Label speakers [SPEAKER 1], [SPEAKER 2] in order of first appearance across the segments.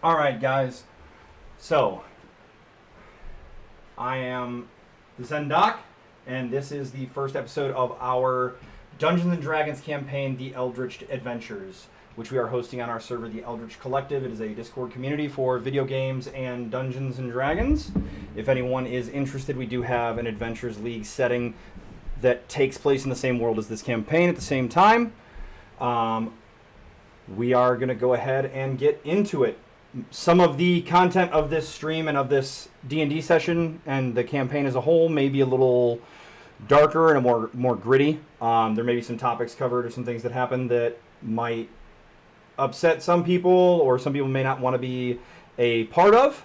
[SPEAKER 1] Alright, guys. So, I am the Zendoc, and this is the first episode of our Dungeons and Dragons campaign, The Eldritch Adventures, which we are hosting on our server, The Eldritch Collective. It is a Discord community for video games and Dungeons and Dragons. If anyone is interested, we do have an Adventures League setting that takes place in the same world as this campaign at the same time. We are going to go ahead and get into it. Some of the content of this stream and of this D&D session and the campaign as a whole may be a little darker and more gritty. There may be some topics covered or some things that happen that might upset some people, or some people may not want to be a part of.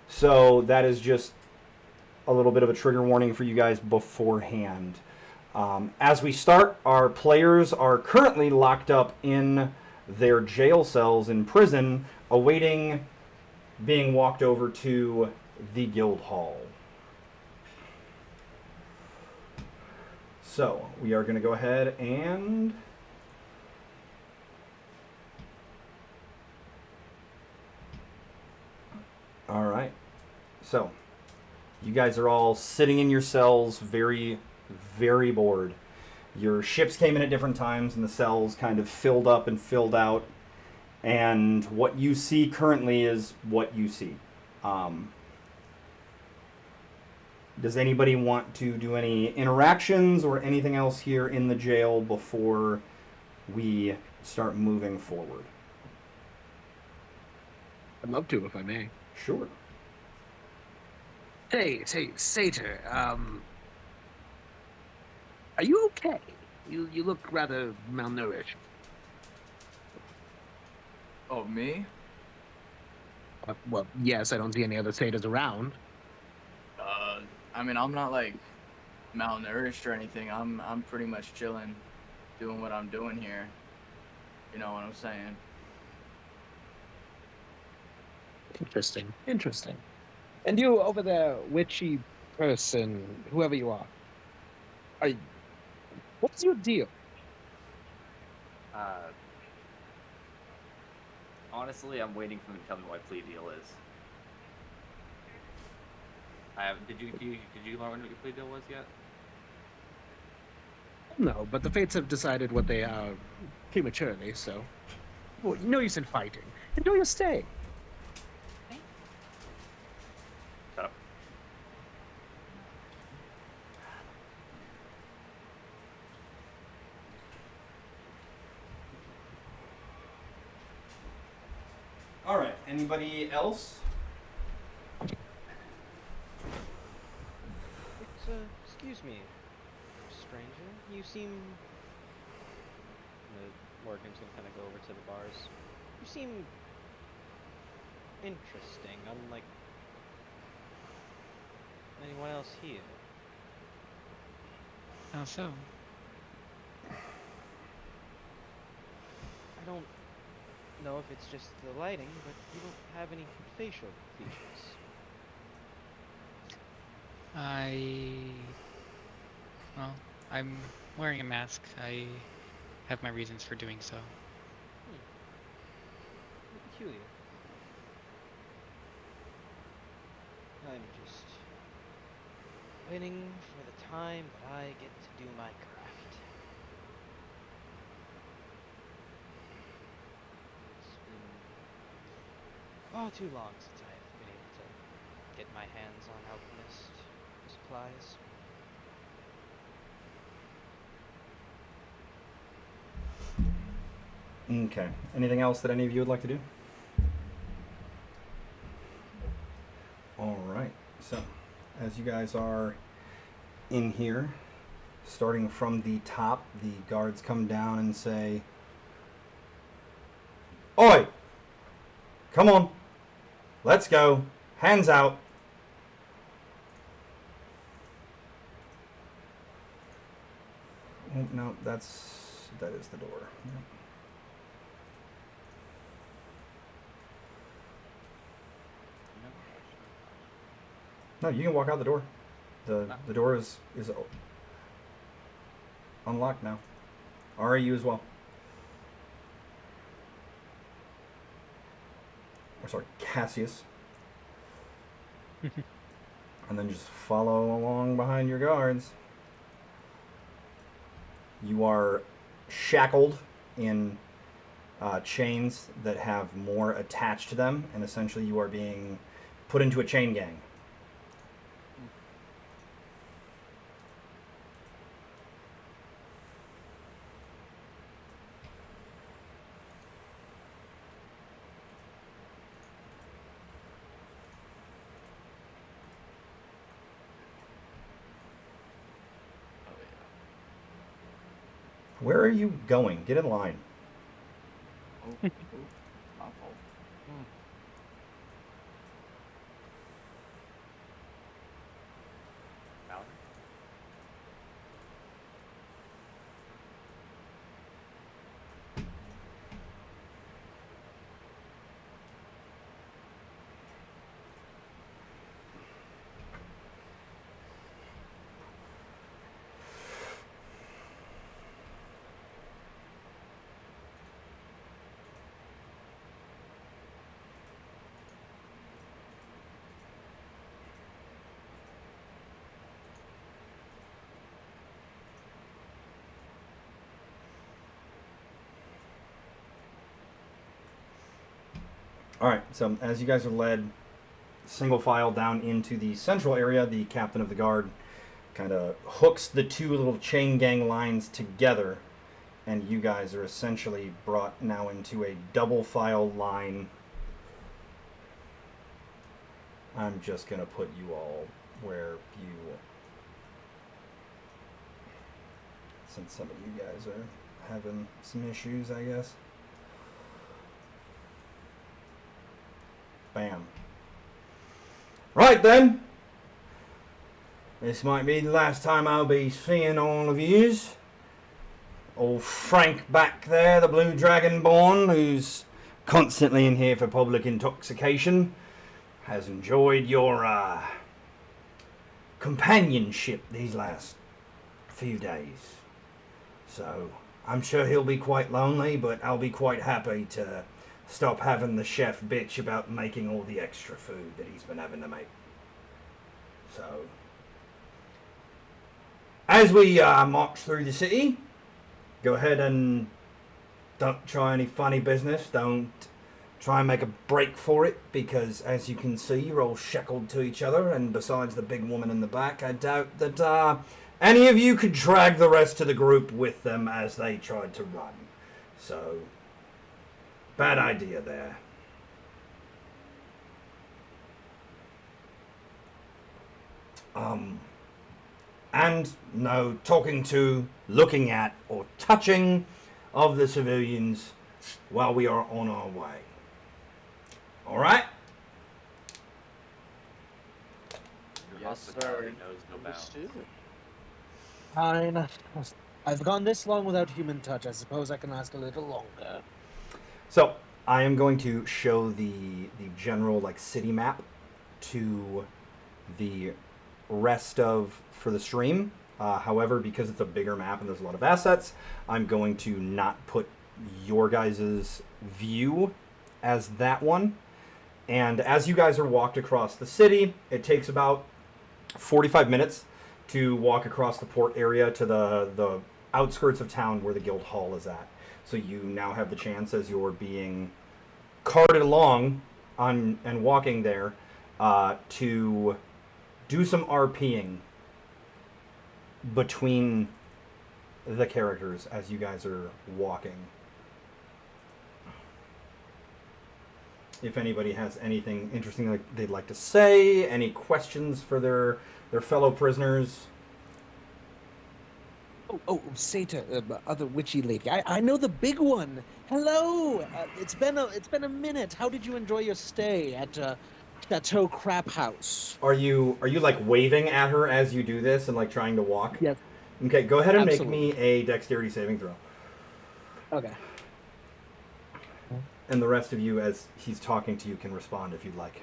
[SPEAKER 1] So that is just a little bit of a trigger warning for you guys beforehand. As we start, our players are currently locked up in their jail cells in prison, awaiting being walked over to the guild hall. So we are going to go ahead and all right. So you guys are all sitting in your cells, very, very bored. Your ships came in at different times, and the cells kind of filled up and filled out. And what you see currently is what you see. Does anybody want to do any interactions or anything else here in the jail before we start moving forward?
[SPEAKER 2] I'd love to, if I may.
[SPEAKER 1] Sure.
[SPEAKER 2] Hey, Satyr, are you okay? You look rather malnourished.
[SPEAKER 3] Oh, me?
[SPEAKER 2] Well, yes, I don't see any other satyrs around.
[SPEAKER 3] I mean, I'm not, like, malnourished or anything. I'm pretty much chilling, doing what I'm doing here. You know what I'm saying?
[SPEAKER 2] Interesting. And you over there, witchy person, whoever you are, what's your deal?
[SPEAKER 4] Honestly, I'm waiting for them to tell me what my plea deal is. Did you learn what your plea deal was yet?
[SPEAKER 2] No, but the fates have decided what they are prematurely, so... Well, no use in fighting. Enjoy your stay.
[SPEAKER 4] Shut up.
[SPEAKER 1] All right. Anybody else?
[SPEAKER 5] Excuse me, stranger. You seem... Morgan's gonna kind of go over to the bars. You seem interesting, unlike anyone else here.
[SPEAKER 6] How so?
[SPEAKER 5] I don't know if it's just the lighting, but you don't have any facial features.
[SPEAKER 6] Well, I'm wearing a mask. I have my reasons for doing so.
[SPEAKER 5] Peculiar. I'm just waiting for the time that I get to do my craft. It's been far too long since I've been able to get my hands on alchemist supplies.
[SPEAKER 1] Okay. Anything else that any of you would like to do? All right. So, as you guys are in here, starting from the top, the guards come down and say, "Oi! Come on. Let's go. Hands out." Oh, no, that is the door. Yep. No, you can walk out the door. The door is unlocked now. Ari, you as well. Cassius. And then just follow along behind your guards. You are shackled in chains that have more attached to them, and essentially you are being put into a chain gang.
[SPEAKER 3] Oh yeah.
[SPEAKER 1] Where are you going? Get in line.
[SPEAKER 3] Oh, oh, my fault.
[SPEAKER 4] Mallory?
[SPEAKER 1] All right, so as you guys are led single file down into the central area, the captain of the guard kind of hooks the two little chain gang lines together, and you guys are essentially brought now into a double file line. I'm just going to put you all where you... Since some of you guys are having some issues, I guess. Bam. Right then. This might be the last time I'll be seeing all of yous. Old Frank back there, the Blue Dragonborn, who's constantly in here for public intoxication, has enjoyed your companionship these last few days. So I'm sure he'll be quite lonely, but I'll be quite happy to stop having the chef bitch about making all the extra food that he's been having to make. So, as we march through the city, go ahead and don't try any funny business. Don't try and make a break for it, because as you can see, you're all shackled to each other, and besides the big woman in the back, I doubt that any of you could drag the rest of the group with them as they tried to run. So, bad idea there. And no talking to, looking at, or touching of the civilians while we are on our way. All right?
[SPEAKER 4] Your
[SPEAKER 3] Yes,
[SPEAKER 4] hospitality
[SPEAKER 3] sir.
[SPEAKER 4] knows no bounds.
[SPEAKER 2] Fine. I've gone this long without human touch. I suppose I can ask a little longer.
[SPEAKER 1] So I am going to show the general city map to the rest of for the stream. However, because it's a bigger map and there's a lot of assets, I'm going to not put your guys' view as that one. And as you guys are walked across the city, it takes about 45 minutes to walk across the port area to the outskirts of town where the guild hall is at. So you now have the chance, as you're being carted along and walking there, to do some RPing between the characters as you guys are walking. If anybody has anything interesting they'd like to say, any questions for their fellow prisoners.
[SPEAKER 2] Oh, Sata, other witchy lady. I know the big one. Hello. It's been a minute. How did you enjoy your stay at Chateau Crap House?
[SPEAKER 1] Are you waving at her as you do this and trying to walk?
[SPEAKER 2] Yes.
[SPEAKER 1] Okay, go ahead and
[SPEAKER 2] Absolutely.
[SPEAKER 1] make me a dexterity saving throw.
[SPEAKER 2] Okay.
[SPEAKER 1] And the rest of you, as he's talking to you, can respond if you'd like.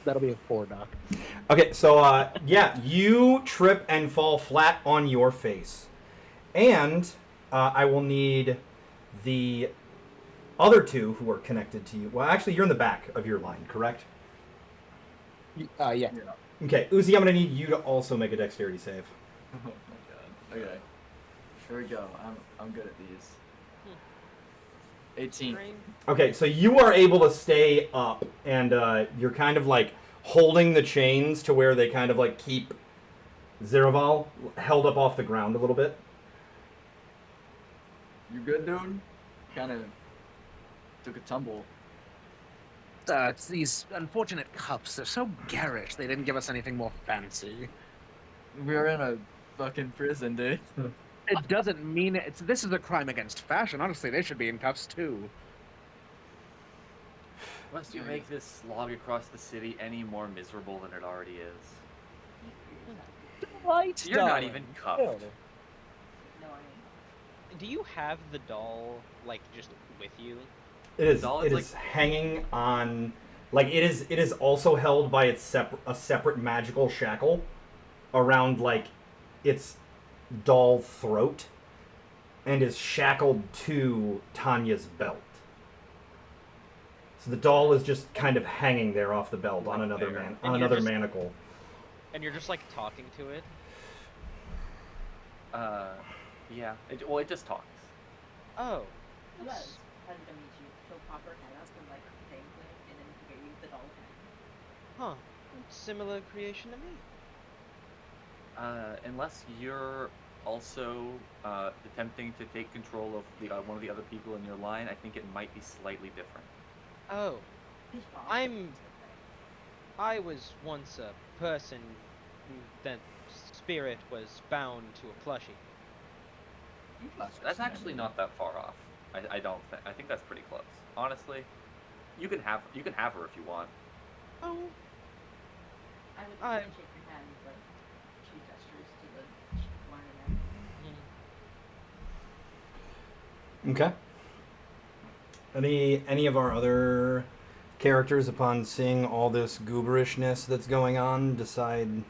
[SPEAKER 2] That'll be a 4, Doc.
[SPEAKER 1] Okay, so yeah, you trip and fall flat on your face. And I will need the other two who are connected to you. Well, actually, you're in the back of your line, correct?
[SPEAKER 2] Yeah.
[SPEAKER 3] Yeah.
[SPEAKER 1] Okay, Uzi, I'm gonna need you to also make a dexterity save.
[SPEAKER 3] Oh my god. Okay. Here we go. I'm good at these. 18.
[SPEAKER 5] Train?
[SPEAKER 1] Okay, so you are able to stay up, and you're kind of like holding the chains to where they kind of like keep Zeroval held up off the ground a little bit.
[SPEAKER 3] You good, dude? Kind of took a tumble.
[SPEAKER 2] It's these unfortunate cups. They're so garish. They didn't give us anything more fancy.
[SPEAKER 3] We're in a fucking prison, dude.
[SPEAKER 2] It doesn't mean it's. This is a crime against fashion. Honestly, they should be in cuffs too.
[SPEAKER 4] Must you make this slog across the city any more miserable than it already is?
[SPEAKER 2] Right.
[SPEAKER 4] You're not
[SPEAKER 2] darling.
[SPEAKER 4] even cuffed.
[SPEAKER 5] Do you have the doll, like, just with you?
[SPEAKER 1] It is.
[SPEAKER 4] Doll
[SPEAKER 1] It
[SPEAKER 4] is,
[SPEAKER 1] is hanging on, like it is. It is also held by its a separate magical shackle around like its doll throat, and is shackled to Tanya's belt. So the doll is just kind of hanging there off the belt on another
[SPEAKER 4] there.
[SPEAKER 1] on
[SPEAKER 5] And you're
[SPEAKER 1] another
[SPEAKER 5] just-
[SPEAKER 1] manacle.
[SPEAKER 5] And you're just, like, talking to it?
[SPEAKER 4] Yeah. It just talks.
[SPEAKER 5] Oh.
[SPEAKER 7] Yes.
[SPEAKER 5] that's-
[SPEAKER 7] And then you he'll pop her head up and like dangling and then give you the doll head.
[SPEAKER 5] Huh. Similar creation to me.
[SPEAKER 4] Unless you're also attempting to take control of the one of the other people in your line, I think it might be slightly different.
[SPEAKER 5] Oh.
[SPEAKER 7] His mom
[SPEAKER 5] I'm-
[SPEAKER 7] thinks it's
[SPEAKER 5] I was once a person that spirit was bound to a plushie.
[SPEAKER 4] That's actually not that far off. I don't think. I think that's pretty close. Honestly, you can have her if you want.
[SPEAKER 5] Oh.
[SPEAKER 7] okay. I would
[SPEAKER 5] I-
[SPEAKER 7] like to shake your hand, but she gestures to the one and then
[SPEAKER 1] Okay. Any of our other characters, upon seeing all this gooberishness that's going on, decide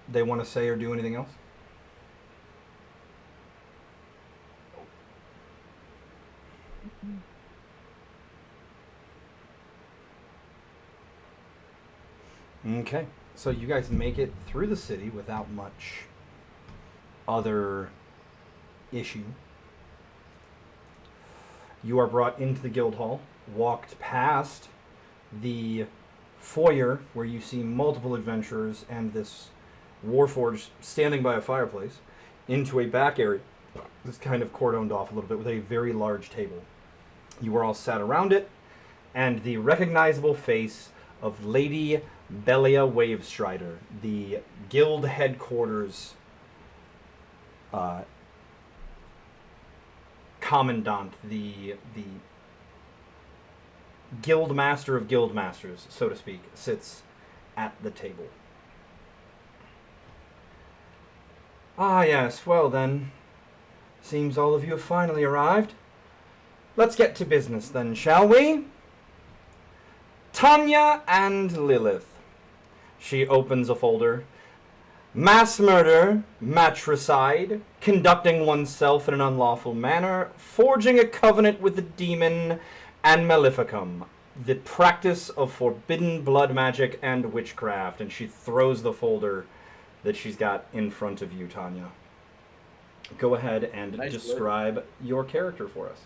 [SPEAKER 1] they want to say or do anything else? Okay, so you guys make it through the city without much other issue. You are brought into the guild hall, walked past the foyer where you see multiple adventurers and this warforged standing by a fireplace, into a back area that's kind of cordoned off a little bit with a very large table. You are all sat around it, and the recognizable face of Lady Belia Wavestrider, the guild headquarters commandant, the Guild Master of Guild Masters, so to speak, sits at the table. Ah, yes, well then, seems all of you have finally arrived. Let's get to business then, shall we? Tanya and Lilith. She opens a folder. Mass murder, matricide, conducting oneself in an unlawful manner, forging a covenant with the demon, and maleficum, the practice of forbidden blood magic and witchcraft. And she throws the folder that she's got in front of you, Tanya. Go ahead and
[SPEAKER 3] Nice
[SPEAKER 1] describe your character for us.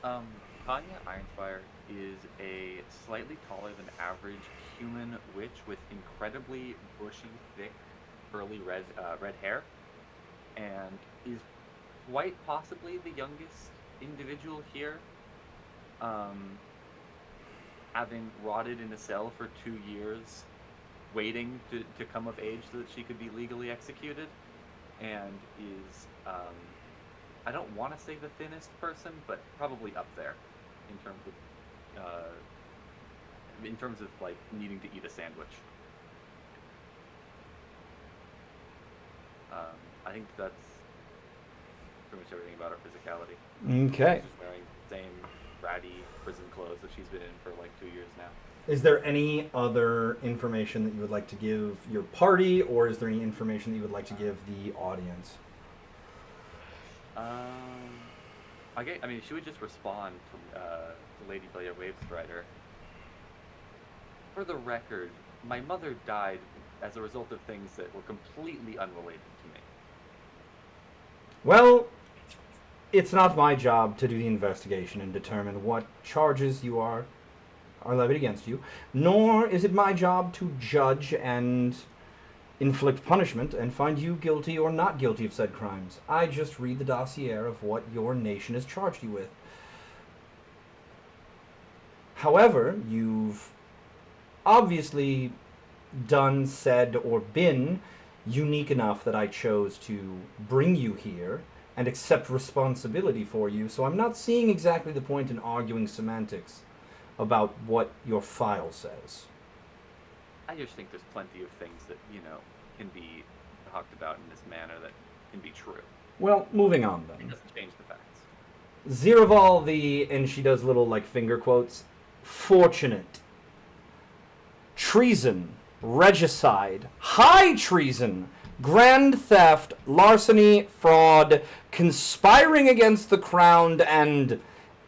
[SPEAKER 4] Tanya Ironspire is a slightly taller than average human witch with incredibly bushy, thick, curly red hair, and is quite possibly the youngest individual here. Having rotted in a cell for 2 years, waiting to come of age so that she could be legally executed, and is I don't want to say the thinnest person, but probably up there in terms of like needing to eat a sandwich. I think that's pretty much everything about her physicality.
[SPEAKER 1] Okay.
[SPEAKER 4] She's just wearing the same ratty prison clothes that she's been in for like 2 years now.
[SPEAKER 1] Is there any other information that you would like to give your party, or is there any information that you would like to give the audience?
[SPEAKER 4] I mean, she would just respond to Lady Belia Wavestrider. For the record, my mother died as a result of things that were completely unrelated to me.
[SPEAKER 1] Well, it's not my job to do the investigation and determine what charges are levied against you, nor is it my job to judge and inflict punishment and find you guilty or not guilty of said crimes. I just read the dossier of what your nation has charged you with. However, you've obviously done, said, or been unique enough that I chose to bring you here and accept responsibility for you, so I'm not seeing exactly the point in arguing semantics about what your file says.
[SPEAKER 4] I just think there's plenty of things that, can be talked about in this manner that can be true.
[SPEAKER 1] Well, moving on
[SPEAKER 4] It
[SPEAKER 1] then.
[SPEAKER 4] doesn't change the facts.
[SPEAKER 1] Ziraval and she does little, finger quotes, fortunate, treason, regicide, high treason, grand theft, larceny, fraud, conspiring against the crown, and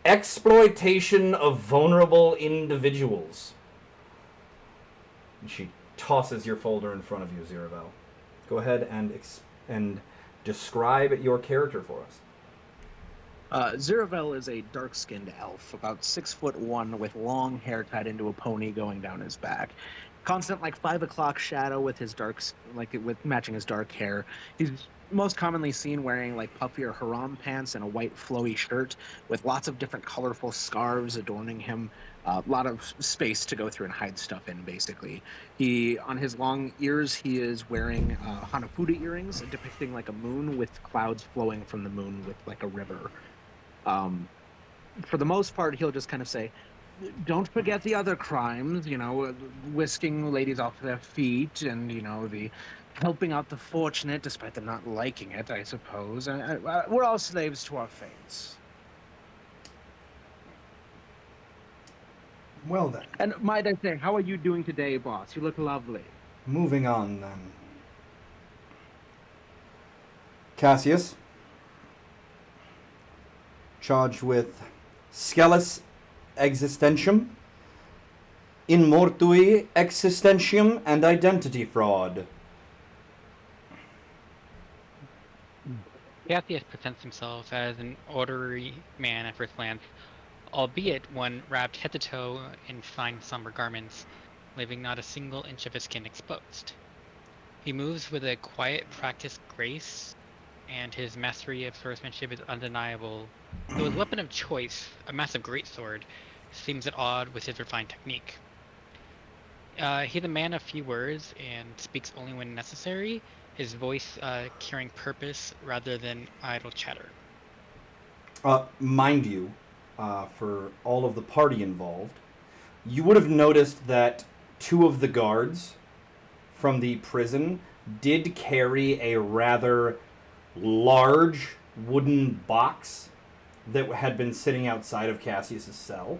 [SPEAKER 1] exploitation of vulnerable individuals. And she tosses your folder in front of you, Ziravel. Go ahead and describe your character for us.
[SPEAKER 2] Ziravel is a dark-skinned elf, about 6'1", with long hair tied into a pony going down his back. Constant, 5 o'clock shadow with his with matching his dark hair. He's most commonly seen wearing puffier harem pants and a white flowy shirt with lots of different colorful scarves adorning him. A lot of space to go through and hide stuff in, basically. On his long ears, he is wearing Hanafuda earrings depicting a moon with clouds flowing from the moon with a river. For the most part, he'll just kind of say, don't forget the other crimes, whisking ladies off their feet and, the helping out the fortunate despite them not liking it, I suppose. We're all slaves to our fates.
[SPEAKER 1] Well then,
[SPEAKER 2] And might I say, how are you doing today, boss? You look lovely.
[SPEAKER 1] moving on then. Cassius, charged with Scelus Existentium, In Mortui Existentium, and Identity Fraud.
[SPEAKER 6] Cassius presents himself as an orderly man at first glance, albeit one wrapped head to toe in fine somber garments, leaving not a single inch of his skin exposed. He moves with a quiet, practiced grace, and his mastery of swordsmanship is undeniable, though his weapon of choice, a massive greatsword, seems at odds with his refined technique. He's a man of few words and speaks only when necessary, his voice carrying purpose rather than idle chatter.
[SPEAKER 1] Mind you, for all of the party involved, you would have noticed that 2 of the guards from the prison did carry a rather large wooden box that had been sitting outside of Cassius's cell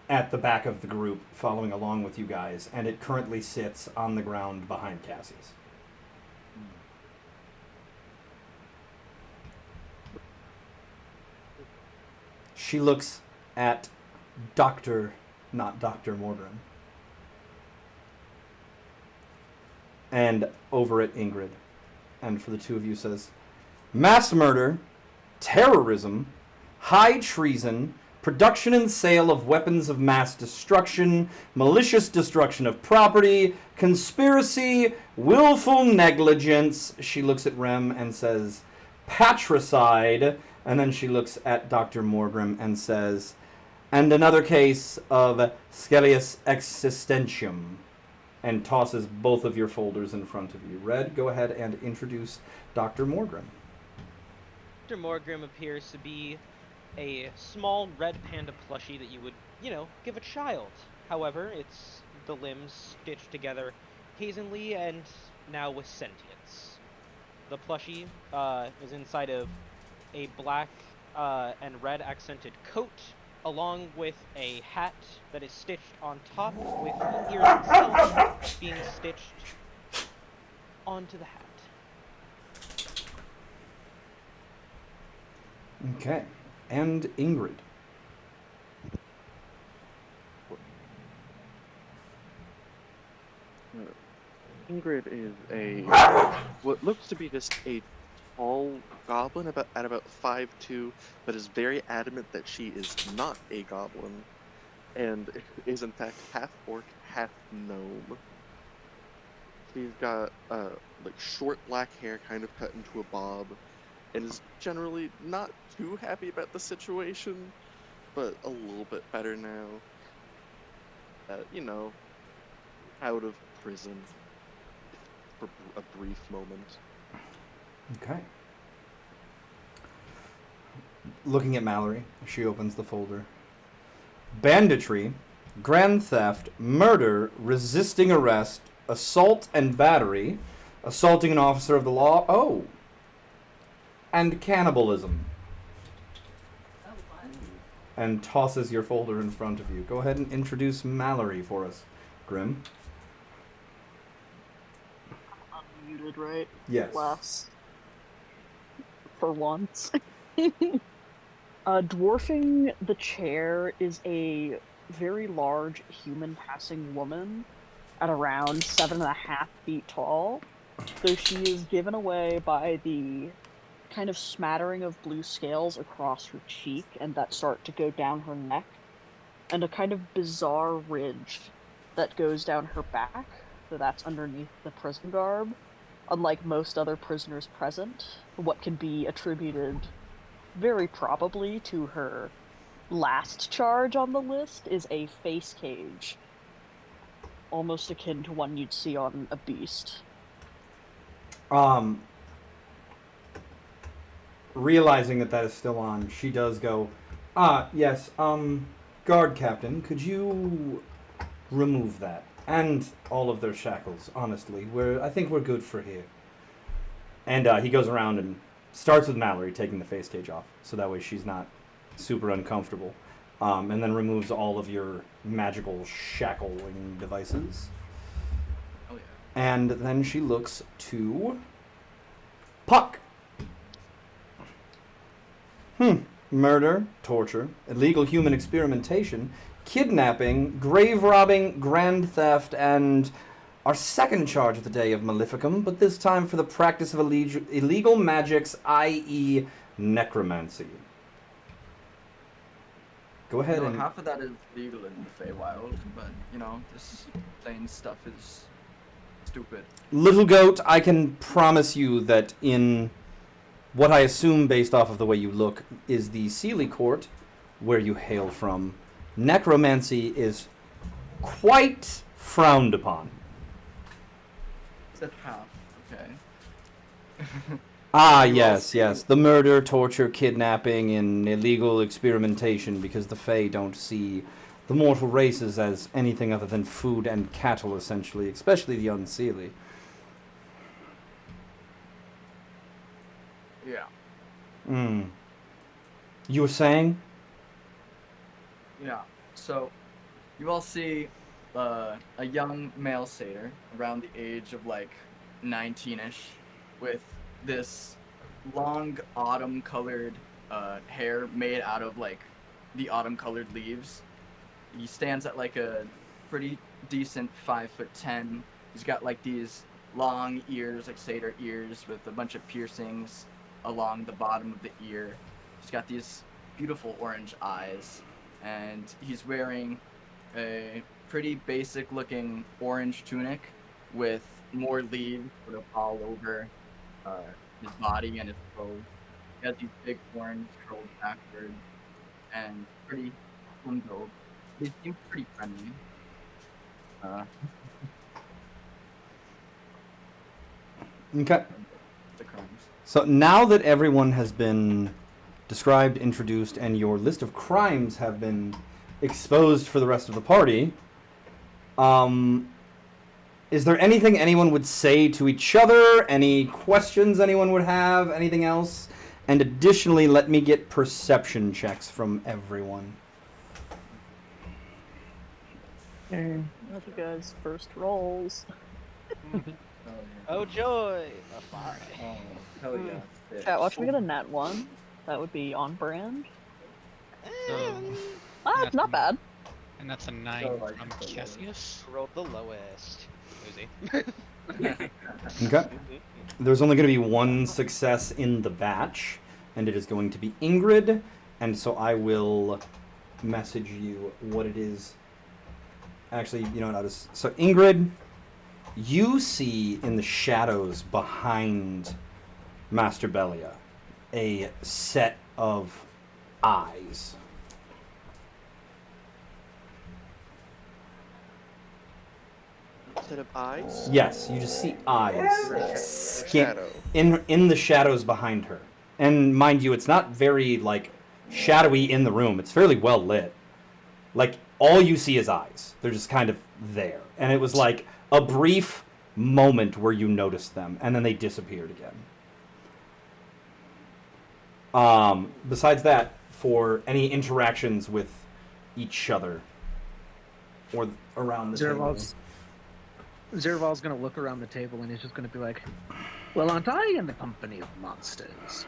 [SPEAKER 1] at the back of the group following along with you guys, and it currently sits on the ground behind Cassius. She looks at not Dr. Mordrin, and over at Ingrid, and for the 2 of you says, mass murder, terrorism, high treason, production and sale of weapons of mass destruction, malicious destruction of property, conspiracy, willful negligence. She looks at Rem and says, patricide, and then she looks at Dr. Morgrim and says, and another case of Scelus Existentium, and tosses both of your folders in front of you. Red, go ahead and introduce Dr. Morgrim.
[SPEAKER 5] Dr. Morgrim appears to be a small red panda plushie that you would, give a child. However, it's the limbs stitched together hazily and now with sentience. The plushie is inside of a black and red accented coat, along with a hat that is stitched on top, with the ears itself being stitched onto the hat.
[SPEAKER 1] Okay. And Ingrid.
[SPEAKER 8] Ingrid is what looks to be just a tall goblin at about 5'2", but is very adamant that she is not a goblin, and is in fact half orc, half gnome. She's got like short black hair, kind of cut into a bob, and is generally not too happy about the situation, but a little bit better now. Out of prison for a brief moment.
[SPEAKER 1] Okay. Looking at Mallory, she opens the folder. Banditry, grand theft, murder, resisting arrest, assault and battery, assaulting an officer of the law, and cannibalism.
[SPEAKER 7] Oh, fun.
[SPEAKER 1] And tosses your folder in front of you. Go ahead and introduce Mallory for us, Grim.
[SPEAKER 9] Unmuted, right?
[SPEAKER 1] Yes.
[SPEAKER 9] Last. For once. Dwarfing the chair is a very large human passing woman at around 7.5 feet tall, though she is given away by the kind of smattering of blue scales across her cheek and that start to go down her neck, and a kind of bizarre ridge that goes down her back, so that's underneath the prison garb. Unlike most other prisoners present, what can be attributed very probably to her last charge on the list is a face cage, almost akin to one you'd see on a beast.
[SPEAKER 1] Realizing that is still on, she does go, yes, guard captain, could you remove that? And all of their shackles, honestly. I think we're good for here. And he goes around and starts with Mallory taking the face cage off, so that way she's not super uncomfortable. And then removes all of your magical shackling devices.
[SPEAKER 3] Oh yeah.
[SPEAKER 1] And then she looks to Puck. Murder, torture, illegal human experimentation, kidnapping, grave robbing, grand theft, and our second charge of the day of Maleficum, but this time for the practice of illegal magics, i.e. necromancy. Go ahead and...
[SPEAKER 3] half of that is legal in the Feywild, but, this plain stuff is stupid.
[SPEAKER 1] Little Goat, I can promise you that in what I assume, based off of the way you look, is the Sealy Court, where you hail from, necromancy is quite frowned upon.
[SPEAKER 3] Said half, okay.
[SPEAKER 1] Yes. The murder, torture, kidnapping, and illegal experimentation, because the Fae don't see the mortal races as anything other than food and cattle, essentially, especially the Unseelie.
[SPEAKER 3] Yeah.
[SPEAKER 1] You were saying?
[SPEAKER 3] Yeah. So, you all see a young male satyr around the age of 19-ish, with this long autumn-colored hair made out of the autumn-colored leaves. He stands at a pretty decent 5'10". He's got these long ears, satyr ears, with a bunch of piercings along the bottom of the ear. He's got these beautiful orange eyes, and he's wearing a pretty basic looking orange tunic with more leaves sort of all over his body and his clothes. He has these big horns curled backwards and pretty slim build. He seems pretty friendly.
[SPEAKER 1] Okay.
[SPEAKER 3] The crimes.
[SPEAKER 1] So now that everyone has been described, introduced, and your list of crimes have been exposed for the rest of the party, is there anything anyone would say to each other? Any questions anyone would have? Anything else? And additionally, let me get perception checks from everyone.
[SPEAKER 9] You guys' first rolls.
[SPEAKER 5] Oh joy!
[SPEAKER 3] Oh, hell yeah.
[SPEAKER 9] Chat, watch me get a nat 1. That would be on brand.
[SPEAKER 6] So,
[SPEAKER 9] Not
[SPEAKER 6] nothing.
[SPEAKER 9] bad.
[SPEAKER 6] And that's a 9
[SPEAKER 3] So, like,
[SPEAKER 6] from
[SPEAKER 3] the lowest.
[SPEAKER 6] Cassius.
[SPEAKER 5] Rolled the lowest. Uzi.
[SPEAKER 1] Okay. There's only going to be one success in the batch, and it is going to be Ingrid. And so I will message you what it is. Actually, you know what? So Ingrid, you see in the shadows behind Master Belia a set of eyes.
[SPEAKER 8] Set of eyes.
[SPEAKER 1] Yes, you just see eyes
[SPEAKER 8] Shadow.
[SPEAKER 1] in the shadows behind her. And mind you, it's not very like shadowy in the room. It's fairly well lit. Like all you see is eyes. They're just kind of there. And it was like a brief moment where you noticed them, and then they disappeared again. Besides that, for any interactions with each other or around the table.
[SPEAKER 2] Zerval's gonna look around the table and he's just gonna be like, "Well, aren't I in the company of monsters?"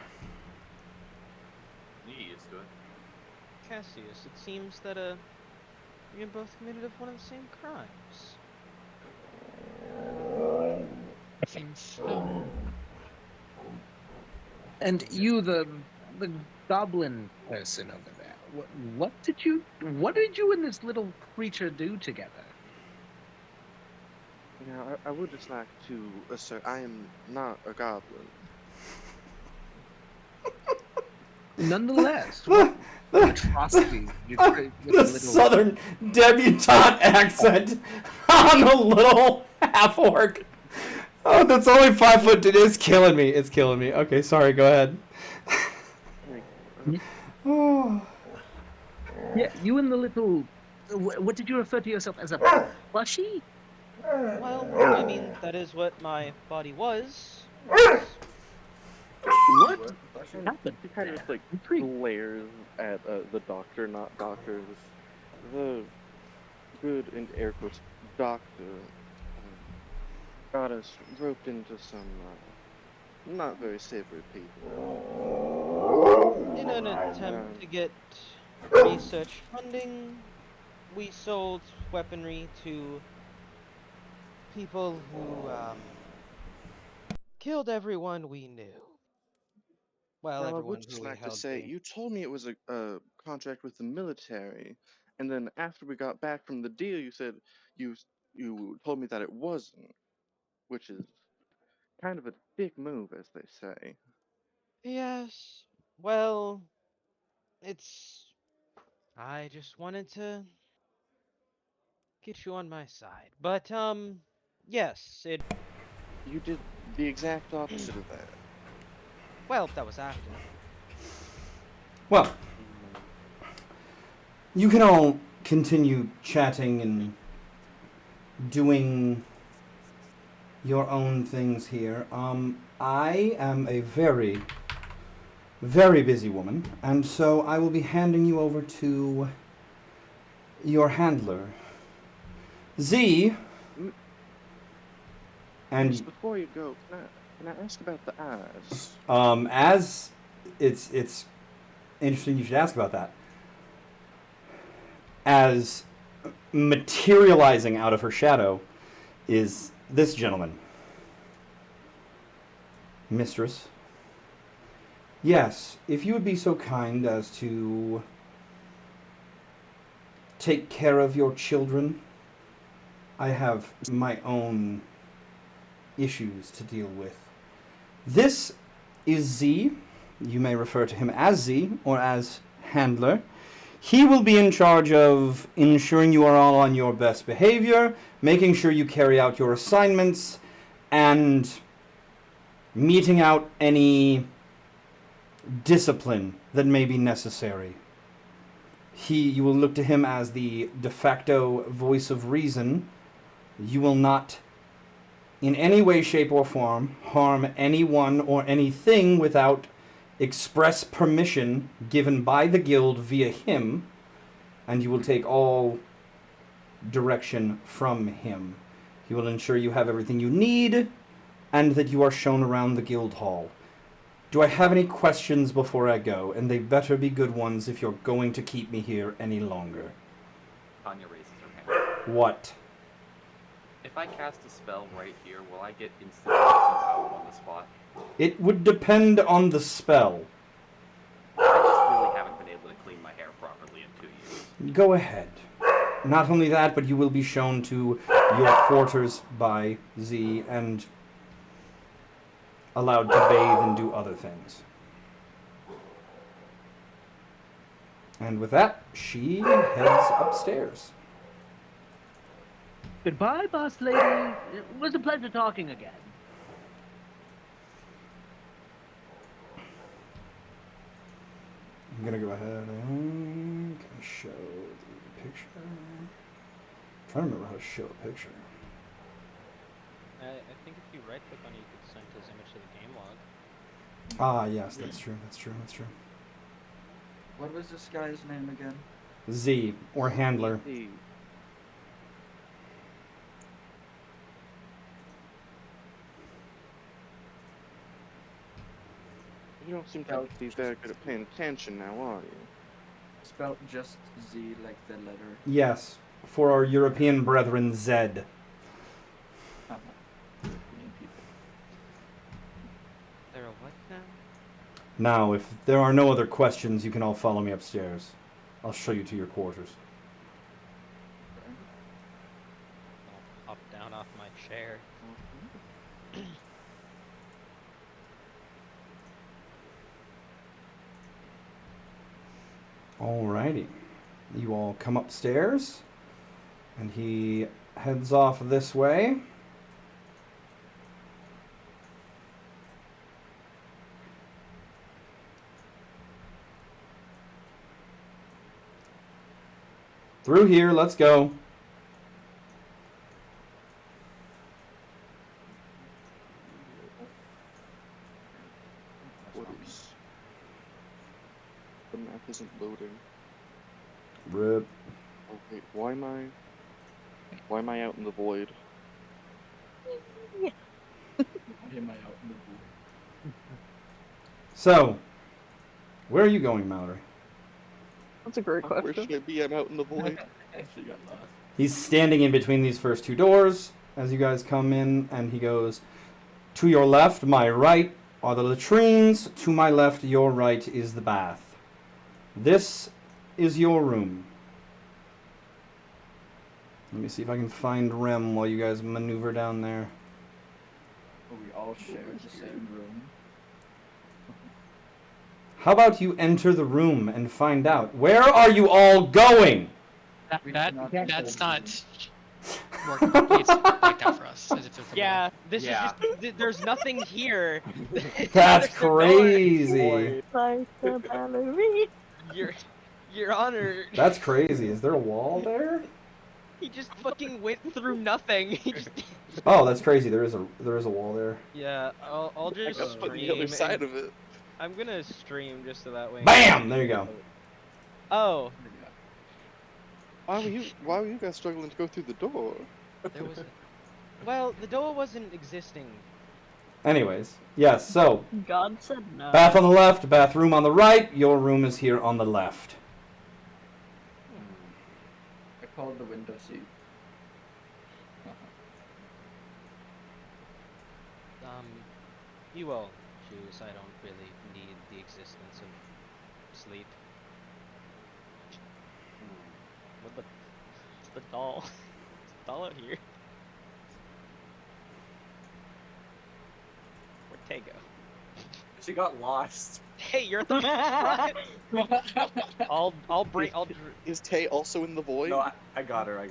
[SPEAKER 4] You get used to it.
[SPEAKER 5] Cassius, it seems that you both committed one of the same crimes.
[SPEAKER 6] Seems so.
[SPEAKER 2] And you, the goblin person over there, what did you and this little creature do together?
[SPEAKER 8] Now, I would just like to assert I am not a goblin.
[SPEAKER 2] Nonetheless, what atrocity you created with
[SPEAKER 1] The
[SPEAKER 2] the little...
[SPEAKER 1] southern debutante accent on a little half orc. Oh, that's only 5 foot. It is killing me. It's killing me. Okay, sorry. Go ahead. Oh.
[SPEAKER 2] Yeah, you and the little... What did you refer to yourself as, a plushie?
[SPEAKER 5] Well, I mean, that is what my body was.
[SPEAKER 2] What happened?
[SPEAKER 8] He kind of just like
[SPEAKER 2] Intrigued.
[SPEAKER 8] glares at the doctor, not doctor, the good and air quotes doctor. Got us roped into some not very savory people.
[SPEAKER 5] In an attempt to get research funding, we sold weaponry to people who killed everyone we knew. Well,
[SPEAKER 8] Now, I
[SPEAKER 5] everyone
[SPEAKER 8] would
[SPEAKER 5] who
[SPEAKER 8] just
[SPEAKER 5] we
[SPEAKER 8] like to
[SPEAKER 5] held
[SPEAKER 8] say,
[SPEAKER 5] dear.
[SPEAKER 8] you told me it was a contract with the military, and then after we got back from the deal, you said you told me that it wasn't, which is kind of a big move, as they say.
[SPEAKER 5] Yes. Well, I just wanted to get you on my side. But, yes,
[SPEAKER 8] You did the exact opposite of that.
[SPEAKER 5] well, that was after.
[SPEAKER 1] Well, you can all continue chatting and doing your own things here. I am a very, very busy woman, and so I will be handing you over to your handler, Z. And
[SPEAKER 8] Just before you go, can I ask about the eyes?
[SPEAKER 1] as it's interesting you should ask about that. As materializing out of her shadow is this gentleman. Mistress. Yes, if you would be so kind as to take care of your children. I have my own issues to deal with. This is Z. You may refer to him as Z or as handler. He will be in charge of ensuring you are all on your best behavior, making sure you carry out your assignments, and meting out any discipline that may be necessary. You will look to him as the de facto voice of reason. You will not in any way, shape, or form harm anyone or anything without express permission given by the guild via him, and you will take all direction from him. He will ensure you have everything you need and that you are shown around the guild hall. Do I have any questions before I go? And they better be good ones if you're going to keep me here any longer.
[SPEAKER 4] Tanya raises her hand.
[SPEAKER 1] What?
[SPEAKER 4] If I cast a spell right here, will I get instant out on the spot?
[SPEAKER 1] It would depend on the spell.
[SPEAKER 4] I just really haven't been able to clean my hair properly in 2 years.
[SPEAKER 1] Go ahead. Not only that, but you will be shown to your quarters by Z and allowed to bathe and do other things. And with that, she heads upstairs.
[SPEAKER 10] Goodbye, boss lady. It was a pleasure talking again.
[SPEAKER 1] I'm gonna go ahead and can I show the picture? I'm trying to remember how to show a picture.
[SPEAKER 5] I think if you right click on it, you could send his image to the game log.
[SPEAKER 1] Ah, yes, that's true.
[SPEAKER 3] What was this guy's name again?
[SPEAKER 1] Z, or handler.
[SPEAKER 8] Hey, you don't seem to be very good at paying attention now, are you?
[SPEAKER 3] Spelled just Z, like the letter.
[SPEAKER 1] Yes, for our European brethren, Z.
[SPEAKER 3] Uh-huh. Green people.
[SPEAKER 5] There a what now?
[SPEAKER 1] Now, if there are no other questions, you can all follow me upstairs. I'll show you to your quarters.
[SPEAKER 5] I'll hop down off my chair.
[SPEAKER 1] Alrighty. You all come upstairs, and he heads off this way. Through here, let's go.
[SPEAKER 8] Whoops. The map isn't loading.
[SPEAKER 1] Rip.
[SPEAKER 8] Oh wait, why am I out in the void?
[SPEAKER 3] Why am I out in the pool?
[SPEAKER 1] So, where are you going, Mallory?
[SPEAKER 9] That's a great
[SPEAKER 8] Where
[SPEAKER 9] question.
[SPEAKER 8] should I be? I'm out in the void.
[SPEAKER 3] I actually got lost.
[SPEAKER 1] He's standing in between these first two doors as you guys come in, and he goes, to your left, my right, are the latrines. To my left, your right, is the bath. This is your room. Let me see if I can find Rem while you guys maneuver down there.
[SPEAKER 3] We all share the same room.
[SPEAKER 1] How about you enter the room and find out? Where are you all going?
[SPEAKER 3] We
[SPEAKER 6] That's
[SPEAKER 3] cannot
[SPEAKER 6] not
[SPEAKER 3] hold
[SPEAKER 6] working. It's blacked out for us. As if it's a
[SPEAKER 5] Yeah, this
[SPEAKER 4] Yeah.
[SPEAKER 5] is just. There's nothing here.
[SPEAKER 1] That's
[SPEAKER 5] There's no door.
[SPEAKER 1] crazy.
[SPEAKER 9] Like the ballerina.
[SPEAKER 5] Your Honor.
[SPEAKER 1] That's crazy. Is there a wall there?
[SPEAKER 5] He just fucking went through nothing. He just.
[SPEAKER 1] Oh, that's crazy. There is a wall there.
[SPEAKER 5] Yeah, I'll
[SPEAKER 8] I
[SPEAKER 5] just
[SPEAKER 8] got on the
[SPEAKER 5] stream.
[SPEAKER 8] other side of it.
[SPEAKER 5] I'm gonna stream just so that way.
[SPEAKER 1] Bam! There you go.
[SPEAKER 5] Oh,
[SPEAKER 8] Why were you guys struggling to go through the door?
[SPEAKER 5] there was. Well, the door wasn't existing.
[SPEAKER 1] Anyways, yes, so
[SPEAKER 9] God said no.
[SPEAKER 1] bath on the left, bathroom on the right. Your room is here on the left.
[SPEAKER 3] I called the window seat.
[SPEAKER 5] You all choose. I don't really need the existence of sleep. What the? It's the doll. It's the doll out here. Where'd Tay go?
[SPEAKER 4] She got lost.
[SPEAKER 5] Hey, you're at the I'll.
[SPEAKER 8] Is Tay also in the void?
[SPEAKER 4] No, I got her.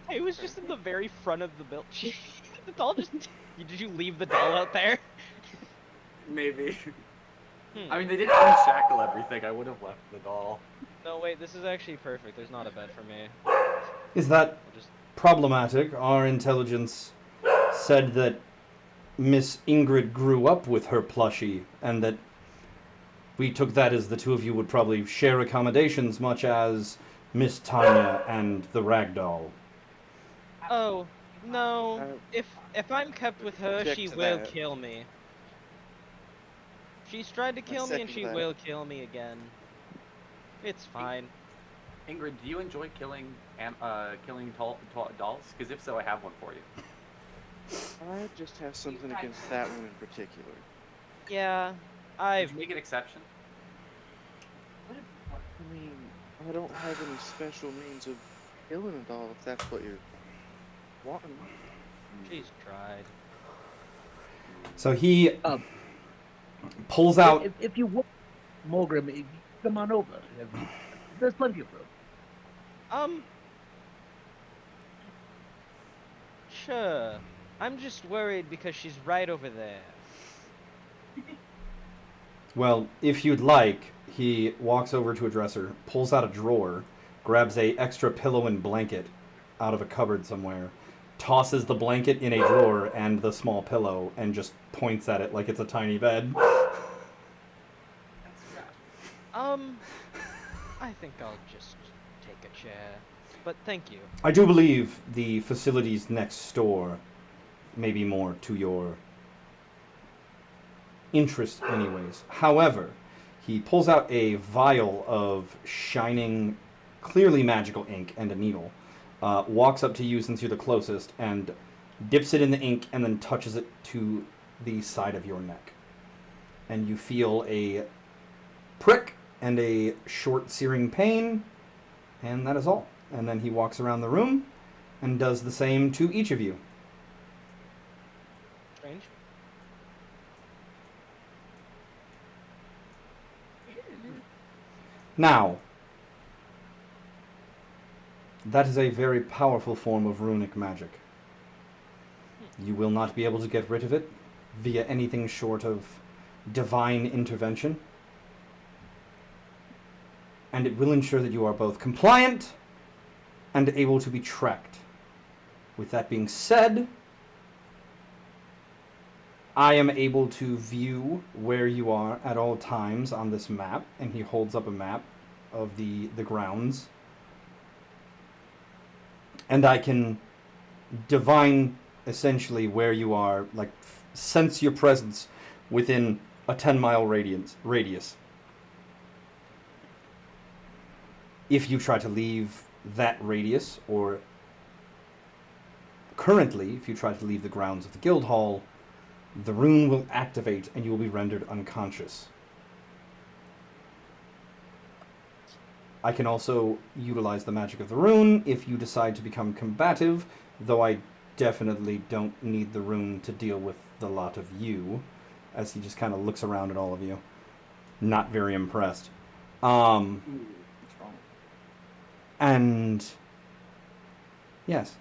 [SPEAKER 5] Hey, it was just in the very front of the build. The doll just. Did you leave the doll out there?
[SPEAKER 4] Maybe.
[SPEAKER 5] Hmm.
[SPEAKER 4] I mean, they didn't unshackle everything. I would have left the doll.
[SPEAKER 5] No, wait. This is actually perfect. There's not a bed for me.
[SPEAKER 1] Is that
[SPEAKER 5] I'll just.
[SPEAKER 1] problematic? Our intelligence said that Miss Ingrid grew up with her plushie, and that we took that as the two of you would probably share accommodations, much as Miss Tanya and the ragdoll.
[SPEAKER 5] Oh no! If I'm kept with her,
[SPEAKER 8] Object
[SPEAKER 5] she
[SPEAKER 8] to
[SPEAKER 5] will
[SPEAKER 8] that.
[SPEAKER 5] kill me. She's tried to kill me and
[SPEAKER 8] second
[SPEAKER 5] she
[SPEAKER 8] that.
[SPEAKER 5] will kill me again. It's fine.
[SPEAKER 4] Ingrid, do you enjoy killing dolls? Because if so, I have one for you.
[SPEAKER 8] I just have something against that one in particular.
[SPEAKER 5] Yeah,
[SPEAKER 4] Did
[SPEAKER 5] I've
[SPEAKER 4] you make an exception?
[SPEAKER 8] I mean, I don't have any special means of killing a doll if that's what you're wanting.
[SPEAKER 5] she's tried.
[SPEAKER 1] So he
[SPEAKER 10] Um,
[SPEAKER 1] pulls out.
[SPEAKER 10] If you want, Morgrim, come on over. There's plenty of room.
[SPEAKER 5] Sure. I'm just worried because she's right over there.
[SPEAKER 1] Well, if you'd like, he walks over to a dresser, pulls out a drawer, grabs a extra pillow and blanket out of a cupboard somewhere, tosses the blanket in a drawer and the small pillow, and just points at it like it's a tiny bed.
[SPEAKER 5] I think I'll just take a chair. But thank you.
[SPEAKER 1] I do believe the facilities next door may be more to your interest anyways. However, he pulls out a vial of shining, clearly magical ink and a needle, walks up to you since you're the closest, and dips it in the ink and then touches it to the side of your neck. And you feel a prick and a short searing pain, and that is all. And then he walks around the room and does the same to each of you.
[SPEAKER 5] Strange.
[SPEAKER 1] Now, that is a very powerful form of runic magic. You will not be able to get rid of it via anything short of divine intervention. And it will ensure that you are both compliant and able to be tracked. With that being said, I am able to view where you are at all times on this map, and he holds up a map of the grounds. And I can divine essentially where you are, like sense your presence within a 10-mile radius. If you try to leave that radius, or currently, if you try to leave the grounds of the guild hall, the rune will activate and you will be rendered unconscious. I can also utilize the magic of the rune if you decide to become combative, though I definitely don't need the rune to deal with the lot of you, as he just kind of looks around at all of you. Not very impressed. And yes.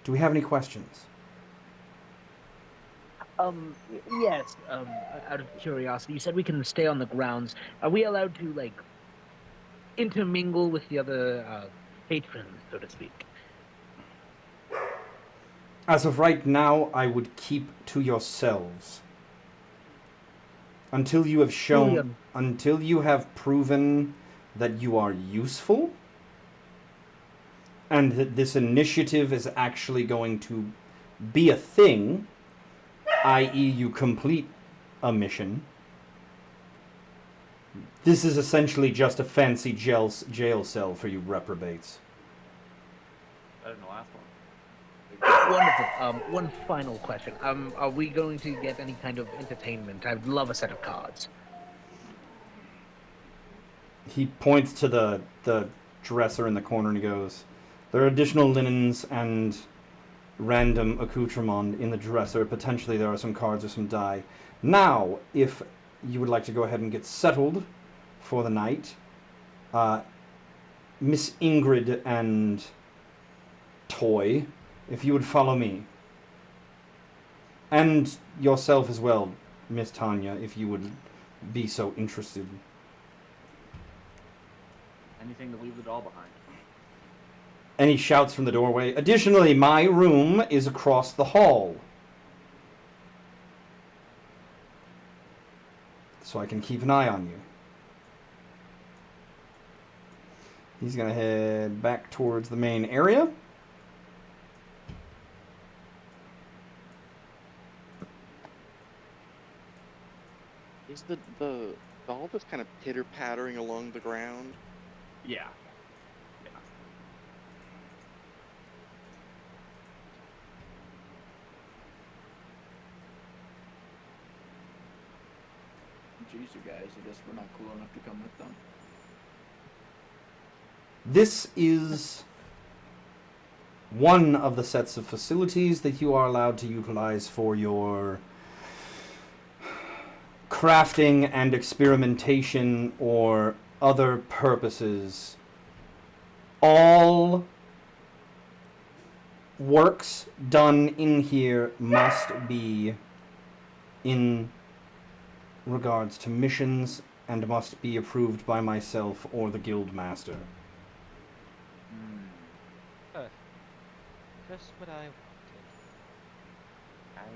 [SPEAKER 1] Do we have any questions?
[SPEAKER 10] Yes, out of curiosity, you said we can stay on the grounds. Are we allowed to, like, intermingle with the other patrons, so to speak?
[SPEAKER 1] As of right now, I would keep to yourselves. Until you have shown, until you have proven that you are useful, and that this initiative is actually going to be a thing, i.e. you complete a mission. This is essentially just a fancy jail cell for you reprobates.
[SPEAKER 4] Better than the last one.
[SPEAKER 10] Wonderful. One final question. Are we going to get any kind of entertainment? I'd love a set of cards.
[SPEAKER 1] He points to the dresser in the corner and he goes, there are additional linens and random accoutrement in the dresser. Potentially there are some cards or some die. Now, if you would like to go ahead and get settled for the night, Miss Ingrid and Toy, if you would follow me. And yourself as well, Miss Tanya, if you would be so interested.
[SPEAKER 4] Anything to leave the doll behind.
[SPEAKER 1] And he shouts from the doorway, additionally, my room is across the hall. So I can keep an eye on you. He's going to head back towards the main area.
[SPEAKER 8] Yeah, Is the doll just kind of pitter pattering along the ground?
[SPEAKER 3] Yeah. Jeez, you guys, I guess we're not cool enough to come with them.
[SPEAKER 1] This is one of the sets of facilities that you are allowed to utilize for your crafting and experimentation or other purposes. All works done in here must be in regards to missions and must be approved by myself or the Guild Master.
[SPEAKER 5] Just what I wanted.
[SPEAKER 4] I see.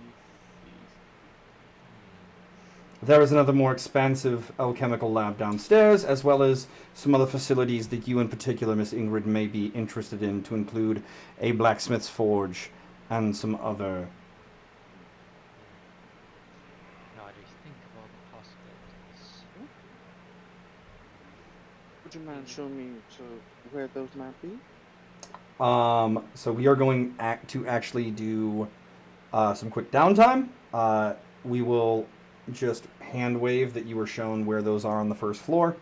[SPEAKER 1] There is another more expansive alchemical lab downstairs, as well as some other facilities that you in particular, Miss Ingrid, may be interested in, to include a blacksmith's forge and some other.
[SPEAKER 5] Now I just think of all the possibilities.
[SPEAKER 8] Would you mind showing me where those might be?
[SPEAKER 1] So we are going to actually do some quick downtime. We will just hand wave that you were shown where those are on the first floor.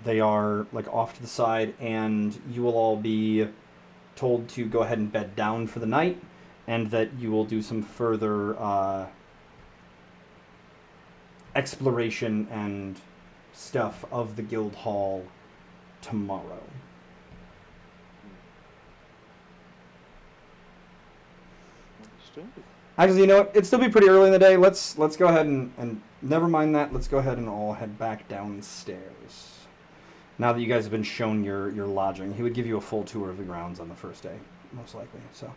[SPEAKER 1] They are like off to the side, and you will all be told to go ahead and bed down for the night, and that you will do some further exploration and stuff of the guild hall tomorrow.
[SPEAKER 8] Understood.
[SPEAKER 1] Actually, you know what? It'd still be pretty early in the day. Let's go ahead and never mind that. Let's go ahead and all head back downstairs. Now that you guys have been shown your lodging, he would give you a full tour of the grounds on the first day, most likely. So,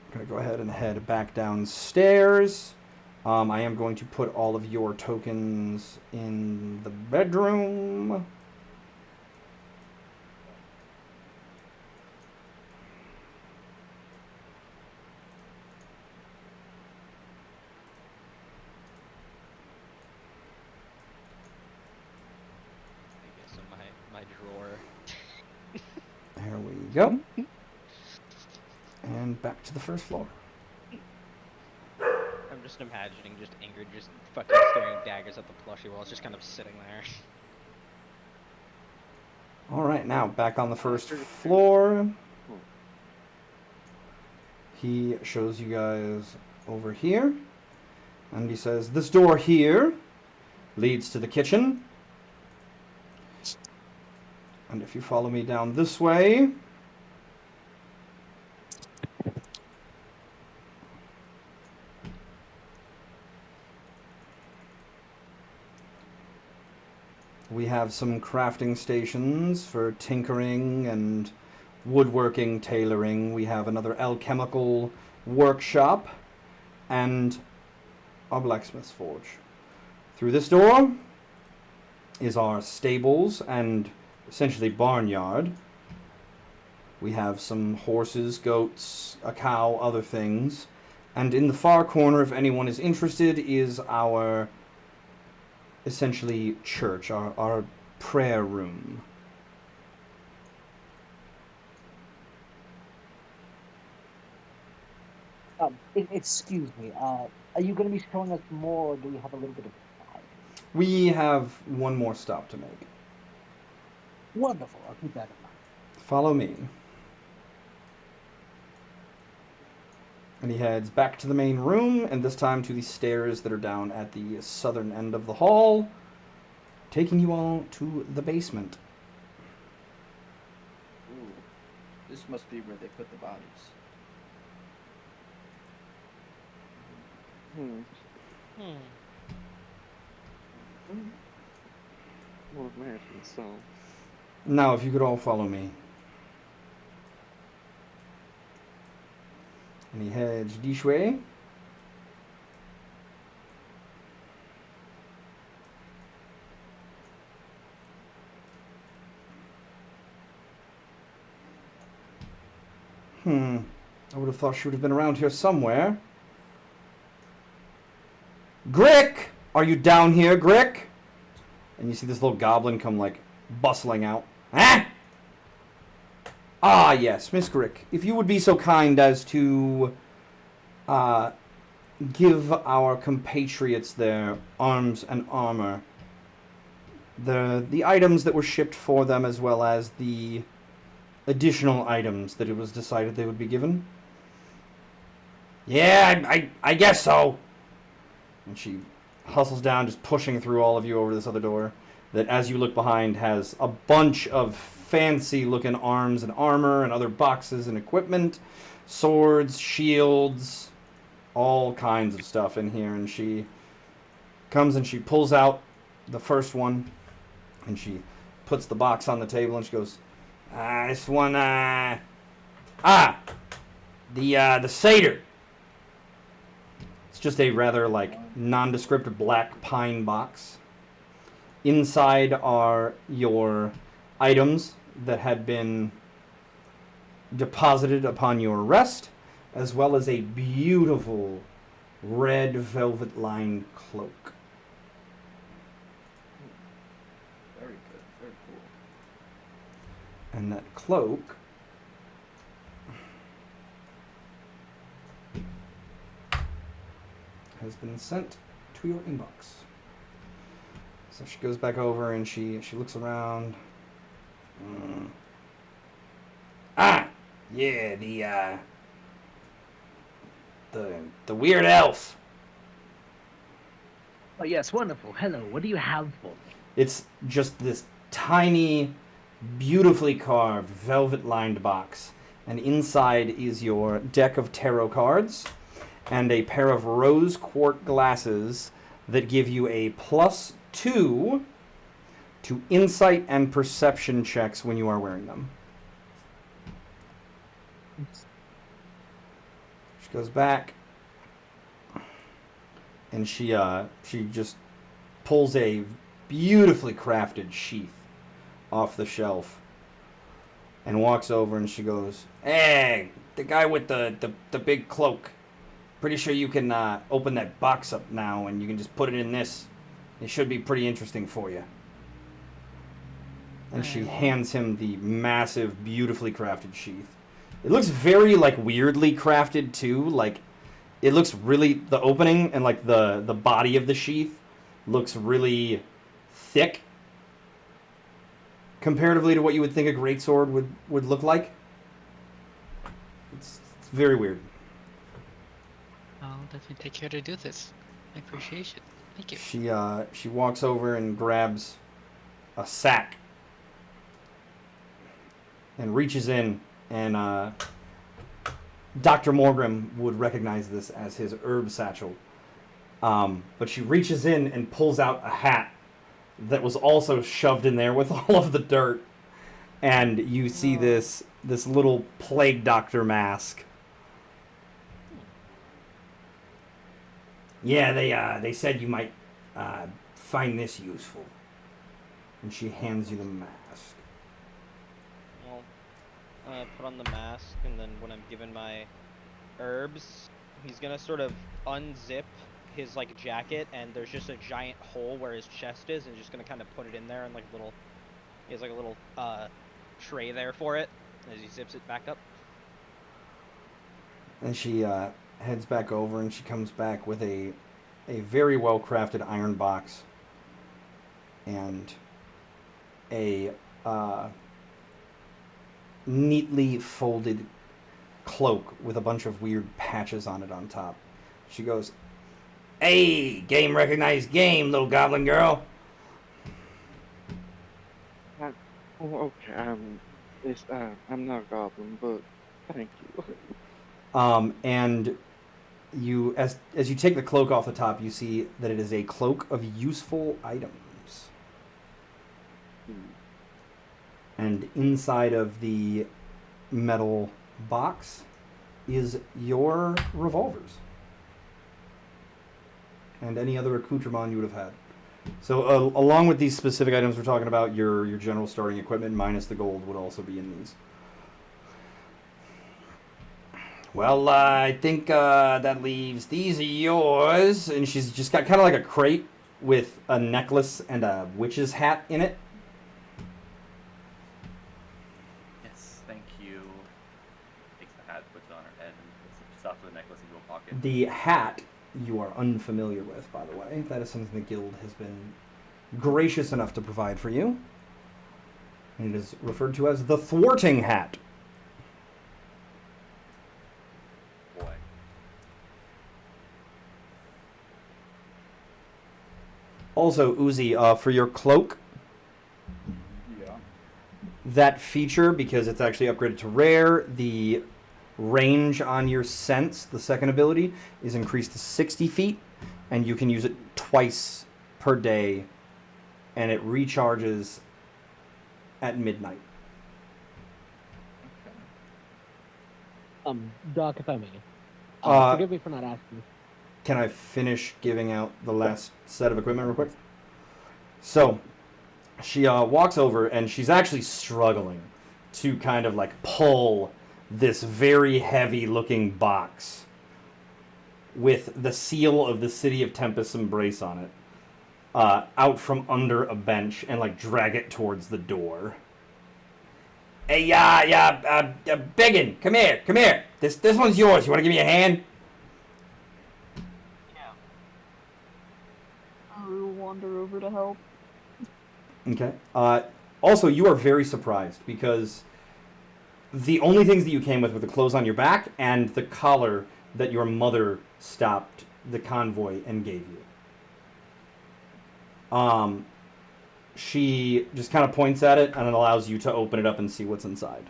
[SPEAKER 1] I'm gonna go ahead and head back downstairs. I am going to put all of your tokens in the bedroom.
[SPEAKER 5] I guess in my drawer.
[SPEAKER 1] There we go. And back to the first floor.
[SPEAKER 5] I'm just imagining just Ingrid just fucking staring daggers at the plushie while it's just kind of sitting there.
[SPEAKER 1] All right, now back on the first floor. He shows you guys over here, and he says, "This door here leads to the kitchen. And if you follow me down this way, we have some crafting stations for tinkering and woodworking, tailoring. We have another alchemical workshop and a blacksmith's forge. Through this door is our stables and essentially barnyard. We have some horses, goats, a cow, other things. And in the far corner, if anyone is interested, is our essentially church, our prayer room.
[SPEAKER 10] Excuse me. Are you going to be showing us more, or do we have a little bit of time?
[SPEAKER 1] We have one more stop to make.
[SPEAKER 10] Wonderful. I'll keep that in mind.
[SPEAKER 1] Follow me. And he heads back to the main room, and this time to the stairs that are down at the southern end of the hall, taking you all to the basement.
[SPEAKER 3] Ooh, this must be where they put the bodies.
[SPEAKER 8] Well, imagine so.
[SPEAKER 1] Now, if you could all follow me. And he heads this way. I would have thought she would have been around here somewhere. Grick! Are you down here, Grick? And you see this little goblin come, like, bustling out. Ah! Ah, yes, Miss Grick. If you would be so kind as to give our compatriots their arms and armor, the items that were shipped for them, as well as the additional items that it was decided they would be given. Yeah, I guess so. And she hustles down, just pushing through all of you over this other door that, as you look behind, has a bunch of fancy-looking arms and armor and other boxes and equipment, swords, shields, all kinds of stuff in here. And she comes and she pulls out the first one, and she puts the box on the table, and she goes, this one, the satyr. It's just a rather, like, nondescript black pine box. Inside are your items that had been deposited upon your rest, as well as a beautiful red velvet-lined cloak.
[SPEAKER 3] Very good. Very cool.
[SPEAKER 1] And that cloak has been sent to your inbox. So she goes back over and she looks around. Yeah, the weird elf.
[SPEAKER 10] Oh yes, wonderful. Hello. What do you have for me?
[SPEAKER 1] It's just this tiny, beautifully carved, velvet-lined box. And inside is your deck of tarot cards and a pair of rose quart glasses that give you a +2 to insight and perception checks when you are wearing them. She goes back and she just pulls a beautifully crafted sheath off the shelf and walks over and she goes, "Hey, the guy with the big cloak. Pretty sure you can open that box up now and you can just put it in this. It should be pretty interesting for you." And she hands him the massive, beautifully crafted sheath. It looks very, like, weirdly crafted, too. Like, it looks really... The opening and, like, the body of the sheath looks really thick comparatively to what you would think a greatsword would look like. It's very weird.
[SPEAKER 6] I'll definitely take care to do this. I appreciate it. Thank you.
[SPEAKER 1] She walks over and grabs a sack and reaches in, and Dr. Morgrim would recognize this as his herb satchel. But she reaches in and pulls out a hat that was also shoved in there with all of the dirt. And you see this little plague doctor mask. Yeah, they said you might find this useful. And she hands you the mask.
[SPEAKER 5] Well, put on the mask, and then when I'm given my herbs, he's gonna sort of unzip his, like, jacket, and there's just a giant hole where his chest is, and just gonna kind of put it in there, and, like, he has, like, a little tray there for it as he zips it back up.
[SPEAKER 1] And she heads back over, and she comes back with a very well crafted iron box and a neatly folded cloak with a bunch of weird patches on it on top. She goes, "Hey, game recognized game, little goblin girl."
[SPEAKER 8] Okay, I'm not a goblin, but thank you.
[SPEAKER 1] And you, as you take the cloak off the top, you see that it is a cloak of useful items. And inside of the metal box is your revolvers and any other accoutrement you would have had. So along with these specific items we're talking about, your general starting equipment minus the gold would also be in these. Well, I think that leaves these are yours. And she's just got kind of like a crate with a necklace and a witch's hat in it.
[SPEAKER 4] Yes, thank you. Takes the hat, puts it on her head, and stuffs the necklace into a pocket.
[SPEAKER 1] The hat you are unfamiliar with, by the way. That is something the guild has been gracious enough to provide for you. And it is referred to as the thwarting hat.
[SPEAKER 4] Boy.
[SPEAKER 1] Also, Uzi, for your cloak,
[SPEAKER 11] Yeah.
[SPEAKER 1] that feature, because it's actually upgraded to rare, the range on your sense, the second ability, is increased to 60 feet, and you can use it twice per day, and it recharges at midnight.
[SPEAKER 10] Doc, if I may.
[SPEAKER 1] Uh,
[SPEAKER 10] Forgive me for not asking.
[SPEAKER 1] Can I finish giving out the last set of equipment real quick? So, she walks over, and she's actually struggling to kind of like pull this very heavy looking box with the seal of the City of Tempest's Embrace on it out from under a bench and like drag it towards the door. Hey, Biggin, come here. This one's yours. You want to give me a hand?
[SPEAKER 9] I will wander over to help.
[SPEAKER 1] Okay. Also, you are very surprised because the only things that you came with were the clothes on your back and the collar that your mother stopped the convoy and gave you. She just kind of points at it and it allows you to open it up and see what's inside.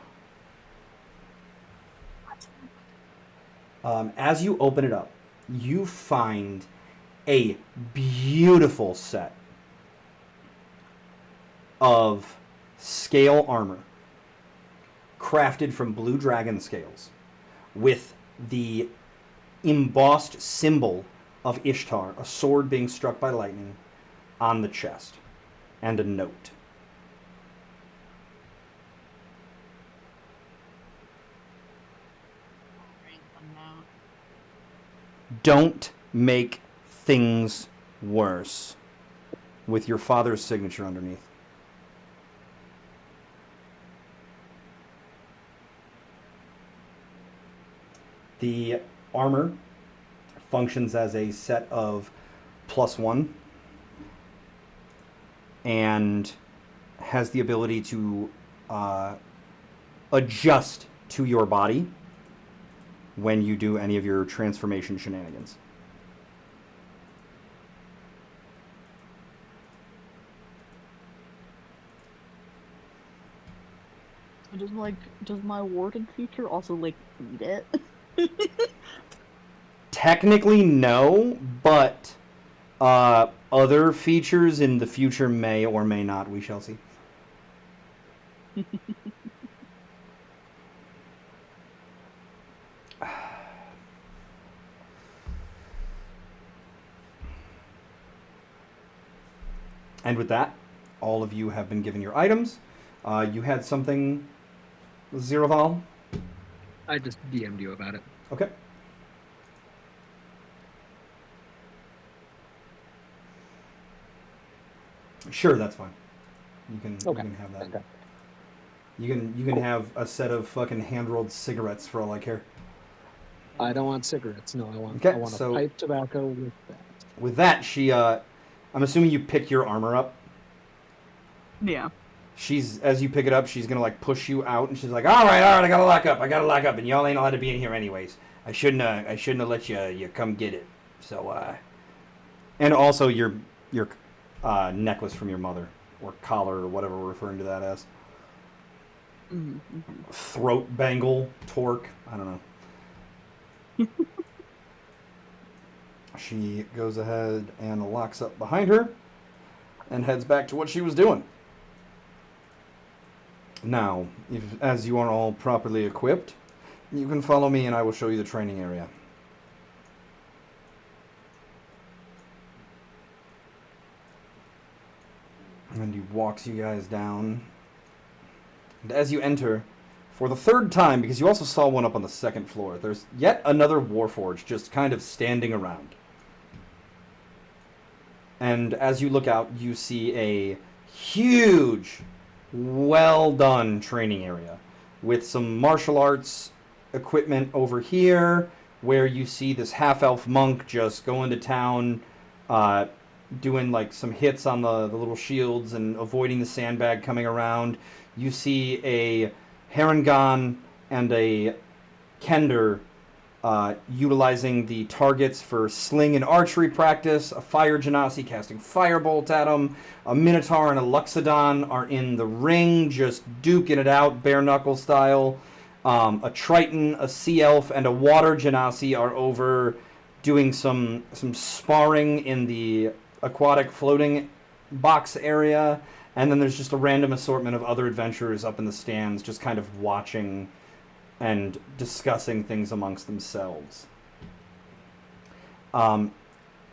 [SPEAKER 1] As you open it up, you find a beautiful set of scale armor crafted from blue dragon scales with the embossed symbol of Ishtar, a sword being struck by lightning, on the chest, and a note. Don't make things worse, with your father's signature underneath. The armor functions as a set of +1 and has the ability to adjust to your body when you do any of your transformation shenanigans.
[SPEAKER 9] Does my warden feature also like eat it?
[SPEAKER 1] Technically, no, but other features in the future may or may not. We shall see. And with that, all of you have been given your items. You had something, Zeroval?
[SPEAKER 2] I just DM'd you about it.
[SPEAKER 1] Okay. Sure, that's fine. You can have that.
[SPEAKER 2] Okay.
[SPEAKER 1] You can have a set of fucking hand-rolled cigarettes for all I care.
[SPEAKER 2] I don't want cigarettes. No, I want
[SPEAKER 1] Okay,
[SPEAKER 2] a
[SPEAKER 1] so-
[SPEAKER 2] pipe tobacco with that.
[SPEAKER 1] With that, she I'm assuming you pick your armor up.
[SPEAKER 9] Yeah.
[SPEAKER 1] As you pick it up, she's gonna like push you out, and she's like, all right, I gotta lock up, and y'all ain't allowed to be in here anyways. I shouldn't have let you come get it. So and also your necklace from your mother, or collar, or whatever we're referring to that as.
[SPEAKER 9] Mm-hmm.
[SPEAKER 1] Throat bangle, torque, I don't know. She goes ahead and locks up behind her and heads back to what she was doing. Now, as you are all properly equipped, you can follow me and I will show you the training area. And he walks you guys down. And as you enter, for the third time, because you also saw one up on the second floor, there's yet another Warforged just kind of standing around. And as you look out, you see a huge, well-done training area with some martial arts equipment over here, where you see this half-elf monk just going to town, doing like some hits on the little shields and avoiding the sandbag coming around. You see a Harangon and a Kender utilizing the targets for sling and archery practice. A fire genasi casting firebolt at them. A Minotaur and a Luxodon are in the ring, just duking it out, bare knuckle style. A Triton, a Sea Elf, and a Water genasi are over doing some sparring in the aquatic floating box area. And then there's just a random assortment of other adventurers up in the stands, just kind of watching and discussing things amongst themselves.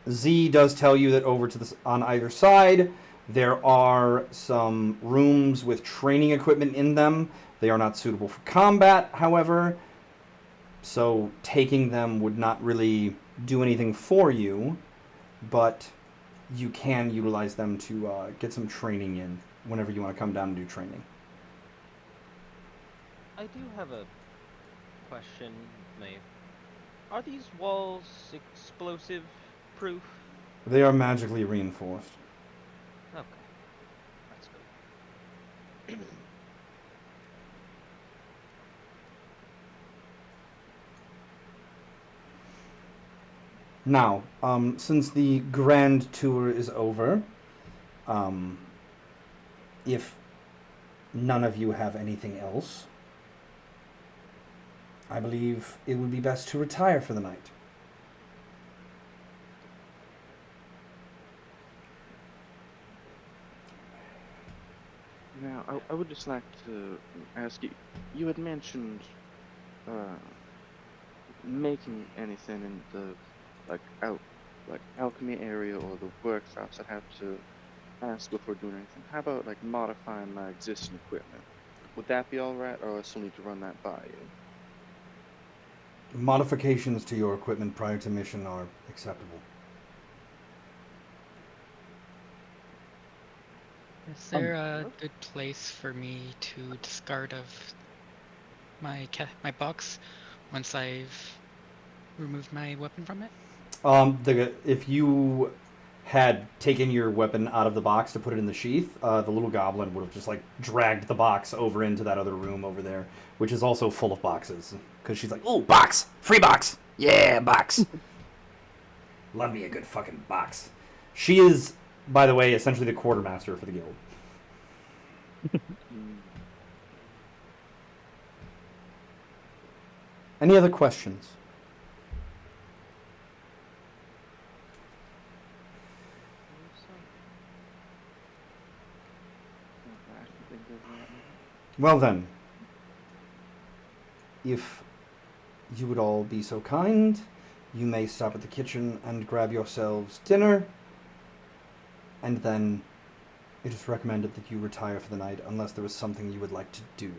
[SPEAKER 1] Z does tell you that over to the on either side there are some rooms with training equipment in them. They are not suitable for combat, however, so taking them would not really do anything for you, but you can utilize them to get some training in whenever you want to come down and do training.
[SPEAKER 5] I do have a question, Maeve. Are these walls explosive proof?
[SPEAKER 1] They are magically reinforced.
[SPEAKER 5] Okay. That's good.
[SPEAKER 1] Now, since the grand tour is over, if none of you have anything else, I believe it would be best to retire for the night.
[SPEAKER 8] Now, I would just like to ask you, you had mentioned making anything in the alchemy area or the workshops. I'd have to ask before doing anything. How about like modifying my existing equipment? Would that be all right, or I still need to run that by you?
[SPEAKER 1] Modifications to your equipment prior to mission are acceptable.
[SPEAKER 6] Is there a good place for me to discard of my box once I've removed my weapon from it?
[SPEAKER 1] If you had taken your weapon out of the box to put it in the sheath, the little goblin would have just like dragged the box over into that other room over there, which is also full of boxes. Because she's like, "Oh, box! Free box! Yeah, box! Love me a good fucking box." She is, by the way, essentially the quartermaster for the guild. Any other questions? Well then, if you would all be so kind, you may stop at the kitchen and grab yourselves dinner, and then it is recommended that you retire for the night unless there is something you would like to do.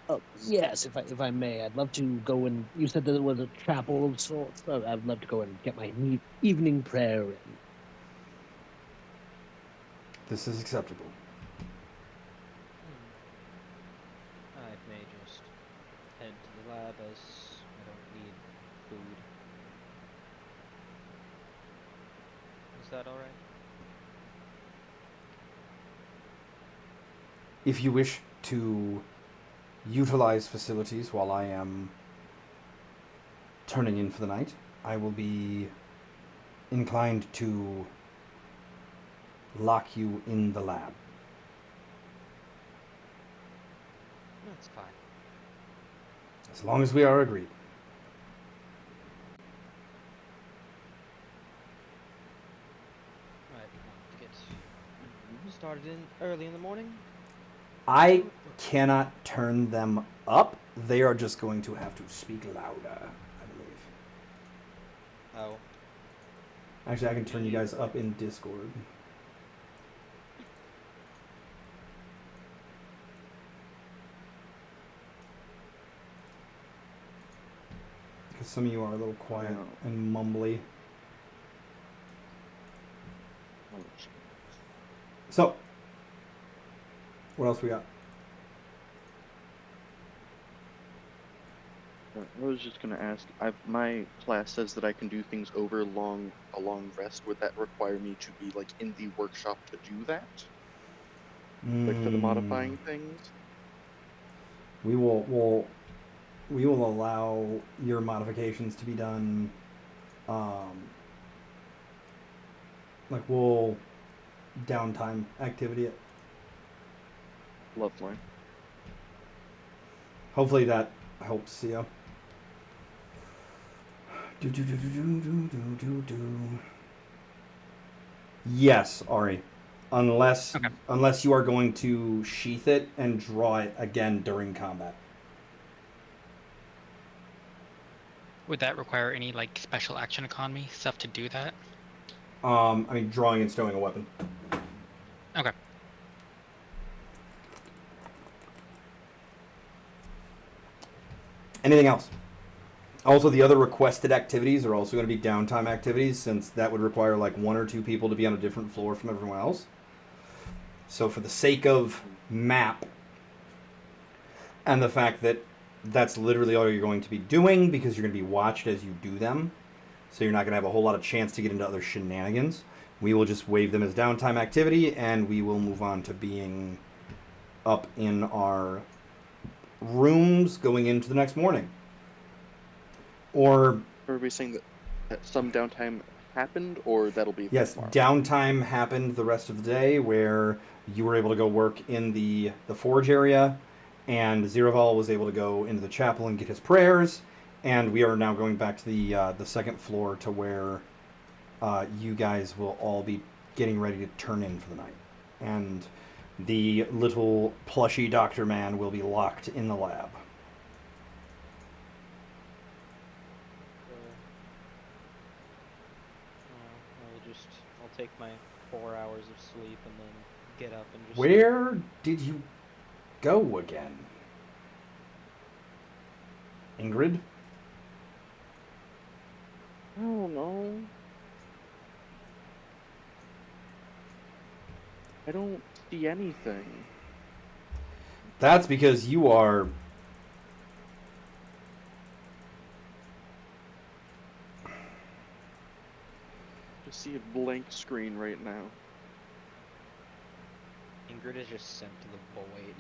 [SPEAKER 10] Oh, yes, if I may, I'd love to go and. You said that it was a chapel of sorts. So I'd love to go and get my evening prayer in.
[SPEAKER 1] This is acceptable.
[SPEAKER 5] I may just head to the lab as I don't need food. Is that alright?
[SPEAKER 1] If you wish to utilize facilities while I am turning in for the night, I will be inclined to lock you in the lab.
[SPEAKER 5] That's fine.
[SPEAKER 1] As long as we are agreed.
[SPEAKER 5] Right, to get started early in the morning.
[SPEAKER 1] I cannot turn them up. They are just going to have to speak louder, I believe.
[SPEAKER 5] Oh.
[SPEAKER 1] Actually, I can turn you guys up in Discord. Because some of you are a little quiet
[SPEAKER 8] know.
[SPEAKER 1] and mumbly.
[SPEAKER 8] Oh, shit.
[SPEAKER 1] So, what else we got?
[SPEAKER 8] I was just gonna ask. My class says that I can do things over a long rest. Would that require me to be like in the workshop to do that? Like for the modifying things?
[SPEAKER 1] We will allow your modifications to be done. Like we'll downtime activity it.
[SPEAKER 8] Lovely.
[SPEAKER 1] Hopefully that helps you. Do. Yes, Ari. Unless you are going to sheath it and draw it again during combat.
[SPEAKER 6] Would that require any like special action economy stuff to do that?
[SPEAKER 1] I mean, drawing and stowing a weapon.
[SPEAKER 6] Okay.
[SPEAKER 1] Anything else? Also, the other requested activities are also going to be downtime activities, since that would require like 1 or 2 people to be on a different floor from everyone else. So for the sake of map and the fact that that's literally all you're going to be doing, because you're going to be watched as you do them, so you're not going to have a whole lot of chance to get into other shenanigans, we will just waive them as downtime activity, and we will move on to being up in our rooms going into the next morning. Or
[SPEAKER 8] Are we saying that some downtime happened, or that'll be
[SPEAKER 1] yes,
[SPEAKER 8] tomorrow?
[SPEAKER 1] downtime happened the rest of the day, where you were able to go work in the forge area, and Zeroval was able to go into the chapel and get his prayers, and we are now going back to the second floor to where you guys will all be getting ready to turn in for the night, and the little plushy doctor man will be locked in the lab.
[SPEAKER 5] I'll take my 4 hours of sleep and then get up and just.
[SPEAKER 1] Where did you go again? Ingrid?
[SPEAKER 8] I don't know. I don't see anything.
[SPEAKER 1] That's because you are...
[SPEAKER 8] Just see a blank screen right now.
[SPEAKER 5] Ingrid is just sent to the void.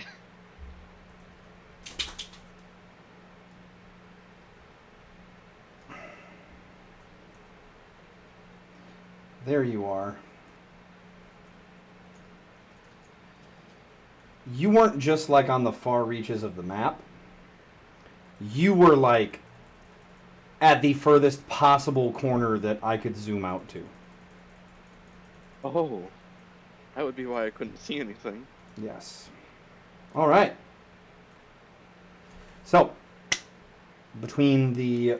[SPEAKER 1] There you are. You weren't just like on the far reaches of the map. You were like at the furthest possible corner that I could zoom out to.
[SPEAKER 8] Oh, that would be why I couldn't see anything.
[SPEAKER 1] Yes. All right. So, between the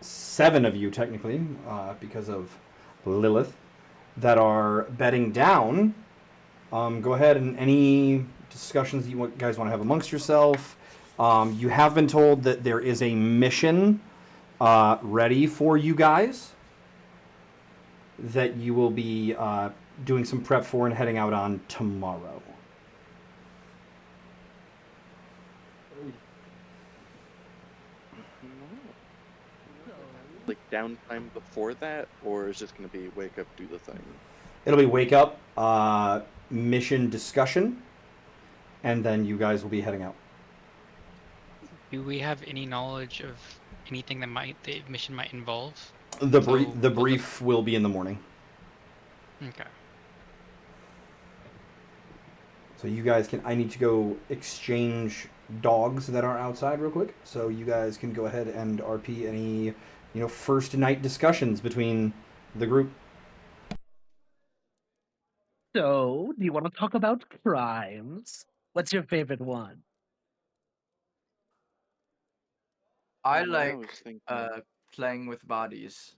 [SPEAKER 1] 7 of you, technically, because of Lilith, that are bedding down, go ahead and any discussions that you guys want to have amongst yourself. You have been told that there is a mission ready for you guys that you will be doing some prep for and heading out on tomorrow.
[SPEAKER 8] Like downtime before that, or is just gonna be wake up, do the thing?
[SPEAKER 1] It'll be wake up, mission discussion, and then you guys will be heading out.
[SPEAKER 6] Do we have any knowledge of anything that the mission might involve?
[SPEAKER 1] The
[SPEAKER 6] So,
[SPEAKER 1] brief will be in the morning.
[SPEAKER 6] Okay.
[SPEAKER 1] So you guys can... I need to go exchange dogs that are outside real quick. So you guys can go ahead and RP any, first night discussions between the group.
[SPEAKER 10] So, do you want to talk about crimes? What's your favorite one?
[SPEAKER 3] I
[SPEAKER 8] I
[SPEAKER 3] like
[SPEAKER 8] was thinking
[SPEAKER 3] playing with bodies.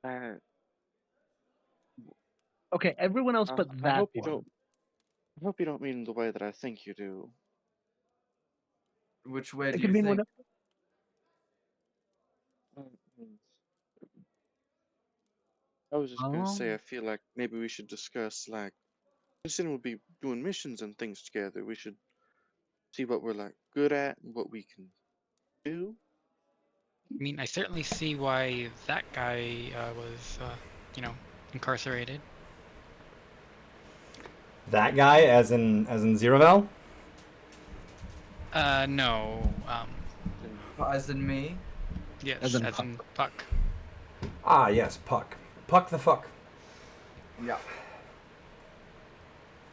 [SPEAKER 8] that.
[SPEAKER 10] Okay, everyone else but
[SPEAKER 8] I
[SPEAKER 10] that
[SPEAKER 8] hope you
[SPEAKER 10] one.
[SPEAKER 8] don't. I hope you don't mean the way that I think you do.
[SPEAKER 3] Which way
[SPEAKER 10] It
[SPEAKER 3] do
[SPEAKER 10] can
[SPEAKER 3] you
[SPEAKER 10] mean
[SPEAKER 3] think?
[SPEAKER 10] whatever.
[SPEAKER 8] I was just gonna say, I
[SPEAKER 10] Um,
[SPEAKER 8] feel like maybe we should discuss, like, considering we'll be doing missions and things together, we should see what we're, like, good at and what we can do.
[SPEAKER 6] I mean, I certainly see why that guy was, incarcerated.
[SPEAKER 1] That guy, as in Zerovel?
[SPEAKER 6] No.
[SPEAKER 3] As in me?
[SPEAKER 6] Yes,
[SPEAKER 10] As in
[SPEAKER 6] as in Puck.
[SPEAKER 1] Ah, yes, Puck. Puck the fuck.
[SPEAKER 3] Yeah.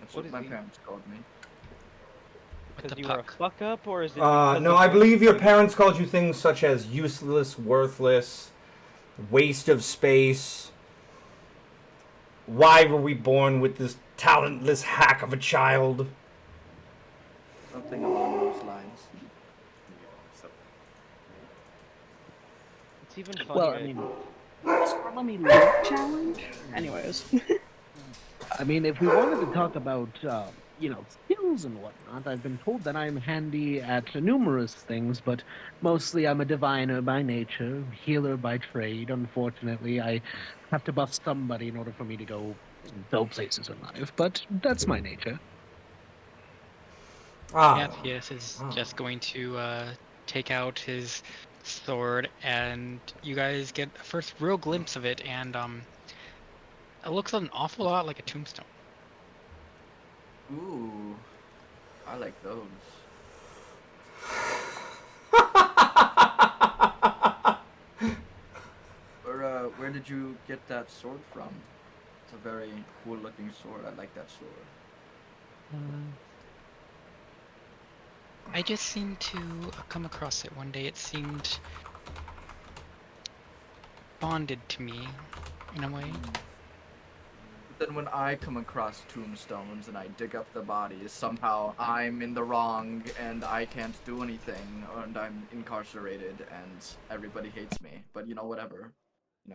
[SPEAKER 3] That's
[SPEAKER 5] What
[SPEAKER 3] what
[SPEAKER 5] is
[SPEAKER 3] my
[SPEAKER 5] he?
[SPEAKER 3] parents called me.
[SPEAKER 6] What
[SPEAKER 5] Because
[SPEAKER 6] the
[SPEAKER 5] you were a
[SPEAKER 6] puck?
[SPEAKER 5] fuck up, or is it because
[SPEAKER 1] No,
[SPEAKER 5] of
[SPEAKER 1] I
[SPEAKER 5] what
[SPEAKER 1] believe your
[SPEAKER 5] you-
[SPEAKER 1] parents called you things such as useless, worthless, waste of space. Why were we born with this talentless hack of a child?
[SPEAKER 3] Something along those lines.
[SPEAKER 4] So
[SPEAKER 5] It's even
[SPEAKER 10] well,
[SPEAKER 5] funnier.
[SPEAKER 10] I mean,
[SPEAKER 9] This let me live challenge. Anyways,
[SPEAKER 10] if we wanted to talk about, skills and whatnot, I've been told that I'm handy at numerous things, but mostly I'm a diviner by nature, healer by trade. Unfortunately, I have to buff somebody in order for me to go places in life, but that's my nature.
[SPEAKER 1] Ah,
[SPEAKER 6] Mathias is just going to take out his sword, and you guys get a first real glimpse of it, and it looks an awful lot like a tombstone.
[SPEAKER 3] Ooh, I like those. Where did you get that sword from? It's a very cool looking sword. I like that sword.
[SPEAKER 6] I just seemed to come across it one day. It seemed bonded to me, in a way.
[SPEAKER 3] But then when I come across tombstones and I dig up the bodies, somehow I'm in the wrong and I can't do anything and I'm incarcerated and everybody hates me. But whatever.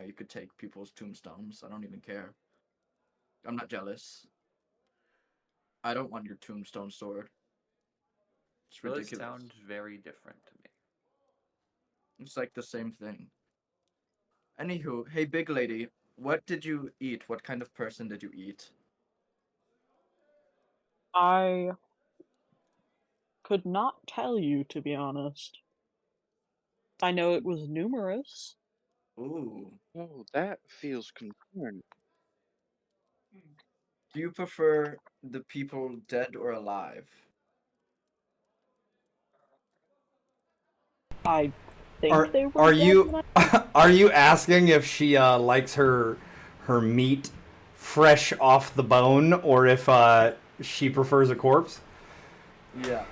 [SPEAKER 3] You could take people's tombstones. I don't even care. I'm not jealous. I don't want your tombstone sword. It's
[SPEAKER 4] those
[SPEAKER 3] ridiculous.
[SPEAKER 4] sound very different to me.
[SPEAKER 3] It's like the same thing. Anywho, hey big lady, what did you eat? What kind of person did you eat?
[SPEAKER 9] I could not tell you, to be honest. I know it was numerous.
[SPEAKER 3] Ooh.
[SPEAKER 8] Oh, that feels concerning.
[SPEAKER 3] Do you prefer the people dead or alive?
[SPEAKER 9] I think
[SPEAKER 1] are
[SPEAKER 9] they were
[SPEAKER 1] are
[SPEAKER 9] dead
[SPEAKER 1] you
[SPEAKER 9] when I.
[SPEAKER 1] are you asking if she likes her meat fresh off the bone, or if she prefers a corpse?
[SPEAKER 3] Yeah.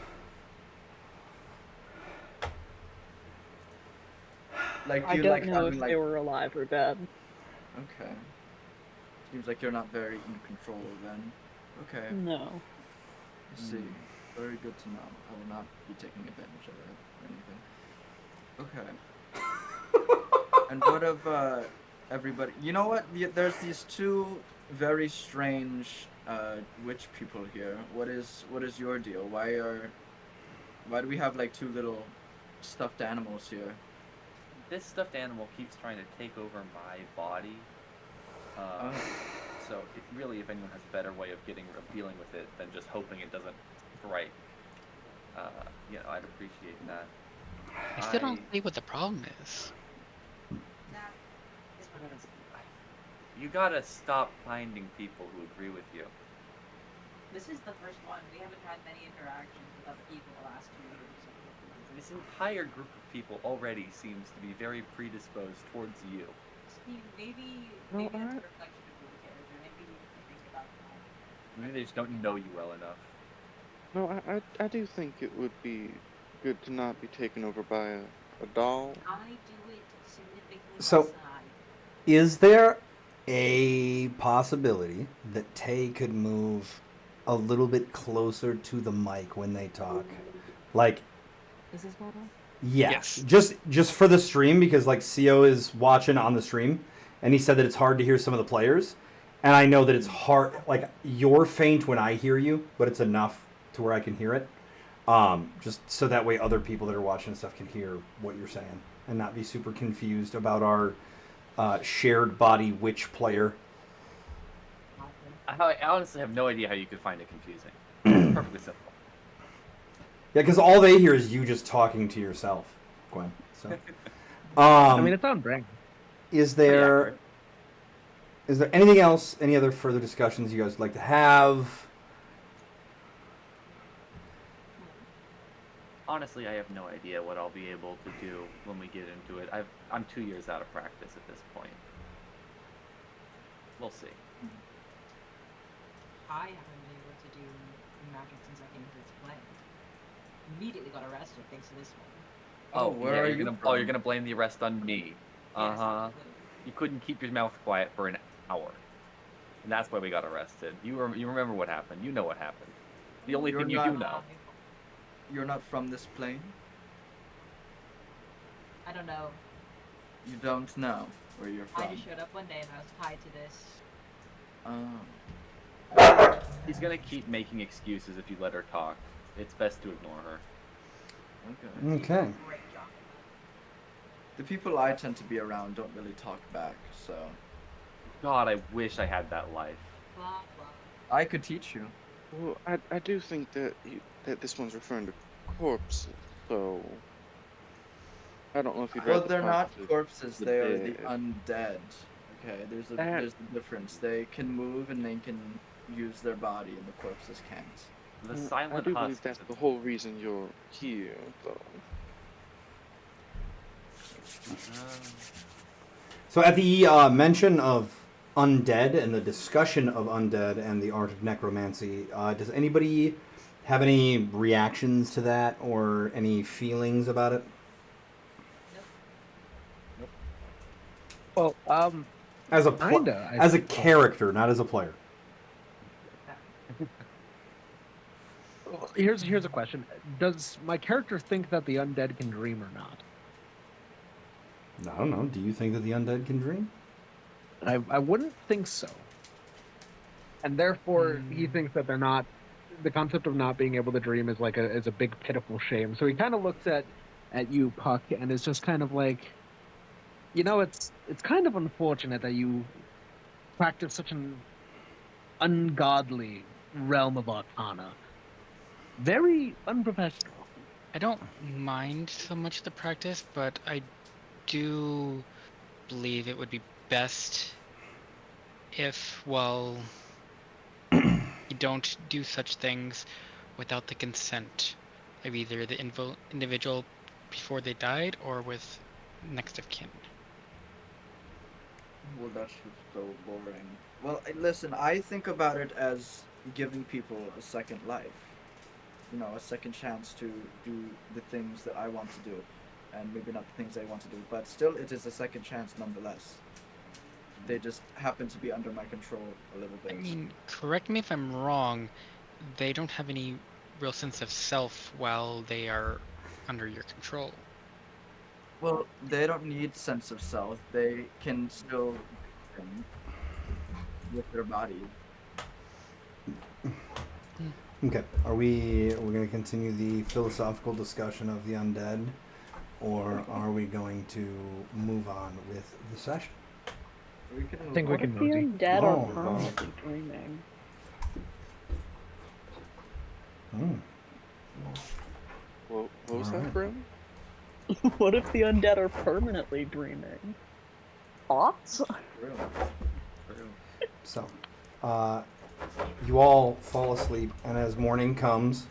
[SPEAKER 3] Like, do
[SPEAKER 9] I
[SPEAKER 3] you
[SPEAKER 9] don't
[SPEAKER 3] like
[SPEAKER 9] know
[SPEAKER 3] having
[SPEAKER 9] if
[SPEAKER 3] like?
[SPEAKER 9] they were alive or dead.
[SPEAKER 3] Okay. Seems like you're not very in control then. Okay.
[SPEAKER 9] No.
[SPEAKER 3] I see. Very good to know. I will not be taking advantage of it or anything. Okay. And what of everybody? You know what? There's these two very strange witch people here. What is your deal? Why do we have like two little stuffed animals here?
[SPEAKER 4] This stuffed animal keeps trying to take over my body.
[SPEAKER 3] Oh.
[SPEAKER 4] So really, if anyone has a better way of dealing with it than just hoping it doesn't strike, I'd appreciate that.
[SPEAKER 6] I still don't see what the problem is.
[SPEAKER 7] That is what it is.
[SPEAKER 4] You gotta stop finding people who agree with you.
[SPEAKER 7] This is the first one. We haven't had many interactions with other people the last 2 years.
[SPEAKER 4] This entire group of people already seems to be very predisposed towards you.
[SPEAKER 7] Steve, maybe
[SPEAKER 8] No,
[SPEAKER 7] that's a
[SPEAKER 8] I-
[SPEAKER 7] reflection of your character. Maybe you think about that.
[SPEAKER 4] Maybe they just don't know you well enough.
[SPEAKER 8] No, I do think it would be good to not be taken over by a doll.
[SPEAKER 7] I do it significantly
[SPEAKER 1] So-
[SPEAKER 7] less than I do.
[SPEAKER 1] Is there a possibility that Tay could move a little bit closer to the mic when they talk? Like,
[SPEAKER 7] Is this better?
[SPEAKER 1] yes.
[SPEAKER 6] Yes.
[SPEAKER 1] Just for the stream, because like CO is watching on the stream, and he said that it's hard to hear some of the players, and I know that it's hard. Like, you're faint when I hear you, but it's enough to where I can hear it. Just so that way other people that are watching and stuff can hear what you're saying and not be super confused about our shared body witch player.
[SPEAKER 4] I honestly have no idea how you could find it confusing. It's perfectly simple.
[SPEAKER 1] Yeah, because all they hear is you just talking to yourself, Gwen. So,
[SPEAKER 10] I mean, it's on brand.
[SPEAKER 1] is
[SPEAKER 4] Pretty
[SPEAKER 1] there
[SPEAKER 4] accurate.
[SPEAKER 1] is there anything else? Any other further discussions you guys would like to have?
[SPEAKER 4] Honestly, I have no idea what I'll be able to do when we get into it. I'm 2 years out of practice at this point. We'll see.
[SPEAKER 7] I haven't been able to do magic since I came to this plane. Immediately got arrested thanks to this one.
[SPEAKER 3] Oh, where are you
[SPEAKER 4] Oh,
[SPEAKER 3] from?
[SPEAKER 4] you're gonna blame the arrest on me. Uh
[SPEAKER 7] Yes,
[SPEAKER 4] huh.
[SPEAKER 7] absolutely.
[SPEAKER 4] You couldn't keep your mouth quiet for an hour, and that's why we got arrested. You remember what happened? You know what happened. The only
[SPEAKER 3] You're
[SPEAKER 4] thing you
[SPEAKER 3] not-
[SPEAKER 4] do know.
[SPEAKER 3] You're not from this plane?
[SPEAKER 7] I don't know.
[SPEAKER 3] You don't know where you're from?
[SPEAKER 7] I just showed up one day and I was tied to this.
[SPEAKER 4] He's gonna keep making excuses if you let her talk. It's best to ignore her.
[SPEAKER 3] Okay.
[SPEAKER 1] Okay.
[SPEAKER 7] Great job.
[SPEAKER 3] The people I tend to be around don't really talk back, so
[SPEAKER 4] God, I wish I had that life.
[SPEAKER 7] Blah blah.
[SPEAKER 3] I could teach you.
[SPEAKER 8] Well, I do think that that this one's referring to corpses, so I don't know if you'd
[SPEAKER 3] Well,
[SPEAKER 8] rather
[SPEAKER 3] they're
[SPEAKER 8] talk
[SPEAKER 3] not
[SPEAKER 8] to
[SPEAKER 3] corpses,
[SPEAKER 8] the
[SPEAKER 3] they are the
[SPEAKER 8] dead.
[SPEAKER 3] undead. Okay, there's a difference. They can move and they can use their body, and the corpses can't.
[SPEAKER 4] The
[SPEAKER 8] I
[SPEAKER 4] silent
[SPEAKER 8] do
[SPEAKER 4] husk.
[SPEAKER 8] believe that's the whole reason you're here, though.
[SPEAKER 1] So at the mention of undead and the discussion of undead and the art of necromancy, does anybody have any reactions to that or any feelings about it?
[SPEAKER 10] Well,
[SPEAKER 1] As a
[SPEAKER 10] kinda.
[SPEAKER 1] as a character, not as a player.
[SPEAKER 10] Here's a question: does my character think that the undead can dream or not?
[SPEAKER 1] I don't know. Do you think that the undead can dream?
[SPEAKER 10] I wouldn't think so. And therefore, he thinks that they're not. The concept of not being able to dream is like is a big pitiful shame. So he kind of looks at you, Puck, and is just kind of like, it's kind of unfortunate that you practice such an ungodly realm of arcana. Very unprofessional.
[SPEAKER 6] I don't mind so much the practice, but I do believe it would be best if, well, you don't do such things without the consent of either the individual before they died or with next of kin.
[SPEAKER 3] Well, that's just so boring. Well, listen, I think about it as giving people a second life. A second chance to do the things that I want to do. And maybe not the things I want to do, but still it is a second chance nonetheless. They just happen to be under my control a little bit.
[SPEAKER 6] I mean, correct me if I'm wrong, they don't have any real sense of self while they are under your control.
[SPEAKER 3] Well, they don't need sense of self. They can still do things with their bodies.
[SPEAKER 1] Okay. Are we going to continue the philosophical discussion of the undead, or are we going to move on with the session?
[SPEAKER 10] I think we
[SPEAKER 9] What
[SPEAKER 10] can
[SPEAKER 9] if the
[SPEAKER 10] mosey.
[SPEAKER 9] undead
[SPEAKER 1] Oh,
[SPEAKER 9] are
[SPEAKER 1] God.
[SPEAKER 9] permanently dreaming?
[SPEAKER 8] What was
[SPEAKER 1] Alright.
[SPEAKER 8] that, Brim?
[SPEAKER 9] What if the undead are permanently dreaming? Thoughts?
[SPEAKER 3] True.
[SPEAKER 1] So, you all fall asleep, and as morning comes,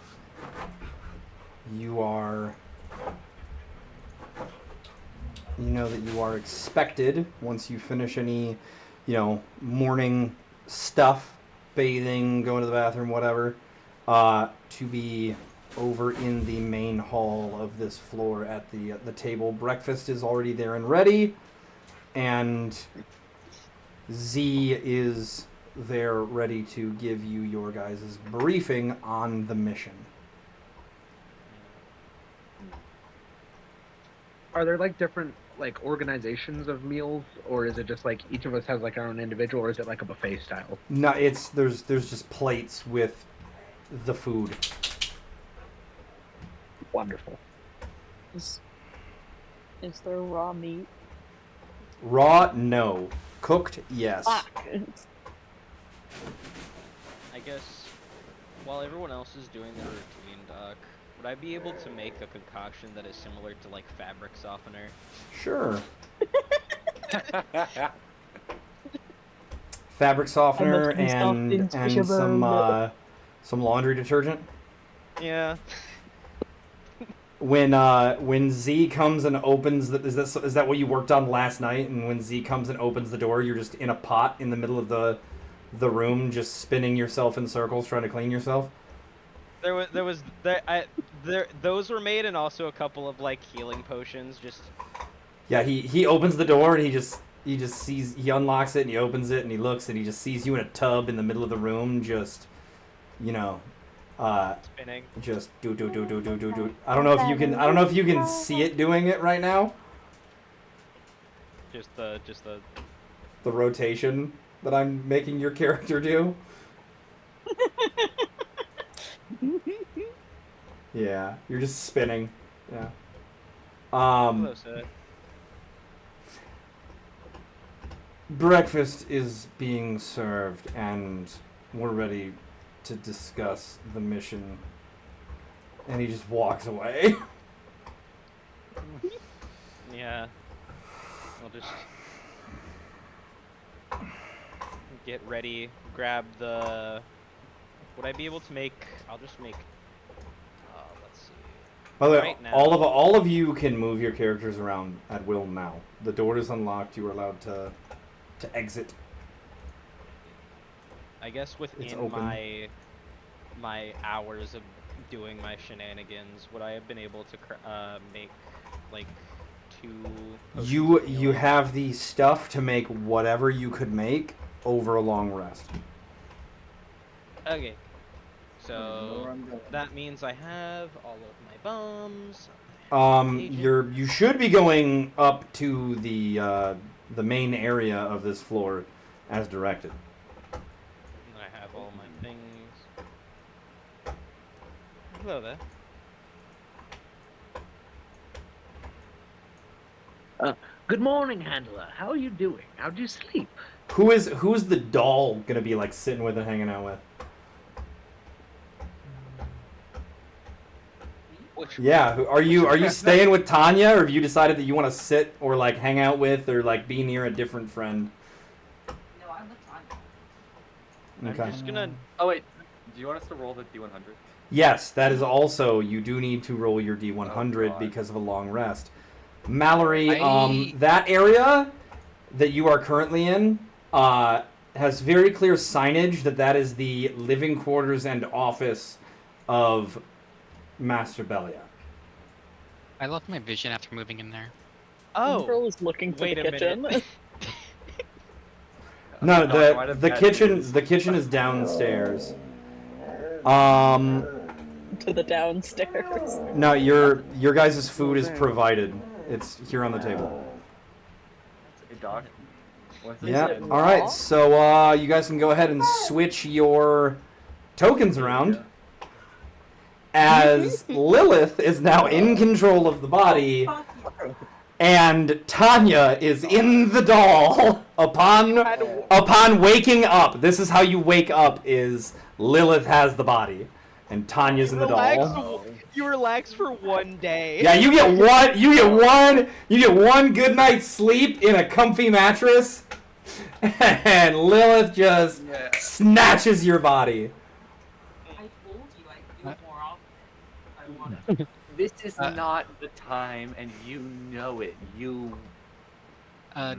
[SPEAKER 1] you know that you are expected, once you finish any, morning stuff, bathing, going to the bathroom, whatever, to be over in the main hall of this floor at the table. Breakfast is already there and ready, and Z is there ready to give you your guys' briefing on the mission.
[SPEAKER 10] Are there different organizations of meals, or is it just each of us has our own individual, or is it a buffet style?
[SPEAKER 1] No, there's just plates with the food.
[SPEAKER 10] Wonderful.
[SPEAKER 9] Is there raw meat?
[SPEAKER 1] Raw, no. Cooked, yes.
[SPEAKER 9] Fuck.
[SPEAKER 5] I guess while everyone else is doing their routine, Doc, would I be able to make a concoction that is similar to like fabric softener?
[SPEAKER 1] Sure. Fabric softener and some laundry detergent.
[SPEAKER 5] Yeah.
[SPEAKER 1] When Z comes and opens is that what you worked on last night? And when Z comes and opens the door, you're just in a pot in the middle of the room, just spinning yourself in circles, trying to clean yourself.
[SPEAKER 5] Those were made, and also a couple of like healing potions. Just
[SPEAKER 1] Yeah, he opens the door and he just sees, he unlocks it and he opens it and he looks and he just sees you in a tub in the middle of the room, just
[SPEAKER 5] spinning.
[SPEAKER 1] Just do. I don't know if you can see it doing it right now.
[SPEAKER 5] Just the
[SPEAKER 1] The rotation that I'm making your character do. Yeah, you're just spinning. Yeah.
[SPEAKER 5] Hello, sir.
[SPEAKER 1] Breakfast is being served and we're ready to discuss the mission. And he just walks away.
[SPEAKER 5] Yeah. I'll just get ready, grab the... Would I be able to make... I'll just make... let's see.
[SPEAKER 1] By the way,
[SPEAKER 5] Right now-
[SPEAKER 1] all of you can move your characters around at will now. The door is unlocked. You are allowed to exit.
[SPEAKER 5] I guess within
[SPEAKER 1] open.
[SPEAKER 5] my hours of doing my shenanigans, would I have been able to make like 2 potions
[SPEAKER 1] You
[SPEAKER 5] of healing?
[SPEAKER 1] have the stuff to make whatever you could make over a long rest.
[SPEAKER 5] Okay.
[SPEAKER 11] I don't know
[SPEAKER 5] So
[SPEAKER 11] where I'm going.
[SPEAKER 5] that means I have all of my bums.
[SPEAKER 1] You should be going up to the main area of this floor as directed.
[SPEAKER 5] I have all my things. Hello there.
[SPEAKER 10] Good morning, handler. How are you doing? How'd you sleep?
[SPEAKER 1] Who's the doll gonna be like sitting with and hanging out with? Yeah, are you staying with Tanya, or have you decided that you want to sit or like hang out with or like be near a different friend?
[SPEAKER 7] No, I'm with Tanya.
[SPEAKER 1] Okay.
[SPEAKER 5] I'm just gonna.
[SPEAKER 4] Oh wait, do you want us to roll the D100?
[SPEAKER 1] Yes, that is also, you do need to roll your D100
[SPEAKER 4] Oh, God.
[SPEAKER 1] because of a long rest. Mallory,
[SPEAKER 6] I-
[SPEAKER 1] that area that you are currently in has very clear signage that is the living quarters and office of Master Belia.
[SPEAKER 6] I lost my vision after moving in there.
[SPEAKER 5] Oh.
[SPEAKER 9] Girl is looking for
[SPEAKER 5] Wait
[SPEAKER 9] the
[SPEAKER 5] a
[SPEAKER 9] kitchen.
[SPEAKER 5] minute.
[SPEAKER 1] No,
[SPEAKER 4] Doc, why does
[SPEAKER 1] the
[SPEAKER 4] that
[SPEAKER 1] kitchen
[SPEAKER 4] news?
[SPEAKER 1] the kitchen is downstairs.
[SPEAKER 9] To the downstairs.
[SPEAKER 1] No, your guys' food is provided. It's here on the table.
[SPEAKER 4] Hey Doc, what's
[SPEAKER 1] Yeah.
[SPEAKER 4] this?
[SPEAKER 1] All right. So you guys can go ahead and switch your tokens around. As Lilith is now in control of the body, and Tanya is in the doll upon waking up. This is how you wake up: is Lilith has the body, and Tanya's in the doll.
[SPEAKER 5] You relax for one day.
[SPEAKER 1] Yeah, you get one good night's sleep in a comfy mattress, and Lilith just snatches your body.
[SPEAKER 7] I told you I could do it more often if I wanted.
[SPEAKER 4] This is not the time, and you know it.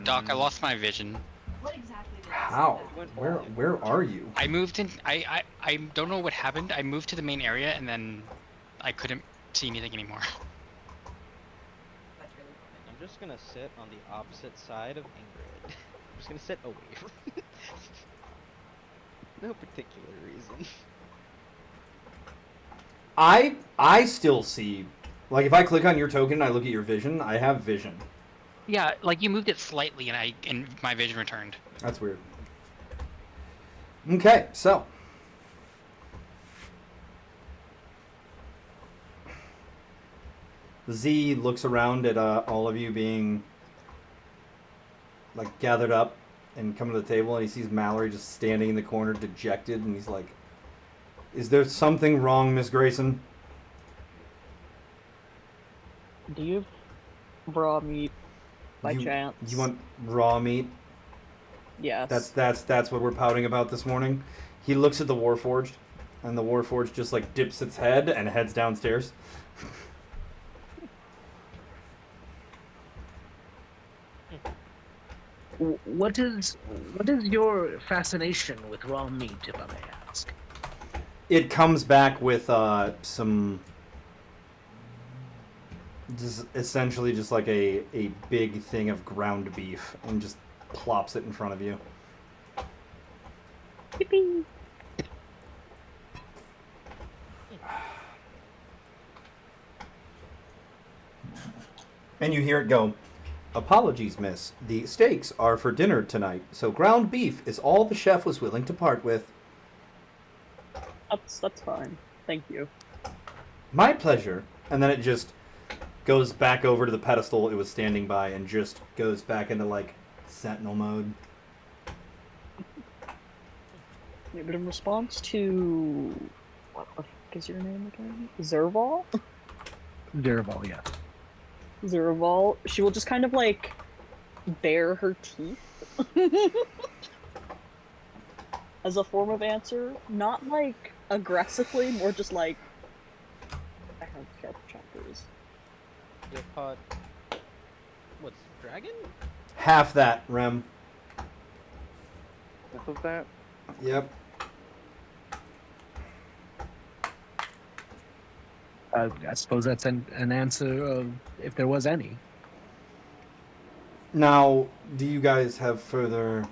[SPEAKER 6] Doc, I lost my vision.
[SPEAKER 7] What exactly did
[SPEAKER 1] How?
[SPEAKER 7] I say?
[SPEAKER 1] Where are you?
[SPEAKER 6] I moved in. I don't know what happened. I moved to the main area and then I couldn't see anything anymore.
[SPEAKER 7] That's really funny.
[SPEAKER 5] I'm just gonna sit on the opposite side of Ingrid. I'm just gonna sit away from. No particular reason.
[SPEAKER 1] I still see, like if I click on your token and I look at your vision, I have vision.
[SPEAKER 6] Yeah, like you moved it slightly and my vision returned.
[SPEAKER 1] That's weird. Okay, so Z looks around at all of you being like gathered up and come to the table, and he sees Mallory just standing in the corner, dejected, and he's like, "Is there something wrong, Miss Grayson?"
[SPEAKER 9] Do you have raw meat by
[SPEAKER 1] you,
[SPEAKER 9] chance?
[SPEAKER 1] You want raw meat?
[SPEAKER 9] Yes.
[SPEAKER 1] That's what we're pouting about this morning. He looks at the Warforged, and the Warforged just like dips its head and heads downstairs.
[SPEAKER 10] What is your fascination with raw meat, if I may ask?
[SPEAKER 1] It comes back with some, just essentially just like a big thing of ground beef, and just plops it in front of you.
[SPEAKER 9] Yippee.
[SPEAKER 1] And you hear it go, "Apologies, miss. The steaks are for dinner tonight, so ground beef is all the chef was willing to part with."
[SPEAKER 9] That's fine. Thank you.
[SPEAKER 1] "My pleasure." And then it just goes back over to the pedestal it was standing by and just goes back into like sentinel mode.
[SPEAKER 9] Yeah, but in response to what the fuck is your name again? Zerval?
[SPEAKER 10] Durable, yeah.
[SPEAKER 9] Zerval. She will just kind of like bare her teeth as a form of answer. Not like aggressively, more just like I have sharp choppers.
[SPEAKER 5] Your pod. What's dragon?
[SPEAKER 1] Half that, Rem.
[SPEAKER 8] Half of that?
[SPEAKER 1] Yep.
[SPEAKER 10] I suppose that's an answer, if there was any.
[SPEAKER 1] Now, do you guys have further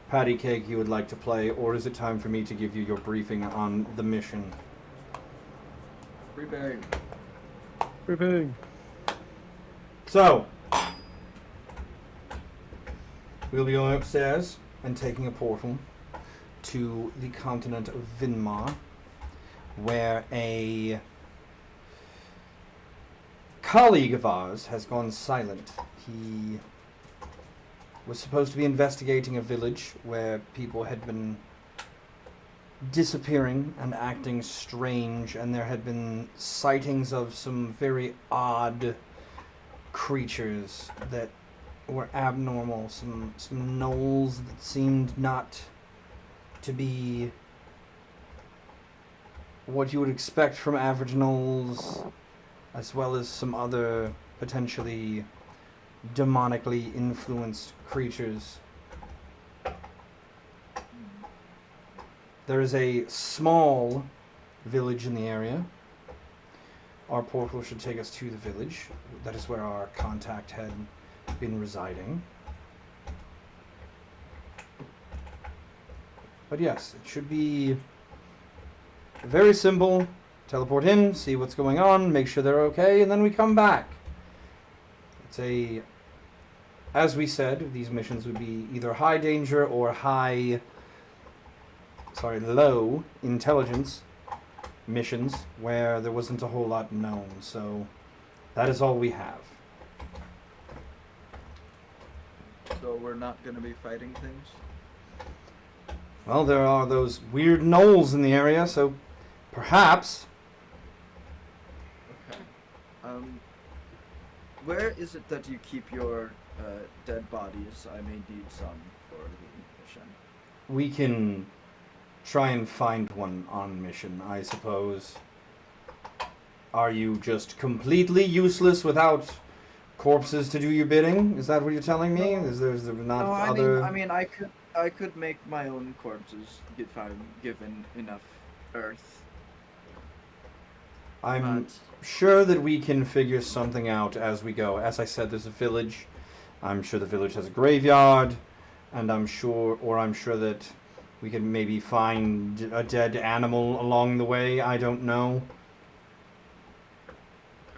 [SPEAKER 1] patty cake you would like to play, or is it time for me to give you your briefing on the mission?
[SPEAKER 3] Preparing.
[SPEAKER 10] Preparing.
[SPEAKER 1] So, we'll be going upstairs and taking a portal to the continent of Vinmar, where a colleague of ours has gone silent. He was supposed to be investigating a village where people had been disappearing and acting strange, and there had been sightings of some very odd creatures that were abnormal, some gnolls that seemed not to be what you would expect from average gnolls, as well as some other potentially demonically influenced creatures. There is a small village in the area. Our portal should take us to the village. That is where our contact had been residing. But yes, it should be very simple. Teleport in, see what's going on, make sure they're okay, and then we come back. It's a... As we said, these missions would be either high danger or low intelligence missions where there wasn't a whole lot known. So that is all we have.
[SPEAKER 3] So we're not going to be fighting things?
[SPEAKER 1] Well, there are those weird gnolls in the area, so perhaps.
[SPEAKER 3] Okay. Where is it that you keep your dead bodies? I may need some for the mission.
[SPEAKER 1] We can try and find one on mission, I suppose. Are you just completely useless without corpses to do your bidding? Is that what you're telling me?
[SPEAKER 3] No.
[SPEAKER 1] Is there not
[SPEAKER 3] No,
[SPEAKER 1] other...
[SPEAKER 3] I mean, I could make my own corpses if I'm given enough earth.
[SPEAKER 1] I'm
[SPEAKER 3] But
[SPEAKER 1] sure that we can figure something out as we go. As I said, there's a village. I'm sure the village has a graveyard, and I'm sure that we can maybe find a dead animal along the way. I don't know.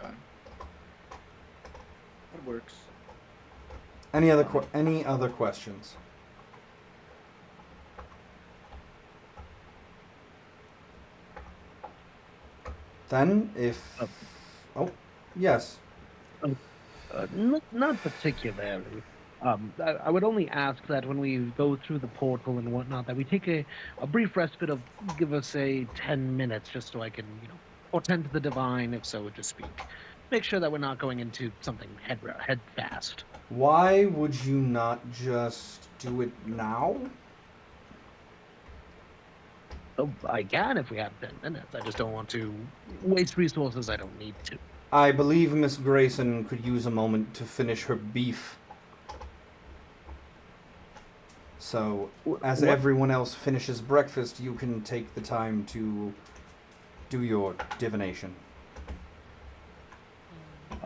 [SPEAKER 3] okay. That works.
[SPEAKER 1] Any other questions? Then, if... Oh, yes.
[SPEAKER 10] Not particularly. I would only ask that when we go through the portal and whatnot, that we take a brief respite of, give us, say, 10 minutes, just so I can, portend to the divine, if so to speak. Make sure that we're not going into something head fast.
[SPEAKER 1] Why would you not just do it now?
[SPEAKER 10] Oh, I can if we have 10 minutes. I just don't want to waste resources I don't need to.
[SPEAKER 1] I believe Miss Grayson could use a moment to finish her beef. So, as
[SPEAKER 10] What?
[SPEAKER 1] everyone else finishes breakfast, you can take the time to do your divination.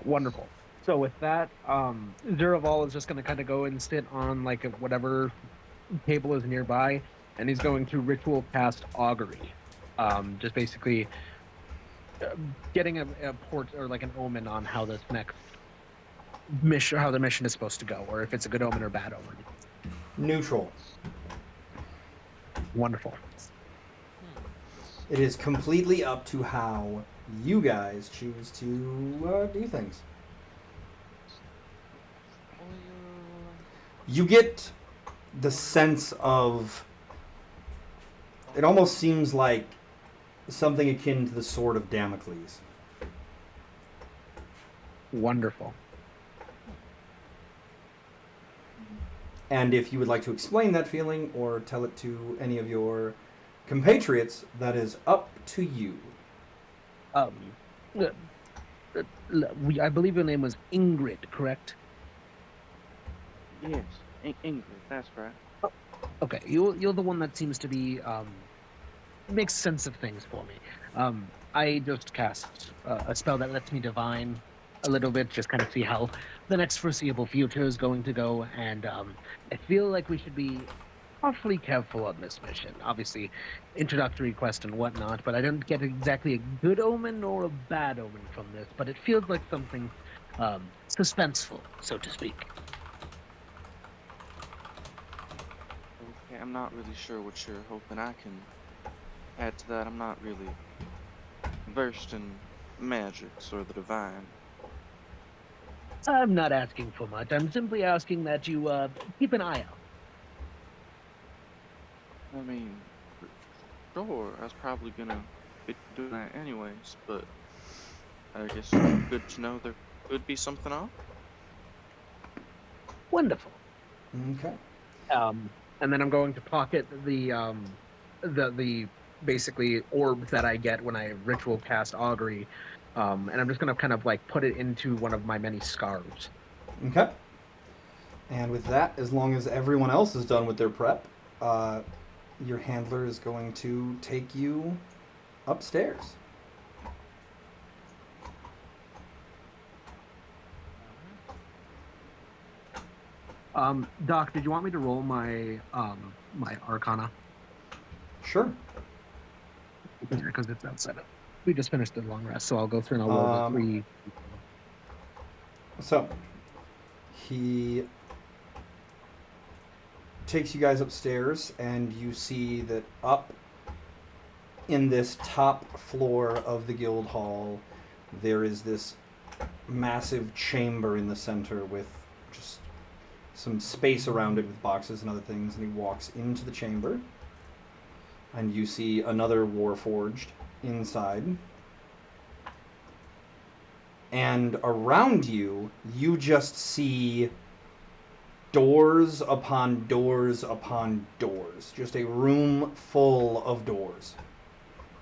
[SPEAKER 10] Wonderful. So with that, Zeraval is just going to kind of go and sit on like whatever table is nearby, and he's going to ritual cast augury. Just basically getting a port or like an omen on how this next mission, how the mission is supposed to go, or if it's a good omen or bad omen.
[SPEAKER 1] Neutral.
[SPEAKER 10] Wonderful.
[SPEAKER 1] It is completely up to how you guys choose to do things. You get the sense of... It almost seems like something akin to the Sword of Damocles.
[SPEAKER 10] Wonderful.
[SPEAKER 1] And if you would like to explain that feeling or tell it to any of your compatriots, that is up to you.
[SPEAKER 10] I believe your name was Ingrid, correct?
[SPEAKER 8] Yes, Ingrid, that's right.
[SPEAKER 10] Okay, you're the one that seems to be makes sense of things for me. I just cast a spell that lets me divine a little bit, just kind of see how the next foreseeable future is going to go, and I feel like we should be awfully careful on this mission. Obviously, introductory quest and whatnot, but I don't get exactly a good omen or a bad omen from this, but it feels like something suspenseful, so to speak.
[SPEAKER 8] Okay, I'm not really sure what you're hoping I can add to that. I'm not really versed in magics or the divine.
[SPEAKER 10] I'm not asking for much. I'm simply asking that you keep an eye out.
[SPEAKER 8] I mean, sure, I was probably gonna be doing that anyways, but I guess it's good to know there could be something off.
[SPEAKER 10] Wonderful.
[SPEAKER 1] Okay.
[SPEAKER 10] And then I'm going to pocket the basically orb that I get when I ritual cast augury, and I'm just gonna kind of like put it into one of my many scarves.
[SPEAKER 1] Okay. And with that, as long as everyone else is done with their prep, your handler is going to take you upstairs.
[SPEAKER 10] Doc, did you want me to roll my my Arcana?
[SPEAKER 1] Sure.
[SPEAKER 10] Because it's outside of. We just finished the long rest, so I'll go through and I'll roll the 3.
[SPEAKER 1] So, he takes you guys upstairs, and you see that up in this top floor of the guild hall, there is this massive chamber in the center with just some space around it with boxes and other things, and he walks into the chamber, and you see another Warforged inside. And around you, you just see doors upon doors upon doors. Just a room full of doors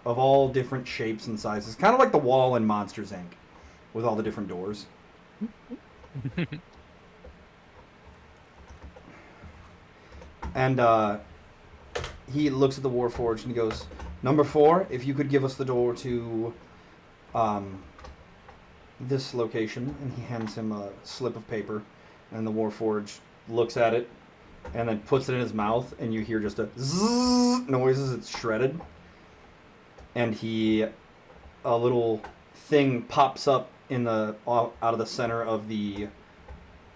[SPEAKER 1] of all different shapes and sizes. Kind of like the wall in Monsters, Inc. with all the different doors. And he looks at the Warforged and he goes, "Number 4, if you could give us the door to this location." And he hands him a slip of paper, and the Warforged looks at it and then puts it in his mouth, and you hear just a zzz noise as it's shredded. And a little thing pops up in the out of the center of the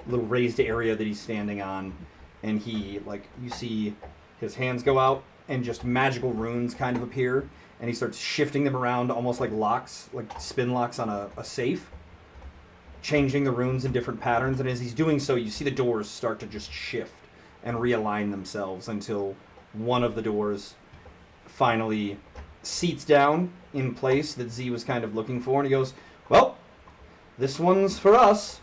[SPEAKER 1] little raised area that he's standing on, and he, like, you see his hands go out and just magical runes kind of appear, and he starts shifting them around almost like locks, like spin locks on a safe. changing the runes in different patterns. And as he's doing so, you see the doors start to just shift and realign themselves until one of the doors finally seats down in place that Z was kind of looking for. And he goes, well, this one's for us.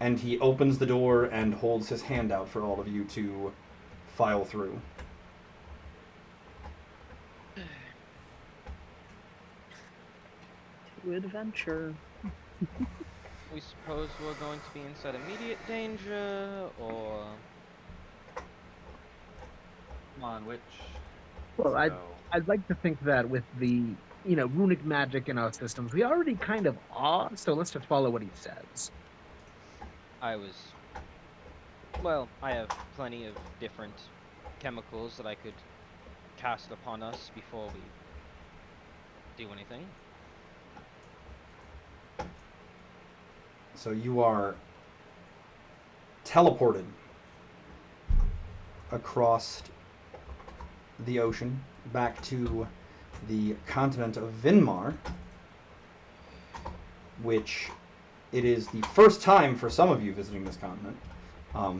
[SPEAKER 1] And he opens the door and holds his hand out for all of you to file through.
[SPEAKER 9] To adventure.
[SPEAKER 5] We suppose we're going to be inside immediate danger, or...
[SPEAKER 4] Come on, which?
[SPEAKER 10] Well,
[SPEAKER 4] Let's
[SPEAKER 10] I'd like to think that with the, runic magic in our systems, we already kind of are, so let's just follow what he says.
[SPEAKER 5] Well, I have plenty of different chemicals that I could cast upon us before we do anything.
[SPEAKER 1] So you are teleported across the ocean back to the continent of Vinmar, which it is the first time for some of you visiting this continent.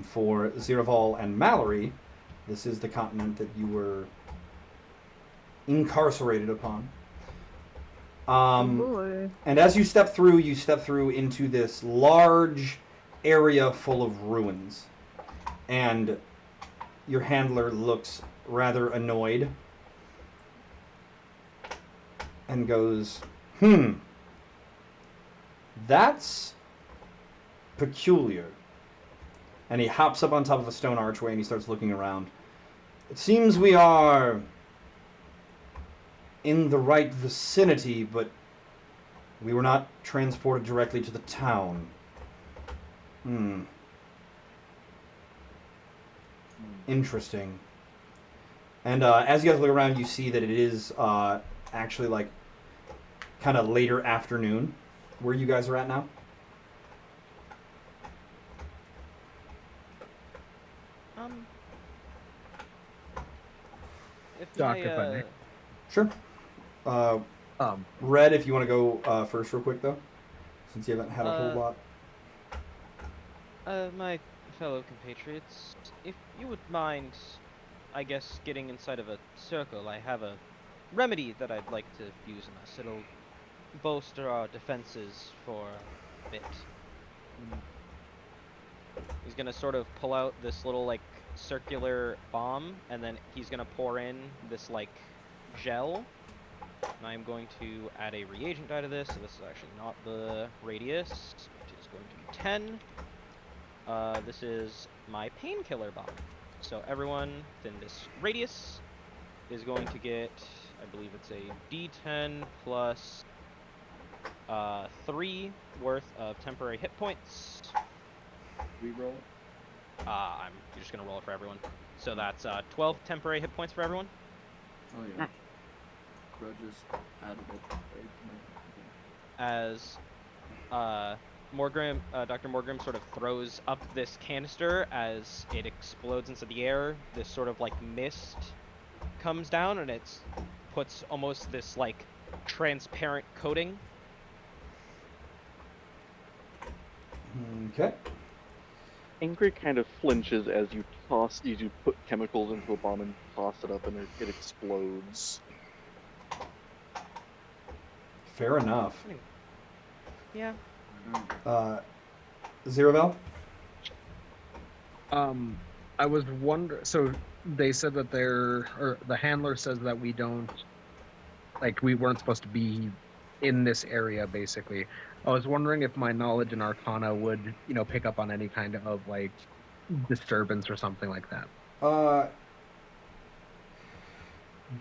[SPEAKER 1] For Ziraval and Mallory, this is the continent that you were incarcerated upon.
[SPEAKER 9] Boy.
[SPEAKER 1] And as you step through into this large area full of ruins. And your handler looks rather annoyed and goes, that's peculiar. And he hops up on top of a stone archway and he starts looking around. It seems we are in the right vicinity, but we were not transported directly to the town. Interesting. And as you guys look around, you see that it is actually like kind of later afternoon where you guys are at now.
[SPEAKER 5] If
[SPEAKER 10] Doc,
[SPEAKER 5] my,
[SPEAKER 10] if I may.
[SPEAKER 1] Sure. Red, if you want to go first real quick, though, since you haven't had a whole lot.
[SPEAKER 5] My fellow compatriots, if you would mind, I guess, getting inside of a circle, I have a remedy that I'd like to use on us. It'll bolster our defenses for a bit. He's gonna sort of pull out this little, like, circular bomb, and then he's gonna pour in this, like, gel. And I'm going to add a reagent die to this, so this is actually not the radius, which is going to be 10. This is my painkiller bomb. So everyone within this radius is going to get, I believe it's a D10 plus 3 worth of temporary hit points.
[SPEAKER 11] Reroll.
[SPEAKER 5] You're just gonna roll it for everyone. So that's 12 temporary hit points for everyone.
[SPEAKER 3] Oh yeah. Grudges addable.
[SPEAKER 5] As Dr. Morgrim sort of throws up this canister as it explodes into the air. This sort of like mist comes down and it puts almost this like transparent coating.
[SPEAKER 1] Okay.
[SPEAKER 8] Ingrid kind of flinches as you put chemicals into a bomb and toss it up, and it explodes.
[SPEAKER 1] Fair enough.
[SPEAKER 5] Yeah.
[SPEAKER 1] Ziravel?
[SPEAKER 10] I was wondering. So they said that the handler says that we weren't supposed to be in this area. Basically, I was wondering if my knowledge in Arcana would, pick up on any kind of like disturbance or something like that.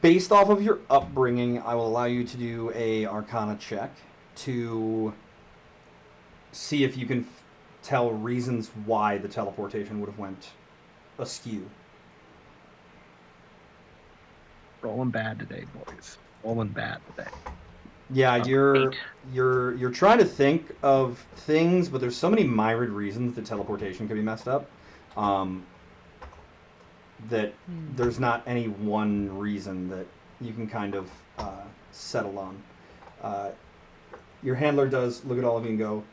[SPEAKER 1] Based off of your upbringing, I will allow you to do a Arcana check to see if you can tell reasons why the teleportation would have went askew.
[SPEAKER 10] Rolling bad today, boys. Rolling bad today.
[SPEAKER 1] Yeah, you're trying to think of things, but there's so many myriad reasons that teleportation could be messed up. That there's not any one reason that you can kind of settle on. Your handler does look at all of you and go,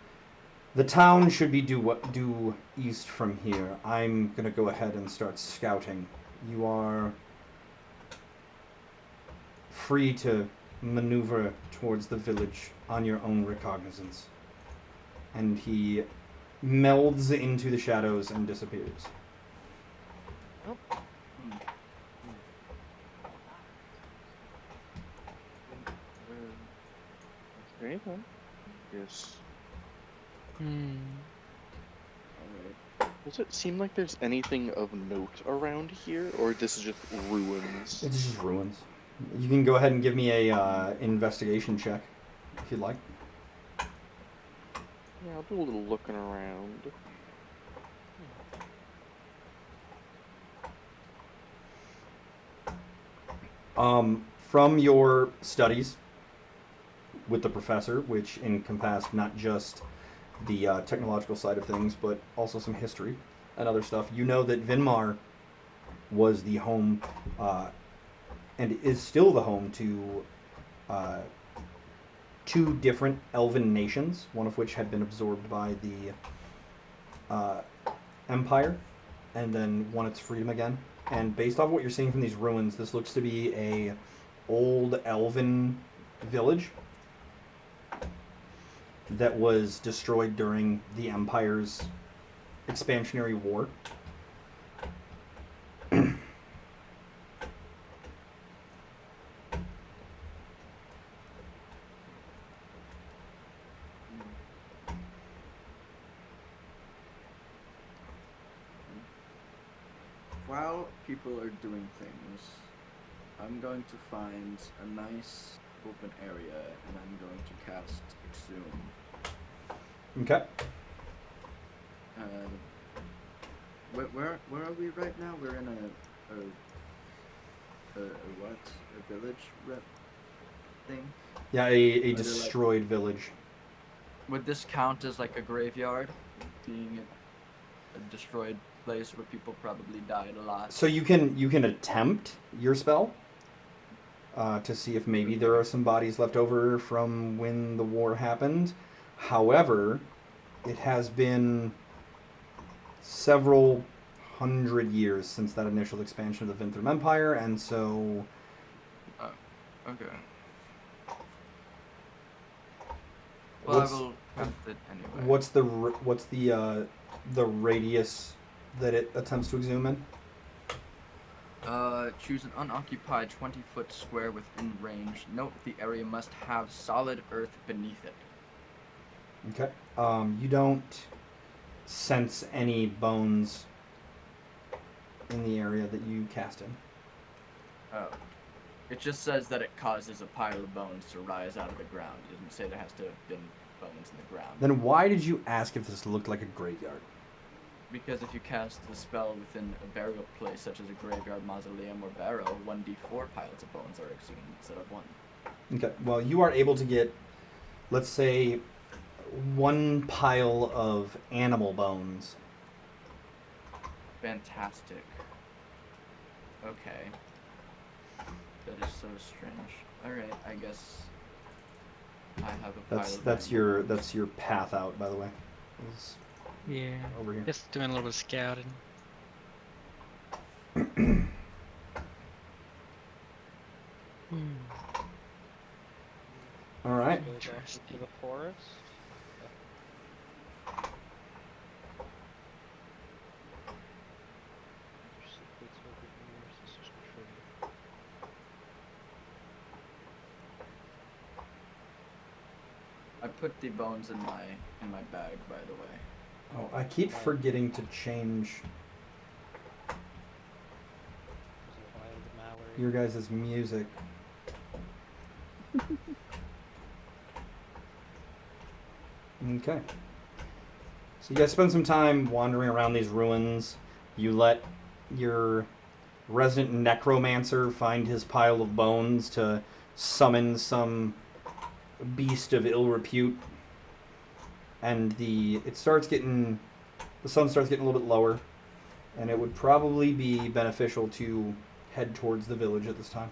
[SPEAKER 1] The town should be due east from here. I'm gonna go ahead and start scouting. You are free to maneuver towards the village on your own recognizance. And he melds into the shadows and disappears.
[SPEAKER 8] Okay, then. Yes. Does it seem like there's anything of note around here, or this is just ruins?
[SPEAKER 1] It's just ruins. You can go ahead and give me a investigation check if you'd like.
[SPEAKER 8] Yeah, I'll do a little looking around.
[SPEAKER 1] From your studies with the professor, which encompassed not just the technological side of things, but also some history and other stuff, you know that Vinmar was the home, and is still the home to two different elven nations, one of which had been absorbed by the Empire, and then won its freedom again. And based off what you're seeing from these ruins, this looks to be a old elven village that was destroyed during the Empire's expansionary war.
[SPEAKER 3] While people are doing things, I'm going to find a nice open area and I'm going to cast Exhume.
[SPEAKER 1] Okay.
[SPEAKER 3] Where are we right now? We're in a what? A village thing?
[SPEAKER 1] Yeah, a destroyed village.
[SPEAKER 3] Would this count as like a graveyard, being a destroyed place where people probably died a lot?
[SPEAKER 1] So you can attempt your spell to see if maybe there are some bodies left over from when the war happened. However, it has been several hundred years since that initial expansion of the Vinthram Empire, and so...
[SPEAKER 3] Okay. Well,
[SPEAKER 1] What's-
[SPEAKER 3] I will attempt it anyway.
[SPEAKER 1] What's the radius that it attempts to exhume in?
[SPEAKER 3] Choose an unoccupied 20-foot square within range. Note the area must have solid earth beneath it.
[SPEAKER 1] Okay. You don't sense any bones in the area that you cast in.
[SPEAKER 3] Oh. It just says that it causes a pile of bones to rise out of the ground. It doesn't say there has to have been bones in the ground.
[SPEAKER 1] Then why did you ask if this looked like a graveyard?
[SPEAKER 3] Because if you cast the spell within a burial place, such as a graveyard, mausoleum, or barrow, 1d4 piles of bones are exhumed instead of 1.
[SPEAKER 1] Okay. Well, you are able to get, let's say, one pile of animal bones.
[SPEAKER 3] Fantastic. Okay. That is so strange. Alright, I guess I have a pile of
[SPEAKER 1] That's
[SPEAKER 3] animal
[SPEAKER 1] your
[SPEAKER 3] bones.
[SPEAKER 1] path out, by the way. Is
[SPEAKER 6] Yeah.
[SPEAKER 1] over here.
[SPEAKER 6] Just doing a little bit of scouting.
[SPEAKER 1] All right.
[SPEAKER 5] Goes off into the forest.
[SPEAKER 3] I put the bones in my bag, by the way.
[SPEAKER 1] Oh, I keep forgetting to change your guys' music. Okay. So you guys spend some time wandering around these ruins. You let your resident necromancer find his pile of bones to summon some beast of ill repute. And the sun starts getting a little bit lower, and it would probably be beneficial to head towards the village at this time.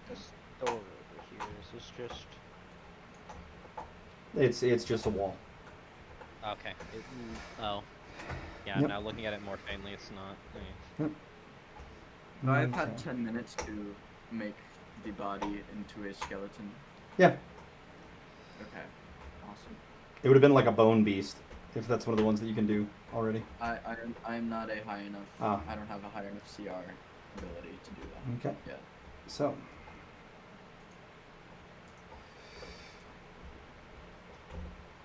[SPEAKER 5] This door over here, is this just...
[SPEAKER 1] It's just a wall.
[SPEAKER 5] Okay. Oh. Yeah,
[SPEAKER 1] Yep.
[SPEAKER 5] now looking at it more faintly, it's not.
[SPEAKER 3] So I've had
[SPEAKER 1] Okay.
[SPEAKER 3] 10 minutes to make the body into a skeleton.
[SPEAKER 1] Yeah,
[SPEAKER 3] Okay, awesome.
[SPEAKER 1] it would have been like a bone beast if that's one of the ones that you can do already.
[SPEAKER 3] I'm not a high enough.
[SPEAKER 1] Ah.
[SPEAKER 3] I don't have a high enough CR ability to do that.
[SPEAKER 1] Okay.
[SPEAKER 3] Yeah.
[SPEAKER 1] So.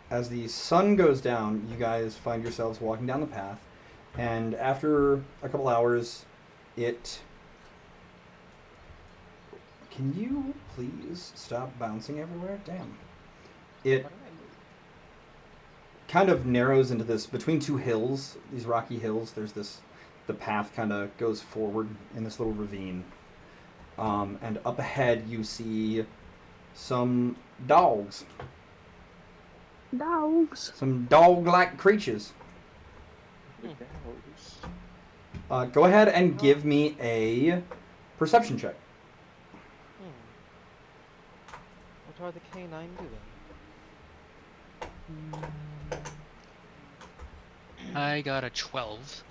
[SPEAKER 1] As the sun goes down, you guys find yourselves walking down the path, and after a couple hours, it. Can you please stop bouncing everywhere? Damn. It kind of narrows into this between two hills, these rocky hills. There's this. The path kind of goes forward in this little ravine. And up ahead, you see some dogs.
[SPEAKER 9] Dogs.
[SPEAKER 1] Some dog-like creatures.
[SPEAKER 8] Dogs.
[SPEAKER 1] Go ahead and give me a perception check.
[SPEAKER 5] What are the canine doing?
[SPEAKER 6] I got a 12.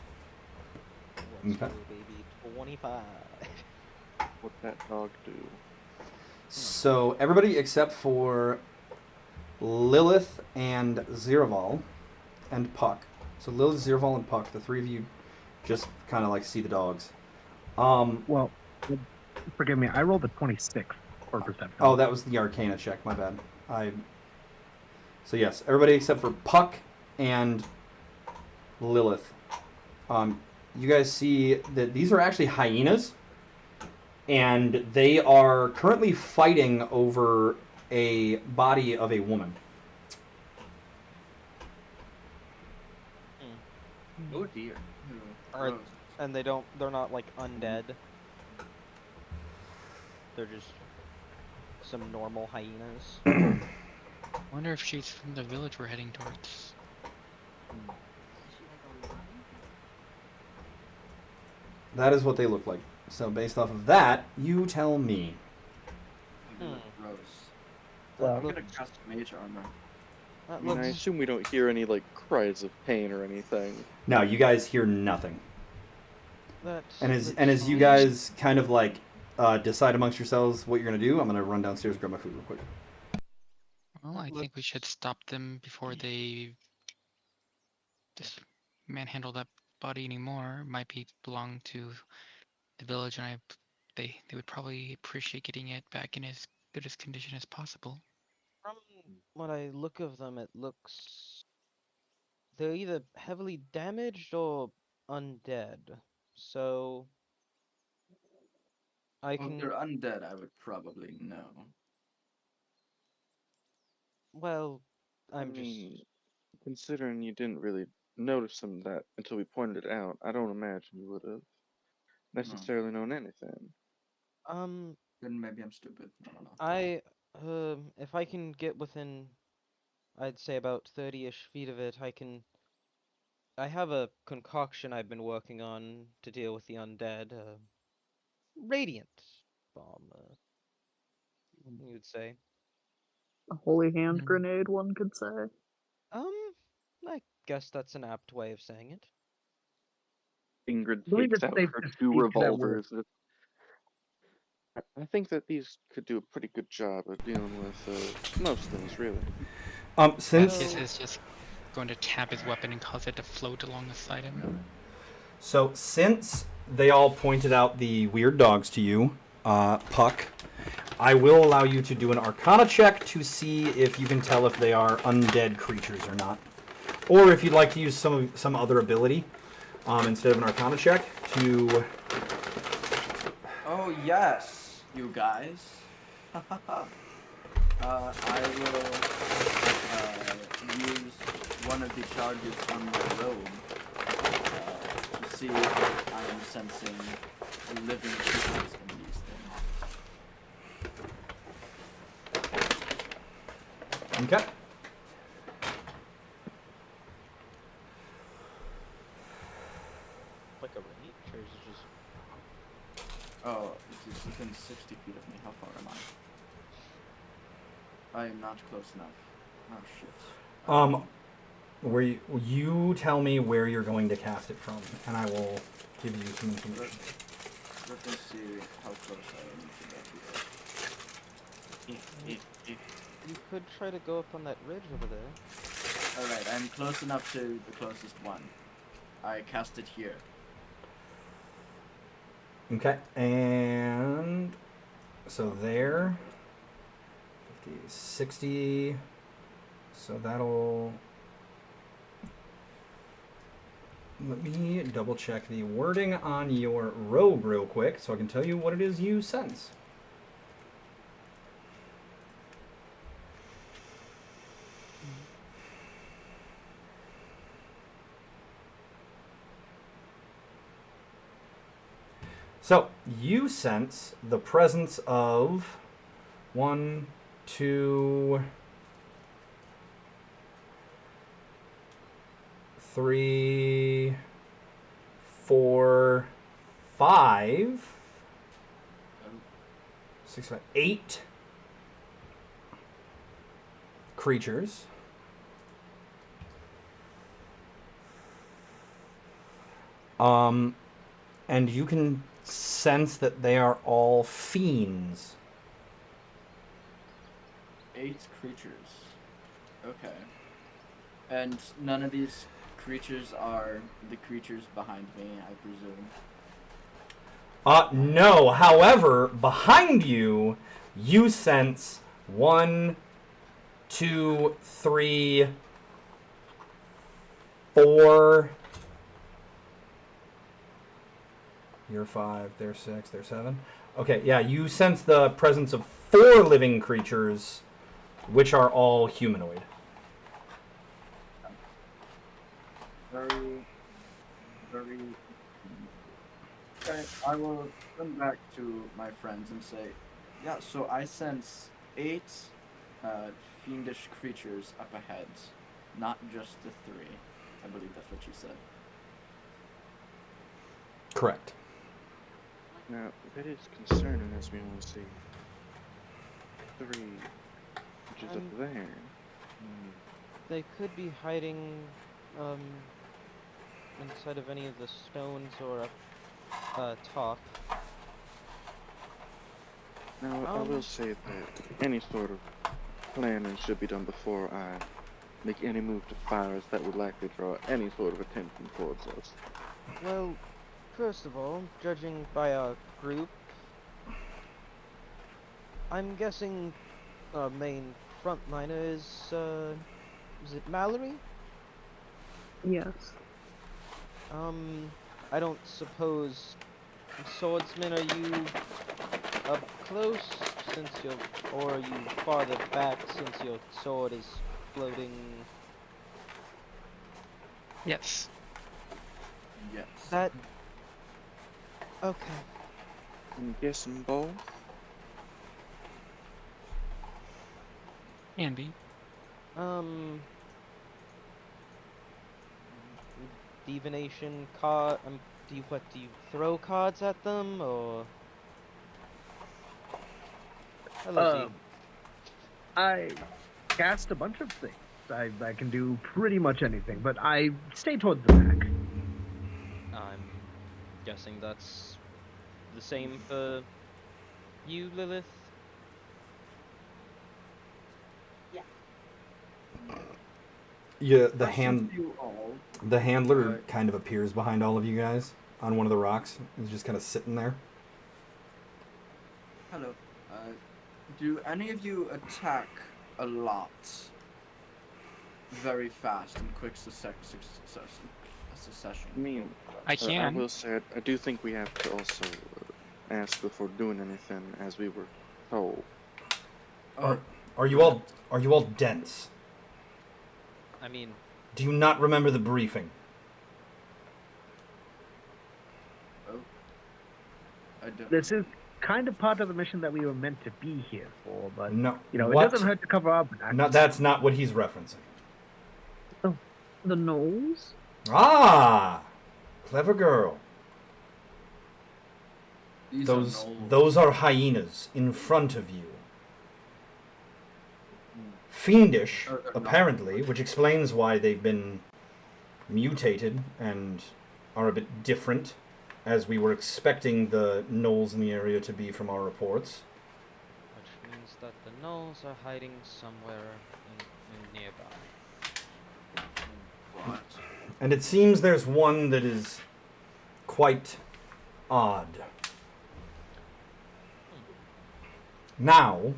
[SPEAKER 5] Let's
[SPEAKER 1] Okay.
[SPEAKER 5] go, baby. 25.
[SPEAKER 8] What'd that dog do?
[SPEAKER 1] So everybody except for Lilith and Ziraval and Puck. So Lilith, Ziraval, and Puck, the three of you just kind of like see the dogs.
[SPEAKER 10] Well, forgive me. I rolled a 26 for perception.
[SPEAKER 1] Oh, that was the Arcana check. My bad. So yes, everybody except for Puck and Lilith. You guys see that these are actually hyenas, and they are currently fighting over a body of a woman.
[SPEAKER 4] Oh dear.
[SPEAKER 5] Are, and they're not like undead. They're just some normal hyenas.
[SPEAKER 6] I wonder if she's from the village we're heading towards.
[SPEAKER 7] Is she like a lion?
[SPEAKER 1] That is what they look like. So based off of that, you tell me.
[SPEAKER 3] Gross.
[SPEAKER 10] Well,
[SPEAKER 3] I'm gonna cast mage armor.
[SPEAKER 5] That
[SPEAKER 8] I mean, I
[SPEAKER 5] looks-
[SPEAKER 8] assume we don't hear any like cries of pain or anything.
[SPEAKER 1] No, you guys hear nothing.
[SPEAKER 5] that
[SPEAKER 1] And
[SPEAKER 5] looks
[SPEAKER 1] as you
[SPEAKER 5] fine.
[SPEAKER 1] guys kind of like decide amongst yourselves what you're gonna do, I'm gonna run downstairs and grab my food real quick.
[SPEAKER 6] Well, I think we should stop them before they just manhandle that body anymore. It might belong to the village, and they would probably appreciate getting it back in as good as condition as possible.
[SPEAKER 5] From what I look of them, it looks they're either heavily damaged or undead. So I
[SPEAKER 3] Well, if
[SPEAKER 5] can.
[SPEAKER 3] they're undead, I would probably know.
[SPEAKER 5] Well,
[SPEAKER 8] I
[SPEAKER 5] I'm just.
[SPEAKER 8] mean, considering you didn't really notice them that until we pointed it out, I don't imagine you would have necessarily known anything.
[SPEAKER 3] Then maybe I'm stupid. I don't know.
[SPEAKER 5] If I can get within, I'd say about 30-ish feet of it, I have a concoction I've been working on to deal with the undead. Radiant bomb, you would say.
[SPEAKER 9] A holy hand
[SPEAKER 6] Mm.
[SPEAKER 9] grenade, one could say.
[SPEAKER 5] I guess that's an apt way of saying it.
[SPEAKER 8] Ingrid
[SPEAKER 10] I believe
[SPEAKER 8] takes
[SPEAKER 10] it's
[SPEAKER 8] out
[SPEAKER 10] safe
[SPEAKER 8] her
[SPEAKER 10] to
[SPEAKER 8] two
[SPEAKER 10] speak that we're-
[SPEAKER 8] revolvers. I think that these could do a pretty good job of dealing with most things, really.
[SPEAKER 1] Since
[SPEAKER 6] This is just going to tap his weapon and cause it to float alongside him.
[SPEAKER 1] since they all pointed out the weird dogs to you, Puck, I will allow you to do an Arcana check to see if you can tell if they are undead creatures or not, or if you'd like to use some other ability instead of an Arcana check to.
[SPEAKER 3] Oh yes, you guys. I will use one of the charges on my robe to see if I am sensing living creatures in these things.
[SPEAKER 1] Okay.
[SPEAKER 5] Like a range, or is it just?
[SPEAKER 3] Oh, it is within 60 feet of me. How far am I? I am not close enough. Oh shit.
[SPEAKER 1] Where you tell me where you're going to cast it from, and I will give you some information.
[SPEAKER 3] Let me see how close I am to that here.
[SPEAKER 5] You could try to go up on that ridge over there.
[SPEAKER 3] Alright, I'm close enough to the closest one. I cast it here.
[SPEAKER 1] Okay, and so there, 50, 60, so that'll, let me double check the wording on your robe real quick so I can tell you what it is you sense. So, you sense the presence of 1, 2, 3, 4, 5, 6, 7, 8 creatures. And you can sense that they are all fiends.
[SPEAKER 3] 8 creatures. Okay. And none of these creatures are the creatures behind me, I presume.
[SPEAKER 1] No. However, behind you, you sense 1, 2, 3, 4. You're 5, they're 6, they're 7. Okay, yeah, you sense the presence of 4 living creatures, which are all humanoid.
[SPEAKER 3] Very. Okay, I will come back to my friends and say, yeah, so I sense 8 fiendish creatures up ahead, not just the 3. I believe that's what you said.
[SPEAKER 1] Correct.
[SPEAKER 8] Now, that is concerning as we only see 3, which is up there.
[SPEAKER 5] They could be hiding inside of any of the stones or up top.
[SPEAKER 8] Now, I will say that any sort of planning should be done before I make any move to fires that would likely draw any sort of attention towards us.
[SPEAKER 5] Well, first of all, judging by our group, I'm guessing our main frontliner is it Mallory?
[SPEAKER 9] Yes.
[SPEAKER 5] I don't suppose, swordsman, are you up close since you're, or are you farther back since your sword is floating?
[SPEAKER 6] Yes.
[SPEAKER 3] Yes.
[SPEAKER 5] That. Okay.
[SPEAKER 8] I'm guessing both.
[SPEAKER 6] Can be.
[SPEAKER 5] Divination card. Do you throw cards at them or? Hello, Z.
[SPEAKER 10] I cast a bunch of things. I can do pretty much anything, but I stay towards the back.
[SPEAKER 5] I'm guessing that's the same for you, Lilith.
[SPEAKER 1] Yeah,
[SPEAKER 3] Questions to you all.
[SPEAKER 1] the handler kind of appears behind all of you guys on one of the rocks. He's just kind of sitting there.
[SPEAKER 3] Hello. Do any of you attack a lot? Very fast in quick succession?
[SPEAKER 8] I mean,
[SPEAKER 6] I
[SPEAKER 8] I
[SPEAKER 6] can.
[SPEAKER 8] will say, I do think we have to also ask before doing anything, as we were told.
[SPEAKER 1] Are you all dense?
[SPEAKER 5] I mean,
[SPEAKER 1] Do you not remember the briefing?
[SPEAKER 3] Oh. I don't.
[SPEAKER 10] This is kind of part of the mission that we were meant to be here for, but
[SPEAKER 1] No.
[SPEAKER 10] you know,
[SPEAKER 1] What?
[SPEAKER 10] it doesn't hurt to cover our backs.
[SPEAKER 1] No, that's not what he's referencing.
[SPEAKER 9] The gnolls?
[SPEAKER 1] Ah, clever girl.
[SPEAKER 3] These
[SPEAKER 1] Those
[SPEAKER 3] are gnolls.
[SPEAKER 1] those are hyenas in front of you. fiendish,
[SPEAKER 3] Or they're not.
[SPEAKER 1] apparently, which explains why they've been mutated and are a bit different, as we were expecting the gnolls in the area to be from our reports.
[SPEAKER 5] Which means that the gnolls are hiding somewhere in nearby.
[SPEAKER 3] What?
[SPEAKER 1] And it seems there's one that is quite odd. Now,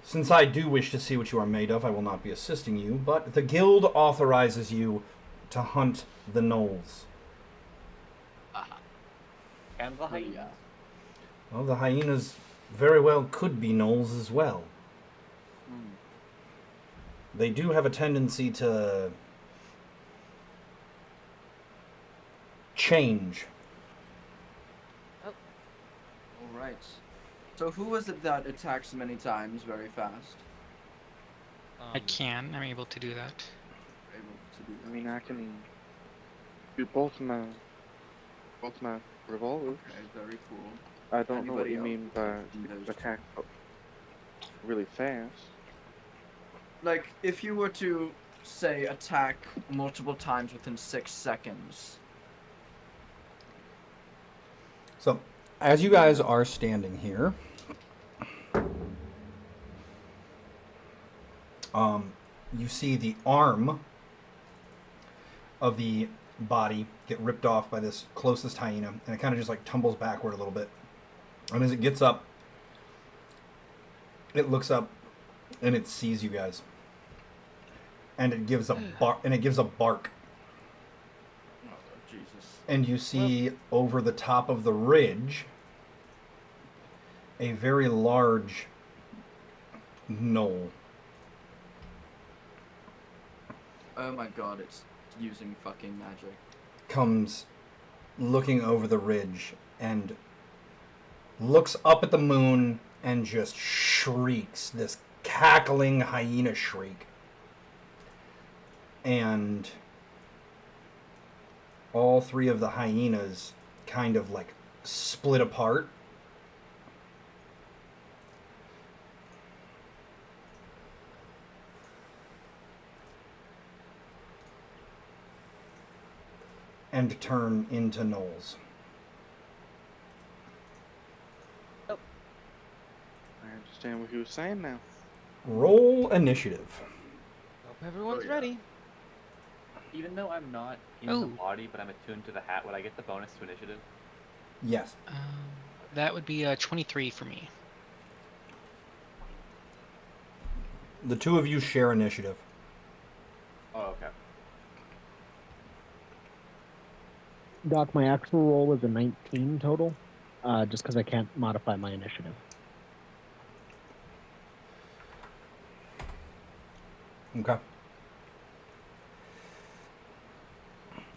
[SPEAKER 1] since I do wish to see what you are made of, I will not be assisting you, but the guild authorizes you to hunt the gnolls.
[SPEAKER 4] And the hyenas.
[SPEAKER 3] Yeah.
[SPEAKER 1] Well, the hyenas very well could be gnolls as well. They do have a tendency to change.
[SPEAKER 3] All right. So who was it that attacked so many times very fast?
[SPEAKER 6] I'm able to do that.
[SPEAKER 3] Able to do
[SPEAKER 8] I
[SPEAKER 3] that.
[SPEAKER 8] mean, I can do both my revolvers.
[SPEAKER 3] Okay, very cool.
[SPEAKER 8] I don't know what
[SPEAKER 3] Anybody
[SPEAKER 8] you
[SPEAKER 3] else?
[SPEAKER 8] mean by
[SPEAKER 3] Those
[SPEAKER 8] attack really fast.
[SPEAKER 3] Like, if you were to, say, attack multiple times within 6 seconds.
[SPEAKER 1] So, as you guys are standing here, you see the arm of the body get ripped off by this closest hyena, and it kind of just like tumbles backward a little bit. And as it gets up, it looks up and it sees you guys, and it gives a bark.
[SPEAKER 3] Oh, Jesus.
[SPEAKER 1] And you see over the top of the ridge a very large gnoll.
[SPEAKER 3] Oh my god, it's using fucking magic.
[SPEAKER 1] Comes looking over the ridge and looks up at the moon and just shrieks this cackling hyena shriek. And all three of the hyenas kind of like split apart. And turn into gnolls.
[SPEAKER 8] I understand what he was saying now.
[SPEAKER 1] Roll initiative.
[SPEAKER 5] Hope everyone's
[SPEAKER 3] yeah.
[SPEAKER 5] ready.
[SPEAKER 4] Even though I'm not in the body, but I'm attuned to the hat, would I get the bonus to initiative?
[SPEAKER 1] Yes.
[SPEAKER 6] That would be 23 for me.
[SPEAKER 1] The two of you share initiative.
[SPEAKER 4] Oh, okay.
[SPEAKER 10] Doc, my actual roll is a 19 total, just because I can't modify my initiative.
[SPEAKER 1] Okay.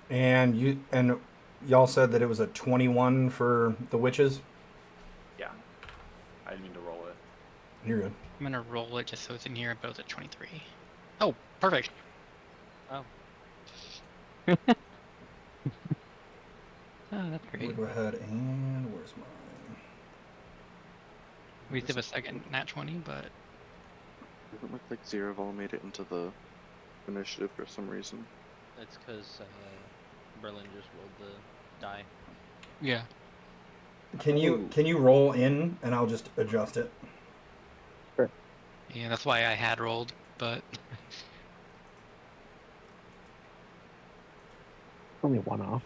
[SPEAKER 1] And y'all said that it was a 21 for the witches?
[SPEAKER 4] Yeah. I didn't mean to roll it.
[SPEAKER 1] You're good.
[SPEAKER 6] I'm gonna roll it just so it's in here, but it's at 23. Oh, perfect.
[SPEAKER 5] Oh.
[SPEAKER 6] Oh, that's
[SPEAKER 1] We'll
[SPEAKER 6] great.
[SPEAKER 1] go ahead and where's mine?
[SPEAKER 6] We did a second nat 20, but
[SPEAKER 8] Doesn't look like Zeraval made it into the initiative for some reason.
[SPEAKER 12] That's because Berlin just rolled the die.
[SPEAKER 6] yeah.
[SPEAKER 1] Can you roll in and I'll just adjust it?
[SPEAKER 6] Yeah, that's why I had rolled, but
[SPEAKER 10] Only one off.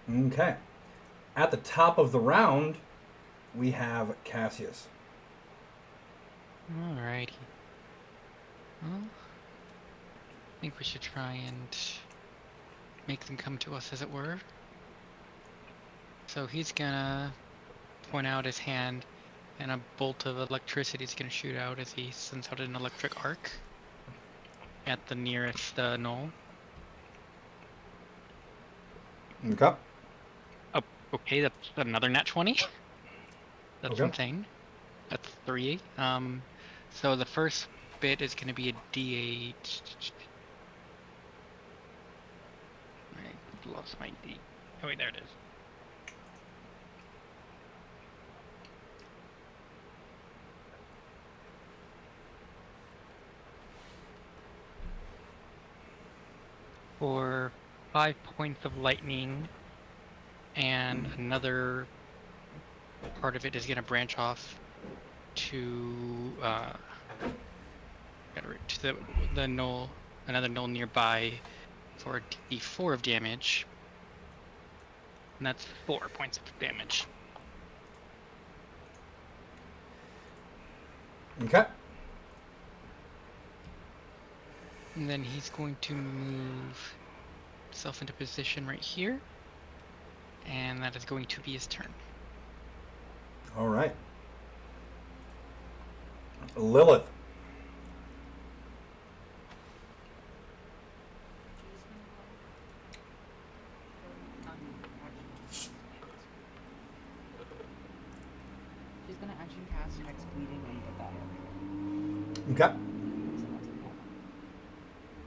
[SPEAKER 1] Okay. At the top of the round, we have Cassius.
[SPEAKER 6] alrighty. Well, I think we should try and make them come to us, as it were. So he's gonna point out his hand, and a bolt of electricity is gonna shoot out as he sends out an electric arc at the nearest gnoll.
[SPEAKER 1] Okay.
[SPEAKER 6] Oh, okay, that's another nat 20. That's
[SPEAKER 1] Okay.
[SPEAKER 6] insane. That's 3. So the first bit is going to be a D8. I lost my D. Oh wait, there it is. For 5 points of lightning, and another part of it is going to branch off to the knoll, another knoll nearby, for a D4 of damage, and that's 4 points of damage.
[SPEAKER 1] Okay.
[SPEAKER 6] And then he's going to move himself into position right here, and that is going to be his turn.
[SPEAKER 1] All right. Lilith.
[SPEAKER 7] She's gonna action cast Hex Bleeding and get that in.
[SPEAKER 1] Okay.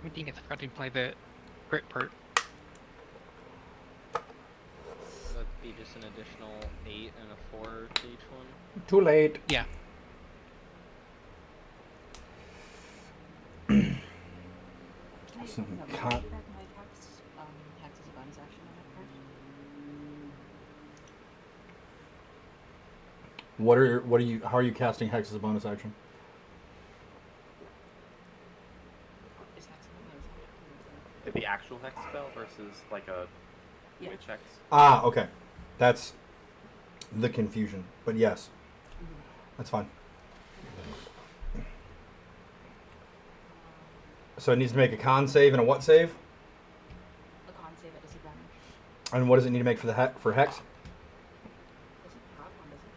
[SPEAKER 6] I think it's hard to play the crit part.
[SPEAKER 12] That'd be just an additional 8 and a 4 to each one.
[SPEAKER 1] Too late.
[SPEAKER 6] Yeah.
[SPEAKER 1] Some
[SPEAKER 7] Can I
[SPEAKER 1] con-
[SPEAKER 7] back my Hex is a bonus action on that card?
[SPEAKER 1] how are you casting Hex as a bonus action?
[SPEAKER 7] Is Hex a bonus action?
[SPEAKER 4] The actual hex spell versus like a
[SPEAKER 7] Yeah.
[SPEAKER 4] witch hex.
[SPEAKER 1] Ah, okay. That's the confusion. But yes. That's fine. So it needs to make a con save and a what save?
[SPEAKER 7] A con save at disadvantage.
[SPEAKER 1] And what does it need to make for the for Hex?
[SPEAKER 7] Does it have one, does it?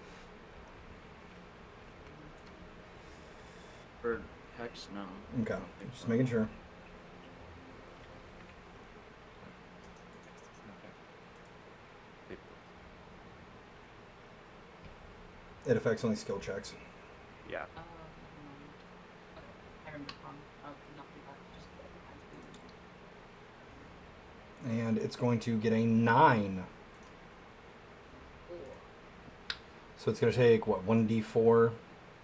[SPEAKER 3] For Hex, no.
[SPEAKER 1] Okay.
[SPEAKER 3] I don't think
[SPEAKER 1] Just
[SPEAKER 3] so.
[SPEAKER 1] making sure. It affects only skill checks.
[SPEAKER 4] Yeah.
[SPEAKER 7] Okay. I remember wrong. Nothing but just
[SPEAKER 1] And it's going to get a 9. So it's going to take, what, 1d4?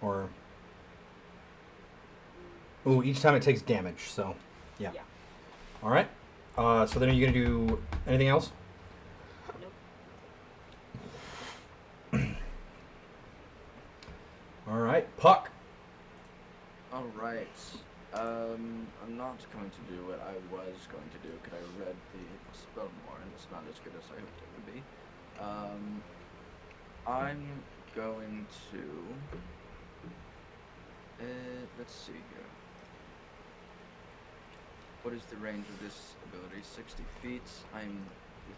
[SPEAKER 1] Or... Ooh, each time it takes damage, so, yeah.
[SPEAKER 7] Yeah.
[SPEAKER 1] Alright. So then are you going to do anything else?
[SPEAKER 7] Nope.
[SPEAKER 1] Alright, Puck.
[SPEAKER 3] Alright. I'm not going to do what I was going to do because I read the spell more and it's not as good as I hoped it would be. I'm going to... let's see here. What is the range of this ability? 60 feet. I'm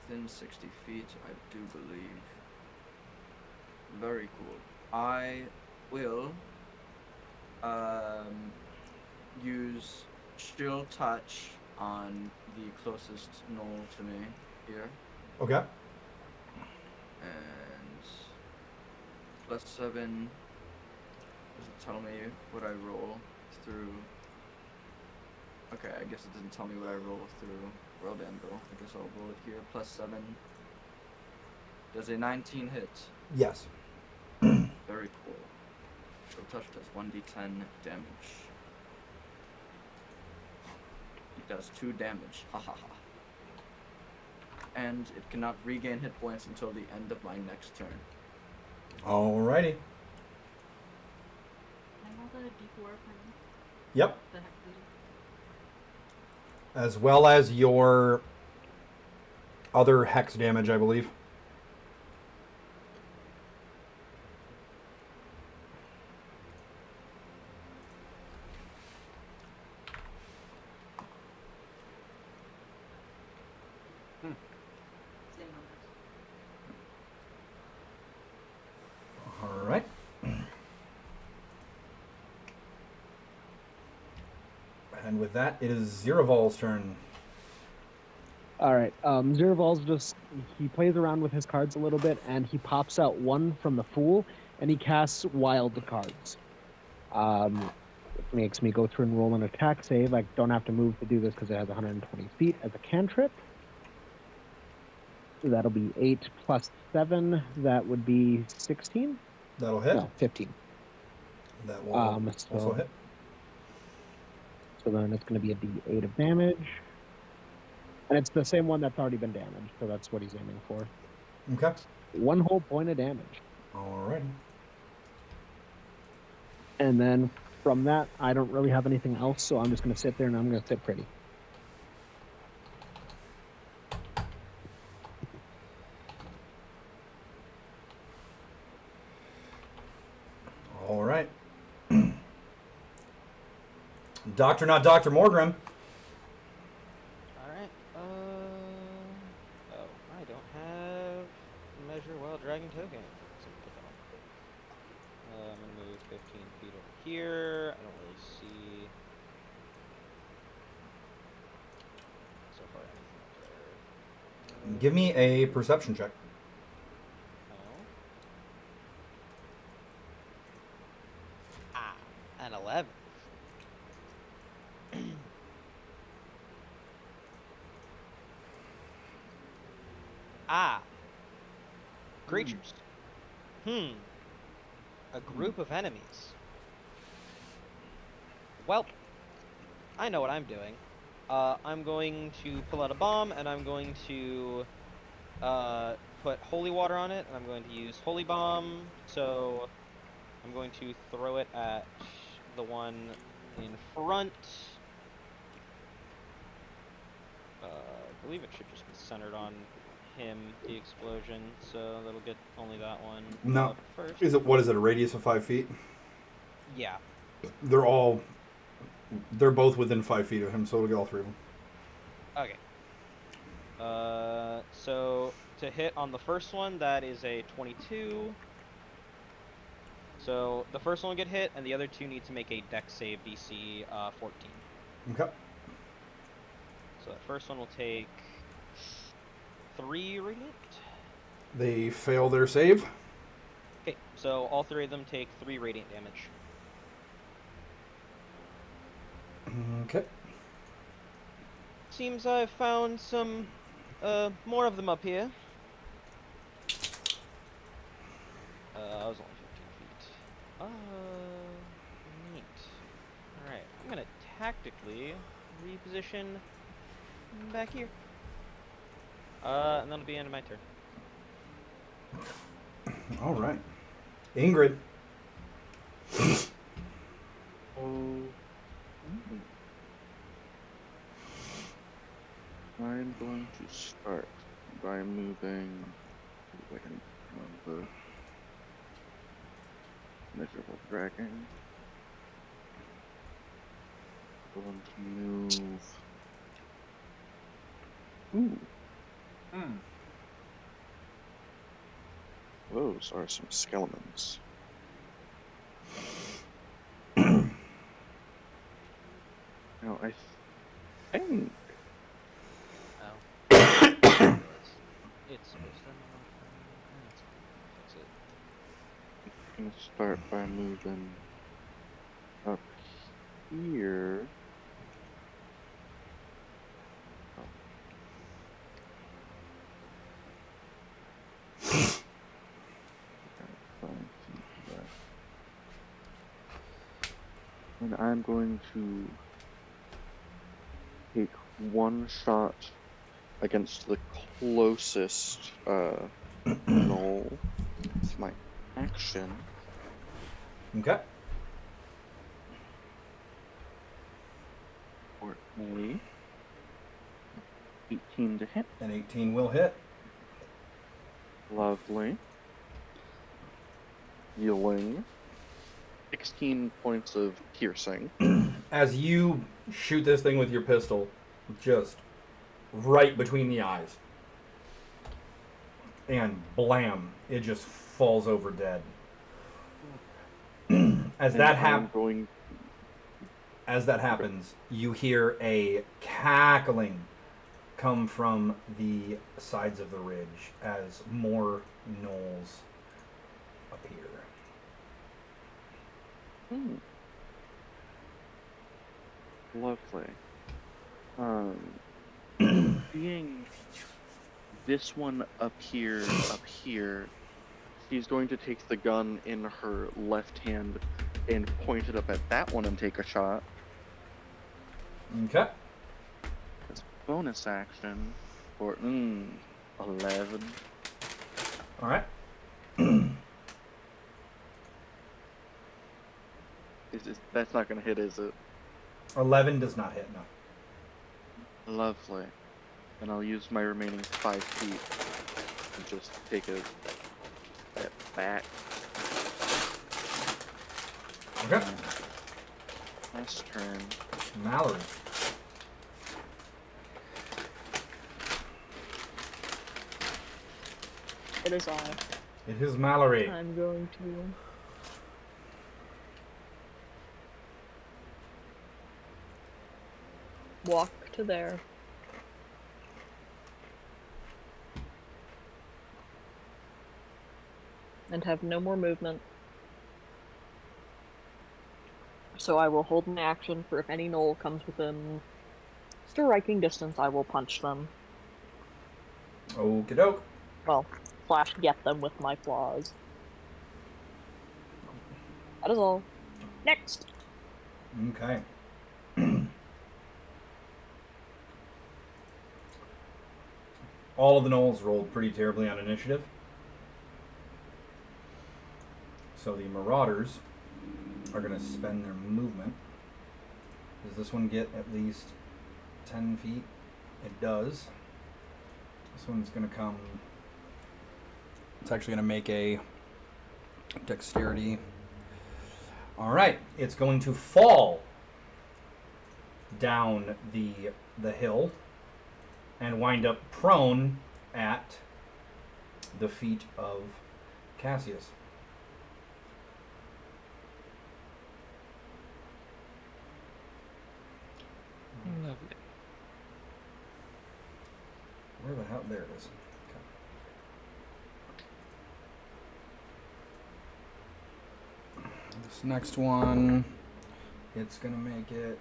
[SPEAKER 3] within 60 feet, I do believe. Very cool. I will use Chill Touch on the closest knoll to me here.
[SPEAKER 1] Okay.
[SPEAKER 3] And +7. Does it tell me what I roll through? Okay, I guess it doesn't tell me what I roll through World Anvil. I guess I'll roll it here. +7. Does a 19 hit?
[SPEAKER 1] Yes.
[SPEAKER 3] Very cool. Chill Touch does 1d10 damage. It does 2 damage. Ha ha ha. And it cannot regain hit points until the end of my next turn.
[SPEAKER 1] Alrighty.
[SPEAKER 7] Can I roll the d4 for
[SPEAKER 1] Yep.
[SPEAKER 7] the Hex Bleeding?
[SPEAKER 1] As well as your other Hex damage, I believe.
[SPEAKER 7] Same numbers.
[SPEAKER 1] Alright. And with that, it is Ziravol's turn.
[SPEAKER 10] All right. Ziravol's he plays around with his cards a little bit, and he pops out one from the Fool, and he casts Wild Cards. It makes me go through and roll an attack save. I don't have to move to do this because it has 120 feet as a cantrip. That'll be 8 plus 7. That would be 16?
[SPEAKER 1] That'll hit.
[SPEAKER 10] No, 15.
[SPEAKER 1] That will
[SPEAKER 10] So,
[SPEAKER 1] also hit.
[SPEAKER 10] So then it's going to be a d8 of damage. And it's the same one that's already been damaged, so that's what he's aiming for.
[SPEAKER 1] Okay.
[SPEAKER 10] 1 whole point of damage.
[SPEAKER 1] Alrighty.
[SPEAKER 10] And then from that, I don't really have anything else, so I'm just going to sit there and I'm going to sit pretty.
[SPEAKER 1] All right. Doctor, not Dr. Morgrim.
[SPEAKER 5] Alright, oh, I don't have Measure Wild Dragon token. So I'm gonna move 15 feet over here. I don't really see so far anything up there.
[SPEAKER 1] Give me a perception check.
[SPEAKER 5] An 11. Creatures. A group of enemies. Well, I know what I'm doing. I'm going to pull out a bomb, and I'm going to put holy water on it, and I'm going to use holy bomb. So I'm going to throw it at the one in front. I believe it should just be centered on him, the explosion, so that'll get only that one
[SPEAKER 1] No.
[SPEAKER 5] up first.
[SPEAKER 1] What is it, a radius of 5 feet?
[SPEAKER 5] Yeah.
[SPEAKER 1] They're both within 5 feet of him, so it'll get all 3 of them.
[SPEAKER 5] Okay. So to hit on the first one, that is a 22. So the first one will get hit, and the other 2 need to make a dex save DC 14.
[SPEAKER 1] Okay.
[SPEAKER 5] So that first one will take 3 radiant.
[SPEAKER 1] They fail their save.
[SPEAKER 5] Okay, so all 3 of them take 3 radiant damage.
[SPEAKER 1] Okay.
[SPEAKER 5] Seems I've found some more of them up here. I was only 15 feet. Neat. Alright, I'm gonna tactically reposition back here. And that'll be the end of my turn.
[SPEAKER 1] All right. Ingrid.
[SPEAKER 8] I'm going to start by moving away from the miserable dragon. Going to move. Ooh. Those are some skeletons. Now I think.
[SPEAKER 5] It's supposed to. Fix it.
[SPEAKER 8] I'm gonna start by moving up here. And I'm going to take 1 shot against the closest knoll with my action.
[SPEAKER 1] Okay.
[SPEAKER 8] For a 18 to hit.
[SPEAKER 1] An 18 will hit.
[SPEAKER 8] Lovely. Healing. 16 points of piercing.
[SPEAKER 1] As you shoot this thing with your pistol, just right between the eyes. And blam, it just falls over dead. As that happens, you hear a cackling come from the sides of the ridge as more gnolls appear.
[SPEAKER 8] Hmm. Lovely. Being this one up here, she's going to take the gun in her left hand and point it up at that one and take a shot.
[SPEAKER 1] Okay.
[SPEAKER 8] As bonus action for 11.
[SPEAKER 1] All right.
[SPEAKER 8] That's not going to hit, is it?
[SPEAKER 1] 11 does not hit. No.
[SPEAKER 8] Lovely. And I'll use my remaining 5 feet and just take a step back.
[SPEAKER 1] Okay.
[SPEAKER 8] Last turn.
[SPEAKER 1] Mallory.
[SPEAKER 9] It is I.
[SPEAKER 1] It is Mallory.
[SPEAKER 9] I'm going to. Walk to there. And have no more movement. So I will hold an action for if any gnoll comes within striking distance, I will punch them.
[SPEAKER 1] Okie doke.
[SPEAKER 9] Well, slash get them with my claws. That is all. Next!
[SPEAKER 1] Okay. All of the gnolls rolled pretty terribly on initiative. So the Marauders are going to spend their movement. Does this one get at least 10 feet? It does. This one's going to come... It's actually going to make a dexterity. Alright, it's going to fall down the hill and wind up prone at the feet of Cassius.
[SPEAKER 6] Lovely.
[SPEAKER 1] Where the hell? There it is. Okay. This next one, it's going to make it...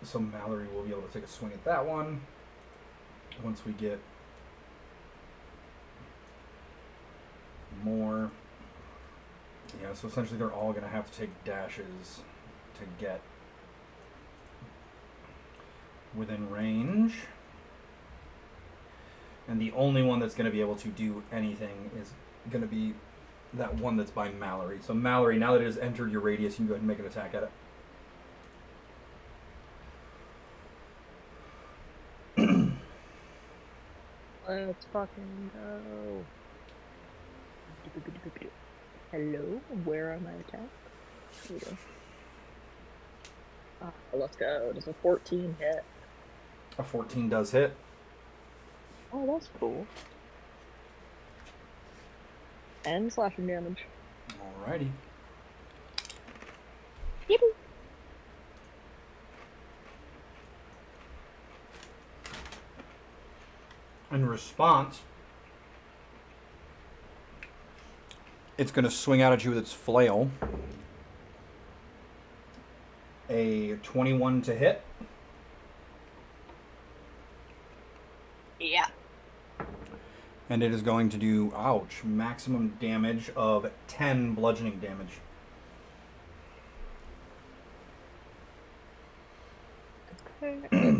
[SPEAKER 1] So Mallory will be able to take a swing at that one once we get more. Yeah, so essentially they're all going to have to take dashes to get within range. And the only one that's going to be able to do anything is going to be that one that's by Mallory. So Mallory, now that it has entered your radius, you can go ahead and make an attack at it.
[SPEAKER 9] Let's fucking go. Hello? Where are my attacks? Here we go. Let's go. Does a 14 hit?
[SPEAKER 1] A 14 does hit.
[SPEAKER 9] Oh, that's cool. And slashing damage.
[SPEAKER 1] Alrighty.
[SPEAKER 9] Yippee!
[SPEAKER 1] In response, it's going to swing out at you with its flail. A 21 to hit.
[SPEAKER 9] Yeah.
[SPEAKER 1] And it is going to do, ouch, maximum damage of 10 bludgeoning damage.
[SPEAKER 9] Okay.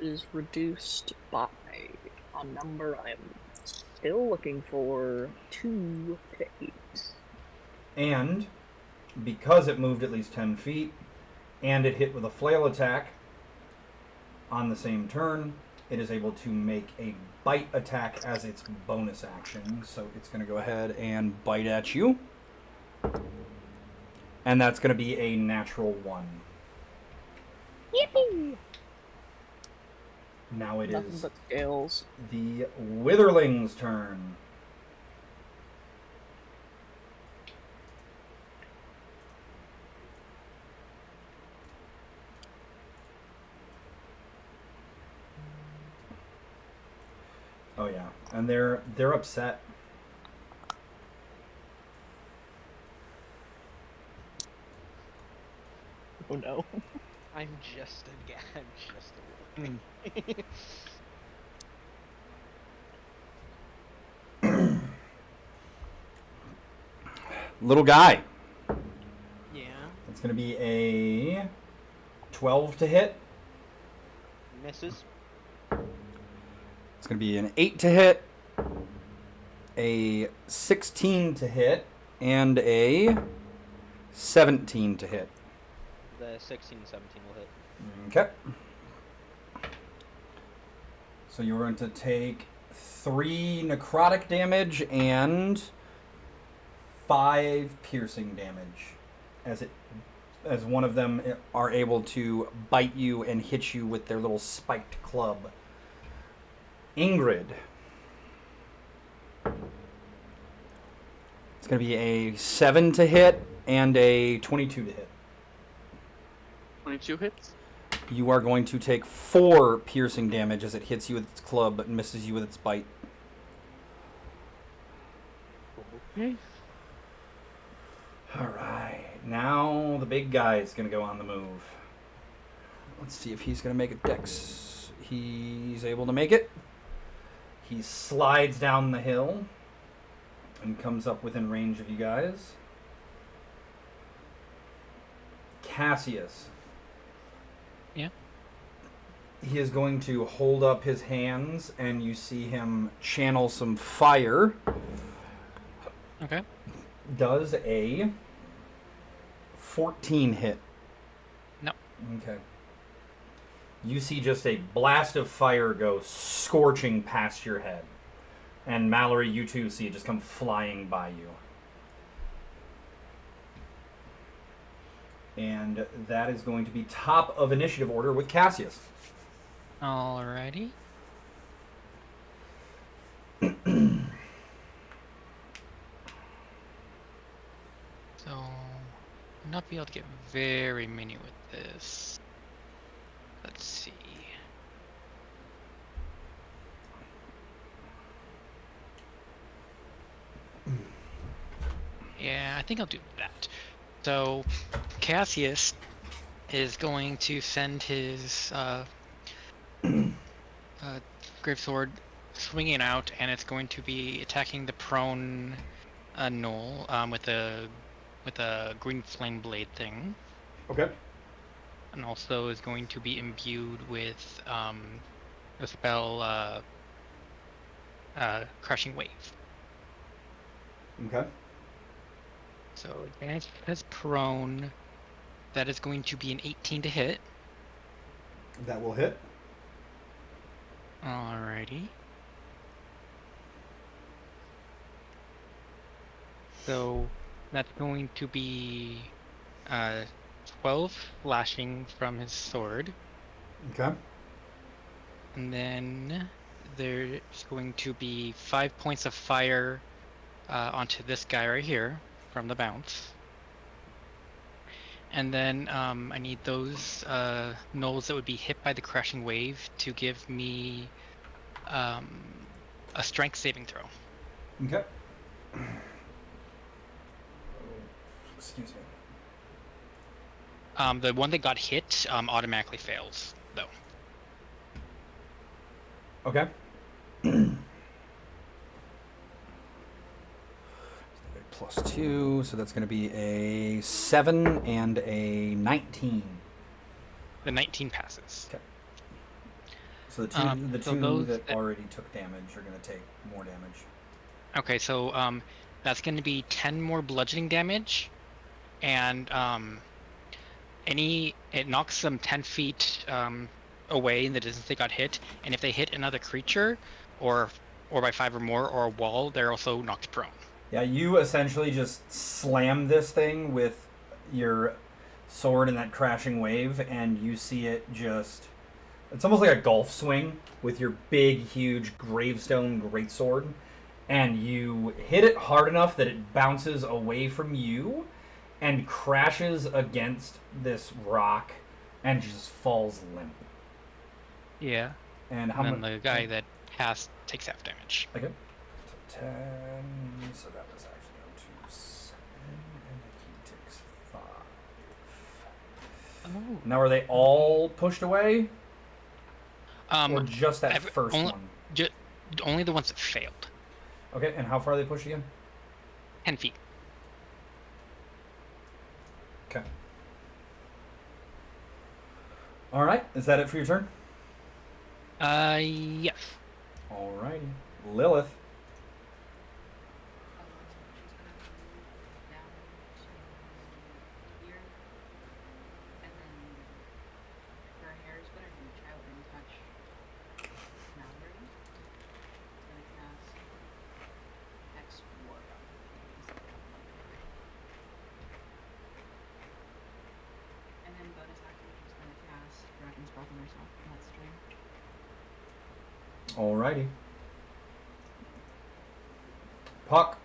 [SPEAKER 9] Is reduced by a number I'm still looking for, 2 to 8.
[SPEAKER 1] And because it moved at least 10 feet and it hit with a flail attack on the same turn, it is able to make a bite attack as its bonus action. So it's going to go ahead and bite at you. And that's going to be a natural 1.
[SPEAKER 9] Yippee!
[SPEAKER 1] Now it
[SPEAKER 9] Nothing
[SPEAKER 1] is
[SPEAKER 9] but scales.
[SPEAKER 1] the Witherling's turn. Oh yeah, and they're upset.
[SPEAKER 9] Oh no.
[SPEAKER 5] I'm just a little.
[SPEAKER 1] Little guy.
[SPEAKER 5] Yeah.
[SPEAKER 1] It's going to be a 12 to hit.
[SPEAKER 5] Misses.
[SPEAKER 1] It's going to be an 8 to hit, a 16 to hit, and a 17 to hit.
[SPEAKER 5] The 16 and 17 will hit.
[SPEAKER 1] Okay. So you're going to take 3 necrotic damage and 5 piercing damage as one of them are able to bite you and hit you with their little spiked club. Ingrid. It's going to be a 7 to hit and a 22 to hit.
[SPEAKER 8] 22 hits?
[SPEAKER 1] You are going to take 4 piercing damage as it hits you with its club but misses you with its bite.
[SPEAKER 8] Okay.
[SPEAKER 1] Alright, now the big guy is going to go on the move. Let's see if he's going to make a dex. He's able to make it. He slides down the hill and comes up within range of you guys. Cassius.
[SPEAKER 6] Yeah?
[SPEAKER 1] He is going to hold up his hands and you see him channel some fire.
[SPEAKER 6] Okay.
[SPEAKER 1] Does a 14 hit?
[SPEAKER 6] No.
[SPEAKER 1] Okay. You see just a blast of fire go scorching past your head. And Mallory, you too see it just come flying by you. And that is going to be top of initiative order with Cassius.
[SPEAKER 6] Alrighty. So, I'll not be able to get very many with this. Let's see. Yeah, I think I'll do that. So, Cassius is going to send his Gravesword swinging out, and it's going to be attacking the prone Knoll with a green flame blade thing.
[SPEAKER 1] Okay.
[SPEAKER 6] And also is going to be imbued with the spell Crushing Wave.
[SPEAKER 1] Okay.
[SPEAKER 6] So advantage as prone. That is going to be an 18 to hit.
[SPEAKER 1] That will hit.
[SPEAKER 6] Alrighty. So that's going to be 12 slashing from his sword.
[SPEAKER 1] Okay.
[SPEAKER 6] And then there's going to be 5 points of fire onto this guy right here from the bounce. And then I need those gnolls that would be hit by the crushing wave to give me a strength saving throw.
[SPEAKER 1] Okay. Excuse me.
[SPEAKER 6] The one that got hit automatically fails, though.
[SPEAKER 1] Okay. +2, so that's going to be a 7 and a 19.
[SPEAKER 6] The 19 passes.
[SPEAKER 1] Okay. So the two,
[SPEAKER 6] so those
[SPEAKER 1] that already took damage are going to take more damage.
[SPEAKER 6] Okay, so that's going to be 10 more bludgeoning damage, and it knocks them 10 feet away in the distance they got hit, and if they hit another creature, or by 5 or more, or a wall, they're also knocked prone.
[SPEAKER 1] Yeah, you essentially just slam this thing with your sword in that crashing wave, and you see it just... It's almost like a golf swing with your big, huge gravestone greatsword, and you hit it hard enough that it bounces away from you and crashes against this rock and just falls limp.
[SPEAKER 6] Yeah.
[SPEAKER 1] And how
[SPEAKER 6] And then the guy that cast takes half damage.
[SPEAKER 1] Okay. So 10. So that was actually down to 7, and then he takes 5.
[SPEAKER 6] Oh.
[SPEAKER 1] Now, are they all pushed away, or
[SPEAKER 6] Um,
[SPEAKER 1] just that first
[SPEAKER 6] only,
[SPEAKER 1] one?
[SPEAKER 6] only the ones that failed.
[SPEAKER 1] Okay, and how far are they pushed again?
[SPEAKER 6] 10 feet.
[SPEAKER 1] Okay. All right. Is that it for your turn?
[SPEAKER 6] Yes.
[SPEAKER 1] Alrighty. Lilith.
[SPEAKER 7] She's gonna move down to here, and then her hair is gonna reach out and touch Mallory. Gonna cast X Ward on her. And then bonus action, she's gonna cast Dragon's Breath on herself from that string.
[SPEAKER 1] Alrighty. Puck.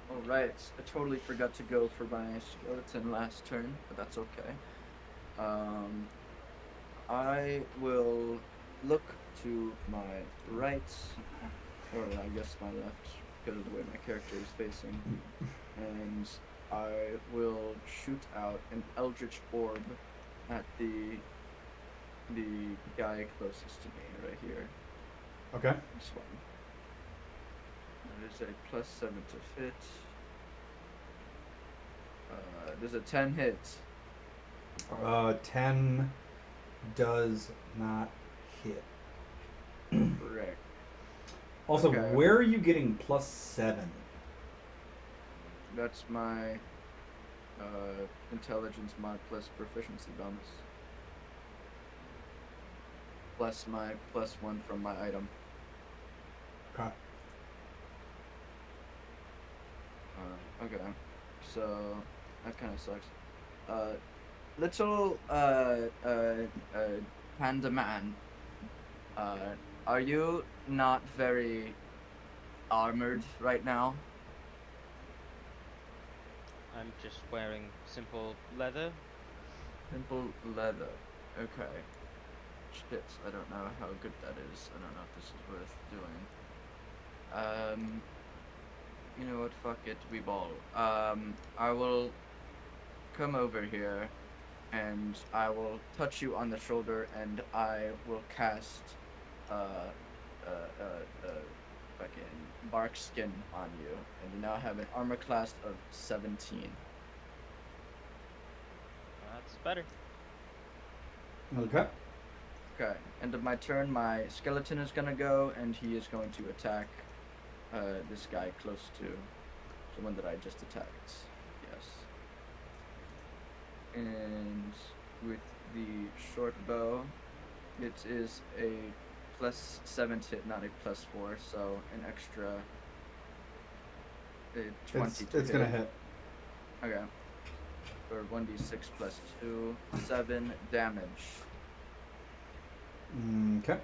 [SPEAKER 3] Alright, I totally forgot to go for my skeleton last turn, but that's okay. I will look to my right, or I guess my left, because of the way my character is facing, and I will shoot out an Eldritch Orb at the guy closest to me right here.
[SPEAKER 1] Okay.
[SPEAKER 3] This one. That is a +7 to hit. Does a 10 hit?
[SPEAKER 1] 10 does not hit.
[SPEAKER 3] Correct.
[SPEAKER 1] Also,
[SPEAKER 3] Okay.
[SPEAKER 1] where are you getting +7?
[SPEAKER 3] That's my intelligence mod plus proficiency bonus. Plus my +1 from my item.
[SPEAKER 1] Okay.
[SPEAKER 3] Okay. So that kind of sucks. Little panda man. Are you not very armored right now?
[SPEAKER 12] I'm just wearing simple leather.
[SPEAKER 3] Simple leather. Okay. Shit, I don't know how good that is. I don't know if this is worth doing. You know what? Fuck it. We ball. I will come over here, and I will touch you on the shoulder, and I will cast, fucking bark skin on you, and you now have an armor class of 17.
[SPEAKER 12] That's better.
[SPEAKER 1] Okay.
[SPEAKER 3] Okay, end of my turn, my skeleton is gonna go, and he is going to attack this guy close to the one that I just attacked. Yes. And with the short bow, it is a +7 to hit, not a +4, so an extra 20 to
[SPEAKER 1] It's gonna hit.
[SPEAKER 3] Okay. For 1d6 + 2, 7 damage.
[SPEAKER 1] Okay.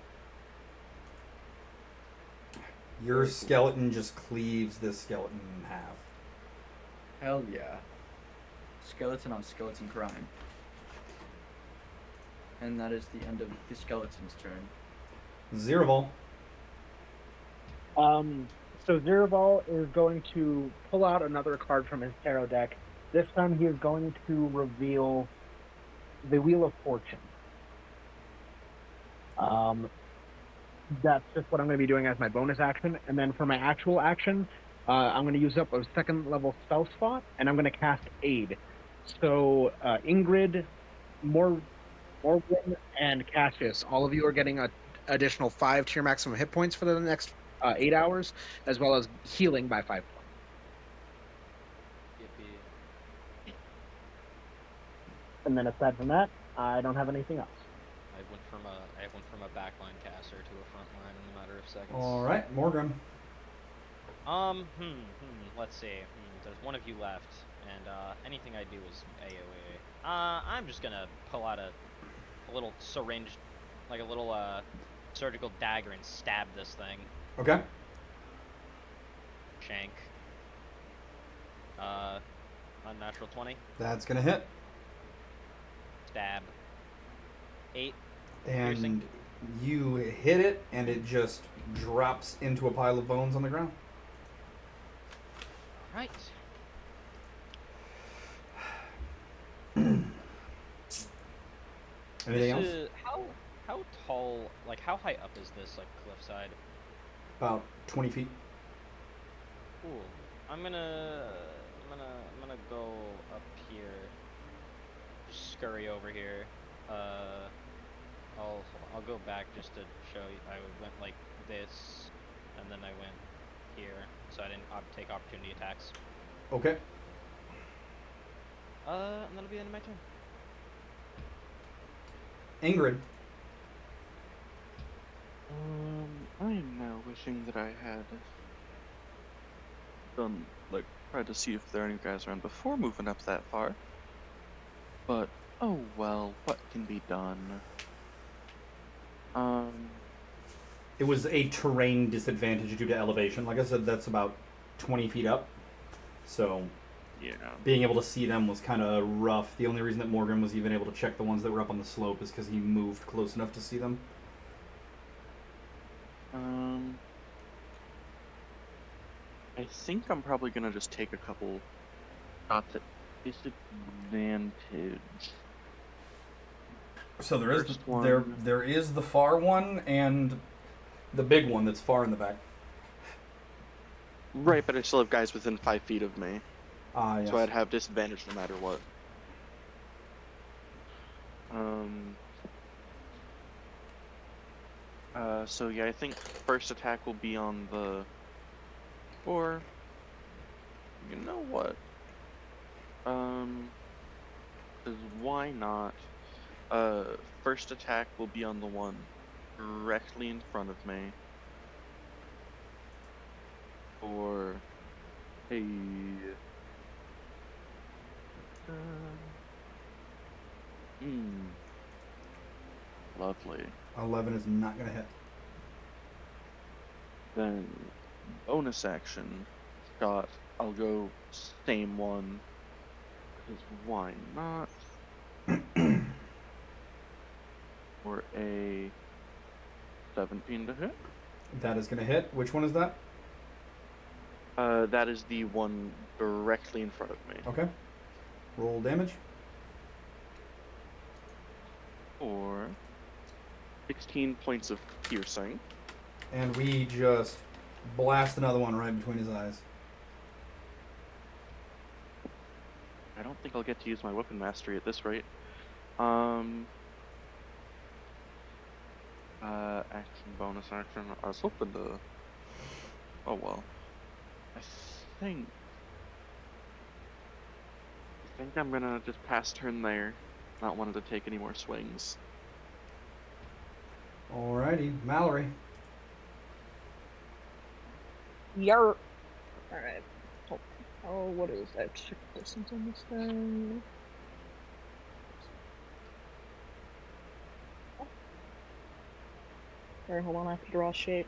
[SPEAKER 1] Your skeleton just cleaves this skeleton in half.
[SPEAKER 3] Hell yeah. Skeleton on skeleton crime. And that is the end of the skeleton's turn.
[SPEAKER 1] Zerval.
[SPEAKER 10] So Zerval is going to pull out another card from his tarot deck. This time he is going to reveal the Wheel of Fortune. That's just what I'm going to be doing as my bonus action. And then for my actual action, I'm going to use up a second level spell spot, and I'm going to cast Aid. So Ingrid, Morgan, and Cassius, all of you are getting an additional 5 to your maximum hit points for the next 8 hours, as well as healing by 5 points.
[SPEAKER 12] Yippee.
[SPEAKER 10] And then aside from that, I don't have anything else.
[SPEAKER 12] I went from a backline caster to a frontline in a matter of seconds.
[SPEAKER 1] All right, Morgan.
[SPEAKER 12] Let's see. There's one of you left, and anything I do is AOE. I'm just gonna pull out a little syringe, like a little surgical dagger, and stab this thing.
[SPEAKER 1] Okay.
[SPEAKER 12] Shank. Unnatural 20.
[SPEAKER 1] That's gonna hit.
[SPEAKER 12] Stab. 8.
[SPEAKER 1] And
[SPEAKER 12] Piercing.
[SPEAKER 1] You hit it, and it just drops into a pile of bones on the ground.
[SPEAKER 5] Right.
[SPEAKER 1] Anything else?
[SPEAKER 12] How tall, like how high up is this like cliffside?
[SPEAKER 1] About 20 feet.
[SPEAKER 12] Cool. I'm gonna go up here. Just scurry over here. I'll go back just to show you. I went like this, and then I went here, so I didn't take opportunity attacks.
[SPEAKER 1] Okay.
[SPEAKER 12] And that'll be the end of my turn.
[SPEAKER 1] Ingrid.
[SPEAKER 8] I am now wishing that I had done, like, tried to see if there are any guys around before moving up that far. But, oh well, what can be done?
[SPEAKER 1] It was a terrain disadvantage due to elevation. Like I said, that's about 20 feet up. So
[SPEAKER 8] yeah.
[SPEAKER 1] being able to see them was kind of rough. The only reason that Morgan was even able to check the ones that were up on the slope is because he moved close enough to see them.
[SPEAKER 8] I think I'm probably gonna just take a couple shots at disadvantage.
[SPEAKER 1] So there is
[SPEAKER 8] First one.
[SPEAKER 1] there is the far one and the big one that's far in the back.
[SPEAKER 8] Right, but I still have guys within 5 feet of me,
[SPEAKER 1] Yes.
[SPEAKER 8] so I'd have disadvantage no matter what. So yeah, I think first attack will be on the... Or... You know what? 'Cause why not? First attack will be on the one directly in front of me. Or... a... Lovely.
[SPEAKER 1] 11 is not going to hit.
[SPEAKER 8] Then bonus action shot. I'll go same one. Because why not? Or a 17 to hit.
[SPEAKER 1] That is going to hit. Which one is that?
[SPEAKER 8] That is the one directly in front of me.
[SPEAKER 1] Okay. Roll damage.
[SPEAKER 8] Or 16 points of piercing.
[SPEAKER 1] And we just blast another one right between his eyes.
[SPEAKER 8] I don't think I'll get to use my weapon mastery at this rate. Action, bonus action. I was hoping to... Oh well. I think I'm gonna just pass turn there. Not wanting to take any more swings.
[SPEAKER 1] Alrighty. Mallory.
[SPEAKER 9] Yarp. Alright. Oh, what is that check distance on this thing? Alright, hold on, I have to draw a shape.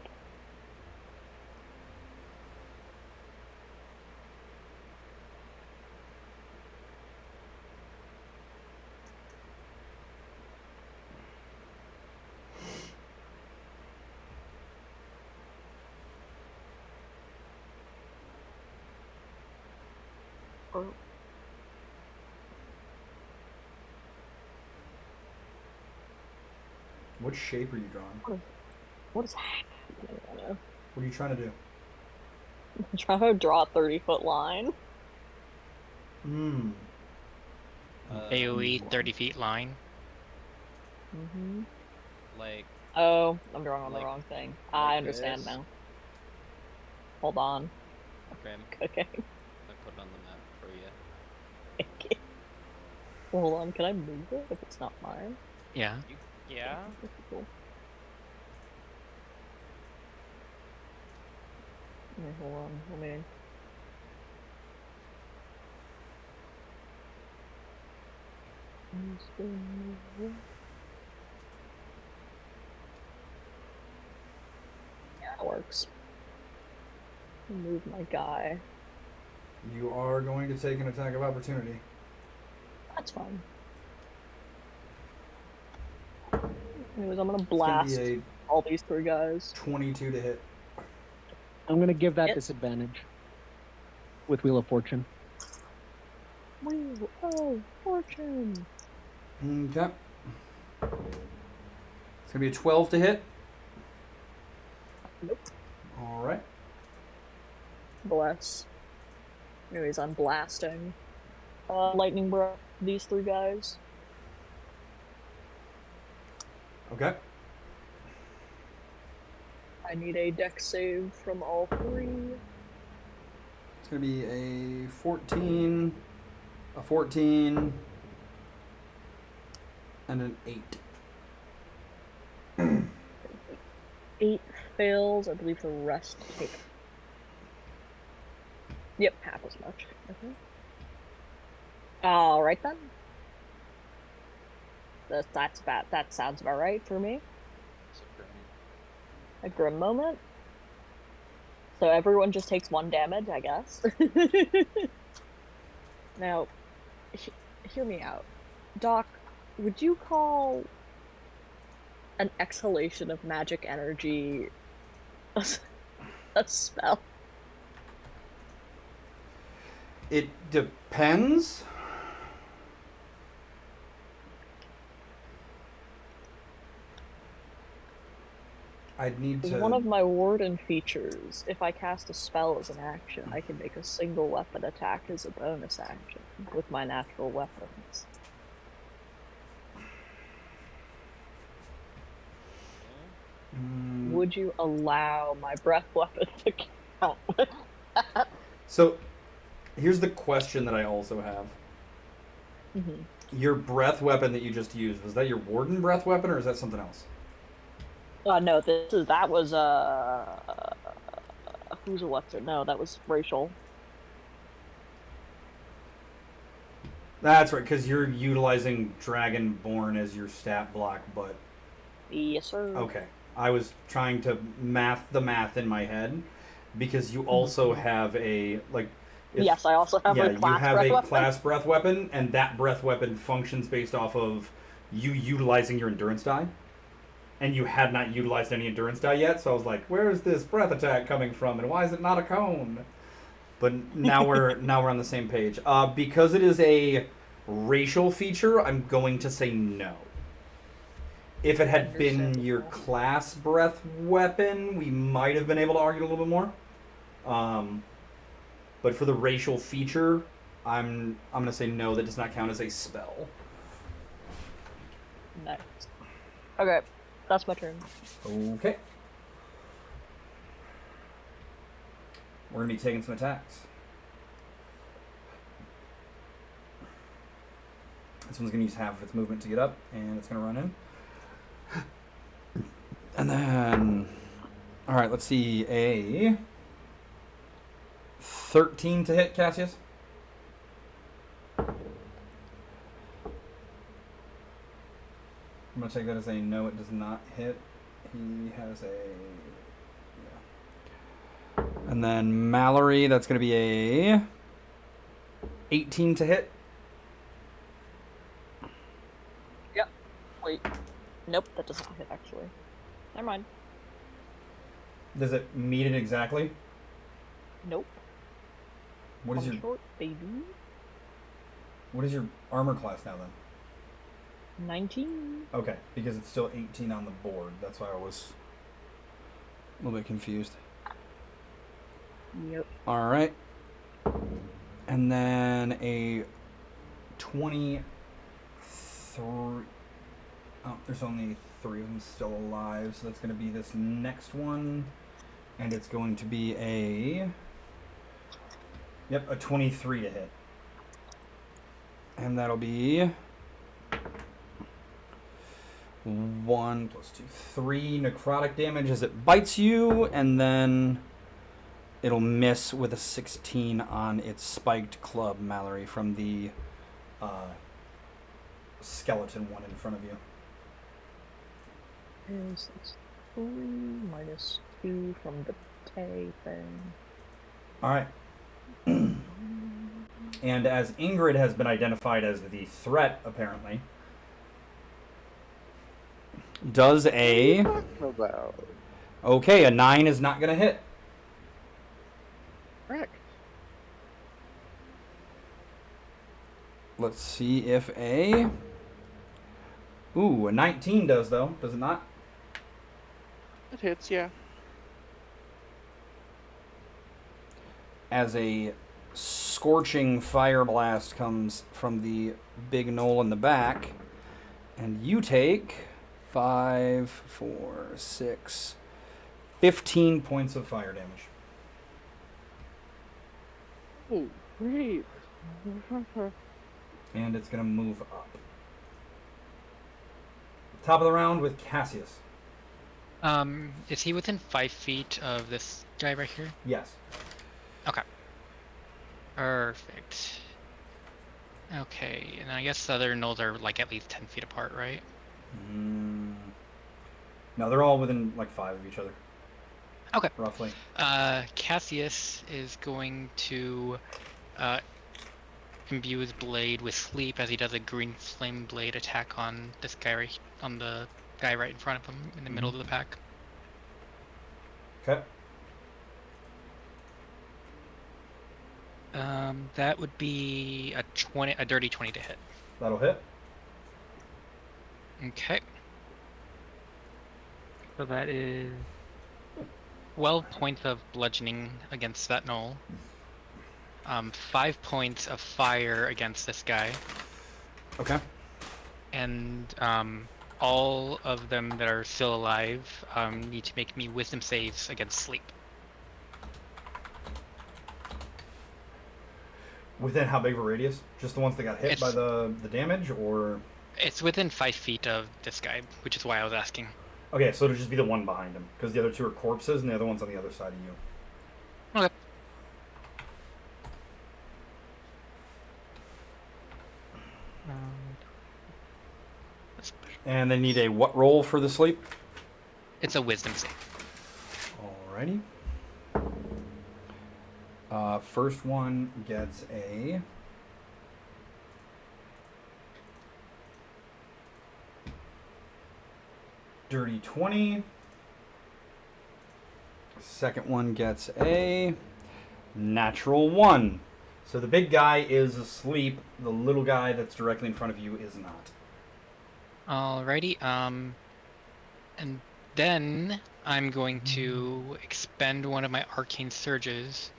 [SPEAKER 1] What shape are you drawing?
[SPEAKER 9] What is happening?
[SPEAKER 1] What are you trying to do?
[SPEAKER 9] I'm trying to draw a 30-foot line.
[SPEAKER 6] AoE 30 feet line.
[SPEAKER 9] Mm-hmm.
[SPEAKER 12] Like,
[SPEAKER 9] Oh, I'm drawing on the
[SPEAKER 12] Like-
[SPEAKER 9] wrong thing.
[SPEAKER 12] like
[SPEAKER 9] I understand
[SPEAKER 12] this?
[SPEAKER 9] now. Hold on.
[SPEAKER 12] okay,
[SPEAKER 9] Okay.
[SPEAKER 12] I put it on the map for you.
[SPEAKER 9] Hold on, can I move it if it's not mine?
[SPEAKER 6] Yeah.
[SPEAKER 12] Yeah.
[SPEAKER 9] Okay, cool. Wait, hold on, let me... Yeah, that works. Move my guy.
[SPEAKER 1] You are going to take an attack of opportunity.
[SPEAKER 9] That's fine. Anyways, I'm gonna
[SPEAKER 1] It's
[SPEAKER 9] blast
[SPEAKER 1] gonna be
[SPEAKER 9] all these three guys.
[SPEAKER 1] a 22 to hit.
[SPEAKER 10] I'm gonna give that
[SPEAKER 9] Yep.
[SPEAKER 10] disadvantage with Wheel of Fortune.
[SPEAKER 9] Wheel of Fortune.
[SPEAKER 1] Okay. It's gonna be a 12 to hit.
[SPEAKER 9] Nope.
[SPEAKER 1] All right.
[SPEAKER 9] Bless. Anyways, I'm blasting. Lightning breath. These three guys.
[SPEAKER 1] Okay.
[SPEAKER 9] I need a dex save from all three.
[SPEAKER 1] It's gonna be a 14, a 14, and an 8.
[SPEAKER 9] 8 fails. I believe the rest take. Yep, half as much. Okay. All right then. That's about. That sounds about right for me. A grim moment. So everyone just takes 1 damage, I guess. Now, hear me out. Doc, would you call an exhalation of magic energy a spell?
[SPEAKER 1] It depends. I'd need to.
[SPEAKER 9] One of my warden features, if I cast a spell as an action, I can make a single weapon attack as a bonus action with my natural weapons. Would you allow my breath weapon to count with that?
[SPEAKER 1] So, here's the question that I also have. Your breath weapon that you just used, was that your warden breath weapon, or is that something else?
[SPEAKER 9] No, that was who's a what's it? No, that was racial.
[SPEAKER 1] That's right, because you're utilizing Dragonborn as your stat block, but...
[SPEAKER 9] Yes, sir.
[SPEAKER 1] Okay. I was trying to math the math in my head, because you also have a, like...
[SPEAKER 9] Yes, I also have a class
[SPEAKER 1] you have
[SPEAKER 9] breath
[SPEAKER 1] a
[SPEAKER 9] weapon.
[SPEAKER 1] class breath weapon, and that breath weapon functions based off of you utilizing your endurance die. And you had not utilized any endurance die yet, so I was like, where is this breath attack coming from, and why is it not a cone? But now we're on the same page. Because it is a racial feature, I'm going to say no. If it had been your class breath weapon, we might have been able to argue a little bit more. But for the racial feature, I'm going to say no, that does not count as a spell.
[SPEAKER 9] Nice. Okay, that's my turn.
[SPEAKER 1] Okay. We're going to be taking some attacks. This one's going to use half of its movement to get up, and it's going to run in. And then... Alright, let's see. A 13 to hit, Cassius. I'm going to take that as a no, it does not hit. He has a... Yeah. And then Mallory, that's going to be a 18 to hit.
[SPEAKER 9] Yep. Wait. Nope, that doesn't hit, actually. Never mind.
[SPEAKER 1] Does it meet it exactly?
[SPEAKER 9] Nope.
[SPEAKER 1] What is
[SPEAKER 9] I'm
[SPEAKER 1] your
[SPEAKER 9] short, baby.
[SPEAKER 1] What is your armor class now then?
[SPEAKER 9] 19.
[SPEAKER 1] Okay, because it's still 18 on the board. That's why I was a little bit confused.
[SPEAKER 9] Yep.
[SPEAKER 1] All right. And then a 23. Oh, there's only 3 of them still alive, so that's going to be this next one. And it's going to be a... Yep, a 23 to hit. And that'll be 1 plus 2, 3 necrotic damage as it bites you, and then it'll miss with a 16 on its spiked club, Mallory, from the skeleton one in front of you.
[SPEAKER 9] Is 3 minus 2 from the Tay thing.
[SPEAKER 1] All right. And as Ingrid has been identified as the threat, apparently, does a...
[SPEAKER 8] About
[SPEAKER 1] Okay, a 9 is not going to hit.
[SPEAKER 8] correct.
[SPEAKER 1] Let's see if a... Ooh, a 19 does, though. Does it not?
[SPEAKER 8] It hits, yeah.
[SPEAKER 1] As a scorching fire blast comes from the big knoll in the back. And you take 5, 4, 6, 15 points of fire damage.
[SPEAKER 8] Oh, great.
[SPEAKER 1] And it's going to move up. Top of the round with Cassius.
[SPEAKER 6] Is he within 5 feet of this guy right here?
[SPEAKER 1] Yes.
[SPEAKER 6] Okay. Perfect. Okay, and I guess the other gnolls are like at least 10 feet apart, right?
[SPEAKER 1] No, they're all within like 5 of each other.
[SPEAKER 6] Okay.
[SPEAKER 1] Roughly.
[SPEAKER 6] Cassius is going to imbue his blade with sleep as he does a green flame blade attack on this guy on the guy right in front of him in the middle of the pack.
[SPEAKER 1] Okay.
[SPEAKER 6] That would be a dirty 20 to hit.
[SPEAKER 1] That'll hit.
[SPEAKER 6] Okay. So that is 12 points of bludgeoning against that gnoll. 5 points of fire against this guy.
[SPEAKER 1] Okay.
[SPEAKER 6] And all of them that are still alive need to make me wisdom saves against sleep.
[SPEAKER 1] Within how big of a radius? Just the ones that got hit by the damage, or?
[SPEAKER 6] It's within 5 feet of this guy, which is why I was asking.
[SPEAKER 1] Okay, so it'll just be the one behind him, because the other two are corpses, and the other one's on the other side of you.
[SPEAKER 6] Okay.
[SPEAKER 1] And they need a what roll for the sleep?
[SPEAKER 6] It's a wisdom save.
[SPEAKER 1] Alrighty. First one gets a... dirty 20. Second one gets a natural 1. So the big guy is asleep. The little guy that's directly in front of you is not.
[SPEAKER 6] Alrighty. And then I'm going to expend one of my arcane surges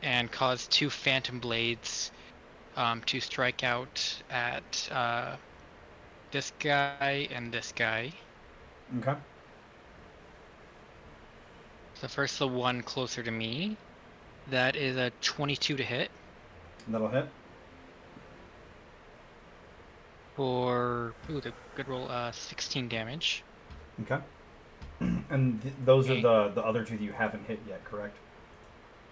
[SPEAKER 6] and cause 2 phantom blades to strike out at this guy and this guy.
[SPEAKER 1] Okay.
[SPEAKER 6] So first the one closer to me. That is a 22 to hit.
[SPEAKER 1] That'll hit.
[SPEAKER 6] For the good roll, 16 damage.
[SPEAKER 1] Okay. And those are the other two that you haven't hit yet, correct?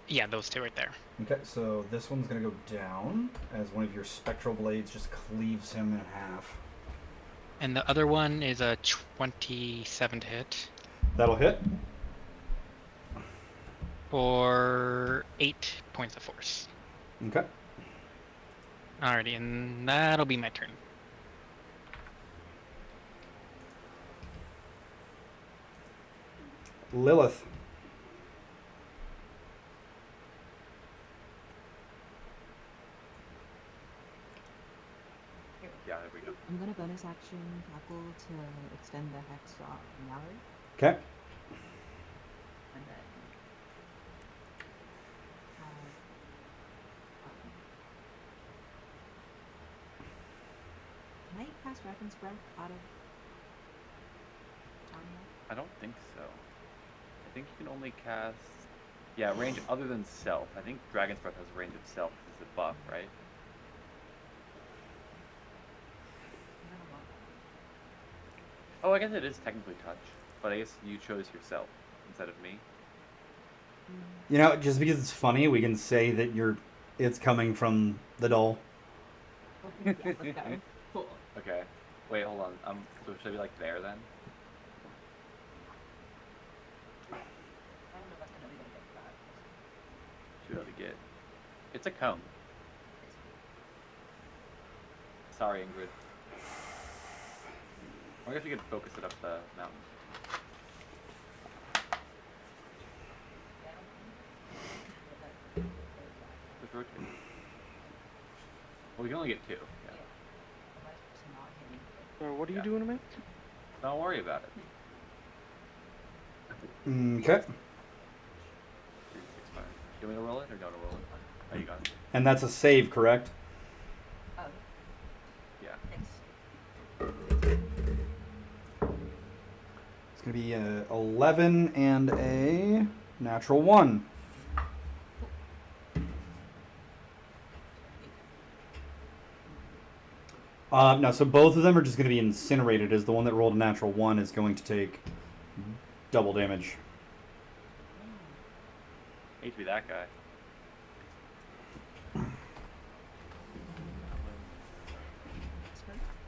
[SPEAKER 6] Yeah, those 2 right there.
[SPEAKER 1] Okay, so this one's going to go down as one of your spectral blades just cleaves him in half.
[SPEAKER 6] And the other one is a 27 to hit.
[SPEAKER 1] That'll hit.
[SPEAKER 6] For 8 points of force.
[SPEAKER 1] Okay.
[SPEAKER 6] Alrighty, and that'll be my turn.
[SPEAKER 1] Lilith.
[SPEAKER 4] Yeah, there we go.
[SPEAKER 7] I'm gonna bonus action tackle to extend the hex off Mallory,
[SPEAKER 1] Okay.
[SPEAKER 7] and then can I cast Dragon's Breath out of Tanya?
[SPEAKER 4] I don't think so. I think you can only cast... Yeah, range other than self. I think Dragon's Breath has range of self as a buff, right? Oh, I guess it is technically touch, but I guess you chose yourself instead of me.
[SPEAKER 1] You know, just because it's funny, we can say that it's coming from the doll.
[SPEAKER 7] Yeah, let's go. Cool.
[SPEAKER 4] Okay. Wait, hold on. So should I be like there then?
[SPEAKER 7] I don't know if that's gonna be gonna get that.
[SPEAKER 4] Should be able to get... It's a cone. Sorry, Ingrid. I guess we could focus it up the mountain. Just rotate. Well, we can only get 2. Yeah.
[SPEAKER 8] So what are you
[SPEAKER 4] Yeah.
[SPEAKER 8] doing, man?
[SPEAKER 4] Don't worry about it.
[SPEAKER 1] Okay.
[SPEAKER 4] 3, 6, 5. Do you want me to roll it or don't roll it? Oh, you got it.
[SPEAKER 1] And that's a save, correct?
[SPEAKER 7] Oh,
[SPEAKER 4] Yeah.
[SPEAKER 7] thanks.
[SPEAKER 1] It's going to be a 11 and a natural 1. No, so both of them are just going to be incinerated, as the one that rolled a natural 1 is going to take double damage.
[SPEAKER 4] Hate to be that guy.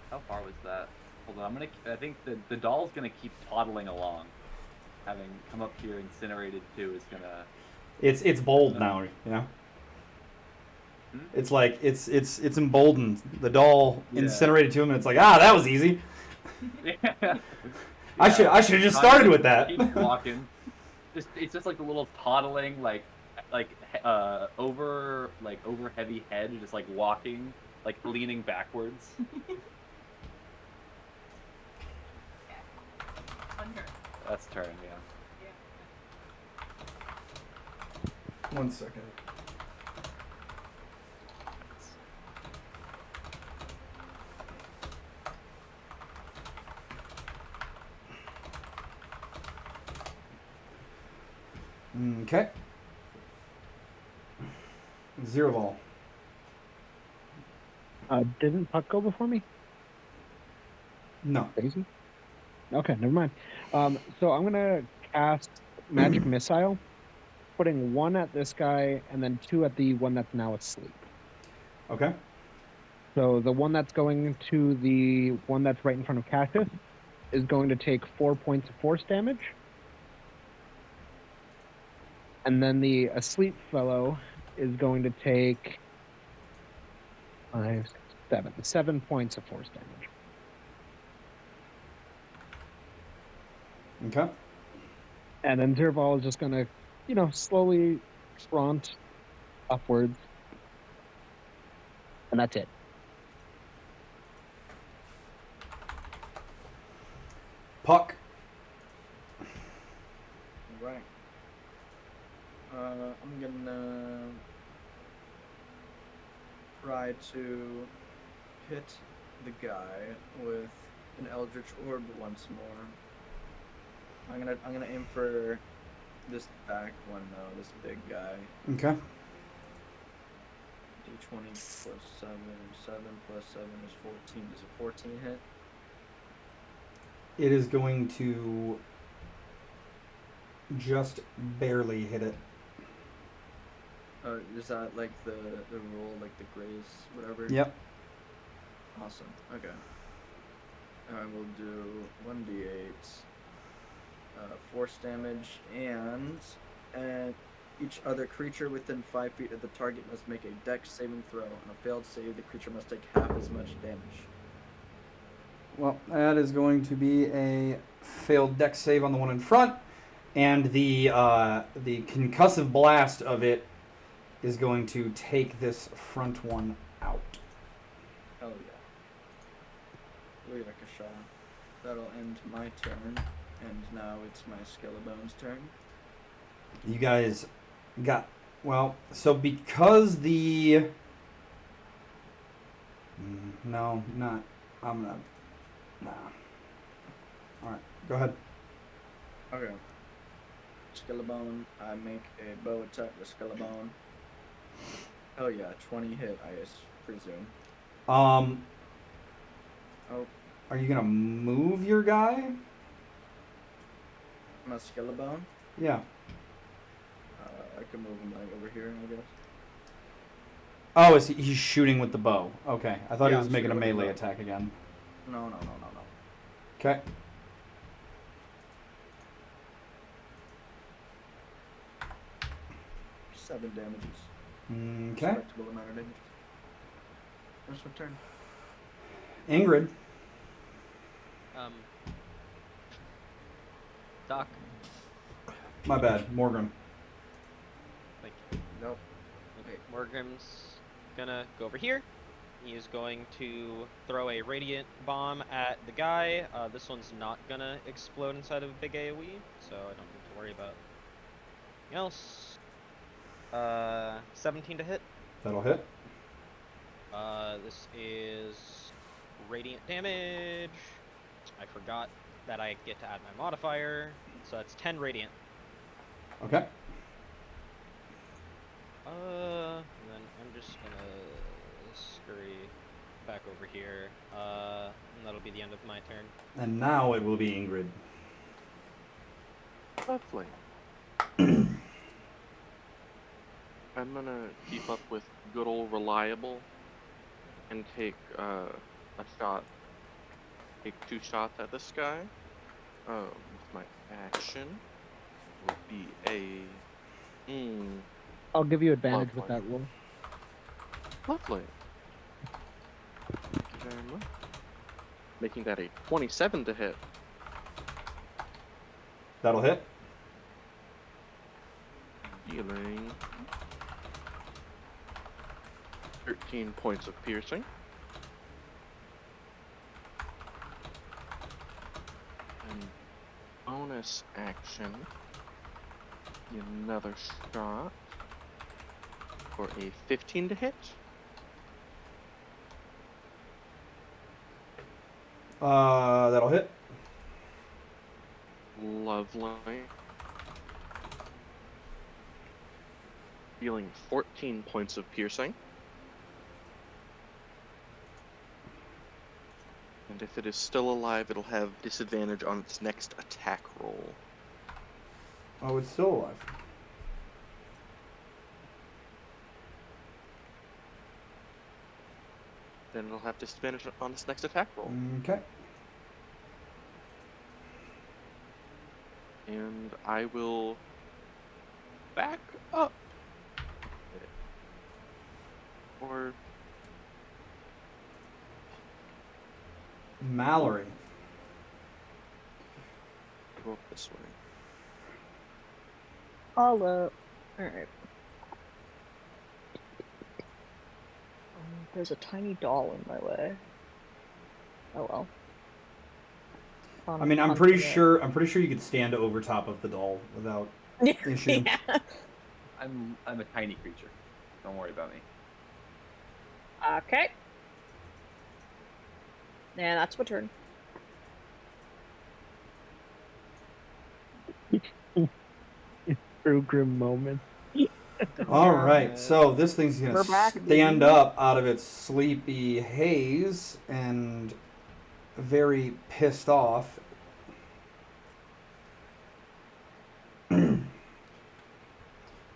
[SPEAKER 4] How far was that? Hold on, I think the doll's gonna keep toddling along. Having come up here incinerated too is gonna.
[SPEAKER 1] It's bold now, you know.
[SPEAKER 4] Hmm?
[SPEAKER 1] It's like it's emboldened. The doll
[SPEAKER 4] Yeah.
[SPEAKER 1] incinerated to him, and it's like, that was easy.
[SPEAKER 4] Yeah.
[SPEAKER 1] I should have just started with that.
[SPEAKER 4] Keep walking. It's just like the little toddling over heavy head, just like walking, like leaning backwards.
[SPEAKER 7] Thunder.
[SPEAKER 4] That's turn, yeah.
[SPEAKER 1] 1 second. Okay. 0 ball.
[SPEAKER 10] Didn't Puck go before me?
[SPEAKER 1] No.
[SPEAKER 10] Crazy. Okay, never mind. So I'm gonna cast Magic Missile, putting 1 at this guy and then 2 at the one that's now asleep.
[SPEAKER 1] Okay.
[SPEAKER 10] So the one that's going to the one that's right in front of Cassius is going to take 4 points of force damage. And then the asleep fellow is going to take 5, 6, 7 points of force damage.
[SPEAKER 1] Okay.
[SPEAKER 10] And then Zerval is just going to, slowly front upwards. And that's it.
[SPEAKER 1] Puck.
[SPEAKER 3] Right. I'm gonna try to hit the guy with an Eldritch Orb once more. I'm gonna aim for this back one though, this big guy.
[SPEAKER 1] Okay.
[SPEAKER 3] D20 plus 7. 7 plus 7 is 14. Is a 14 hit?
[SPEAKER 1] It is going to just barely hit it.
[SPEAKER 3] Is that like the roll, like the grace, whatever?
[SPEAKER 1] Yep.
[SPEAKER 3] Awesome. Okay. I will do 1d8 force damage, and each other creature within 5 feet of the target must make a dex saving throw. On a failed save, the creature must take half as much damage.
[SPEAKER 1] Well, that is going to be a failed dex save on the one in front, and the concussive blast of it is going to take this front one out.
[SPEAKER 3] Hell yeah. Booyakasha. That'll end my turn, and now it's my Skeleton's turn.
[SPEAKER 1] You guys got, so because the... No, not... I'm not... Nah. Alright, go ahead.
[SPEAKER 3] Okay. Skellebone, I make a bow attack with Skellebone. Oh yeah, 20 hit, I presume.
[SPEAKER 1] Oh.
[SPEAKER 3] Oh,
[SPEAKER 1] Are you gonna move your guy?
[SPEAKER 3] my Skellebone?
[SPEAKER 1] Yeah.
[SPEAKER 3] I can move him like over here, I guess.
[SPEAKER 1] Oh, he's shooting with the bow. Okay, I thought he
[SPEAKER 3] Yeah,
[SPEAKER 1] was
[SPEAKER 3] I'm
[SPEAKER 1] making a
[SPEAKER 3] shooting with the
[SPEAKER 1] melee
[SPEAKER 3] bow.
[SPEAKER 1] attack again.
[SPEAKER 3] No.
[SPEAKER 1] Okay.
[SPEAKER 3] Seven damages.
[SPEAKER 1] Okay.
[SPEAKER 3] Respectable amount of damage. First my turn.
[SPEAKER 1] Ingrid.
[SPEAKER 12] Doc,
[SPEAKER 1] My bad, Morgan.
[SPEAKER 12] like,
[SPEAKER 11] Nope.
[SPEAKER 12] okay, Morgrim's gonna go over here. He is going to throw a radiant bomb at the guy. This one's not gonna explode inside of a big AoE, so I don't need to worry about anything else. 17 to hit.
[SPEAKER 1] That'll hit.
[SPEAKER 12] This is radiant damage. I forgot that I get to add my modifier, so that's 10 radiant.
[SPEAKER 1] Okay.
[SPEAKER 12] And then I'm just gonna scurry back over here. And that'll be the end of my turn.
[SPEAKER 1] And now it will be Ingrid.
[SPEAKER 8] Lovely. I'm gonna keep up with good old reliable and take a shot. Take 2 shots at this guy. With my action will be a.
[SPEAKER 10] I'll give you advantage with
[SPEAKER 8] Lovely.
[SPEAKER 10] that roll.
[SPEAKER 8] Lovely. Thank you very much. Making that a 27 to hit.
[SPEAKER 1] That'll hit.
[SPEAKER 8] Dealing 13 points of piercing. And bonus action, another shot for a 15 to hit.
[SPEAKER 1] That'll hit.
[SPEAKER 8] Lovely. Dealing 14 points of piercing. And if it is still alive, it'll have disadvantage on its next attack roll.
[SPEAKER 1] Oh, it's still alive.
[SPEAKER 8] Then it'll have disadvantage on its next attack roll.
[SPEAKER 1] Okay.
[SPEAKER 8] And I will back up. Or
[SPEAKER 1] Mallory.
[SPEAKER 8] go up this way.
[SPEAKER 9] Alright. There's a tiny doll in my way. Oh well.
[SPEAKER 1] I mean, I'm pretty sure you could stand over top of the doll without issue.
[SPEAKER 9] Yeah.
[SPEAKER 4] I'm a tiny creature. Don't worry about me.
[SPEAKER 9] Okay. Yeah, that's my turn.
[SPEAKER 10] True grim moment.
[SPEAKER 1] All right, so this thing's gonna
[SPEAKER 9] We're back,
[SPEAKER 1] stand
[SPEAKER 9] baby.
[SPEAKER 1] up out of its sleepy haze and very pissed off.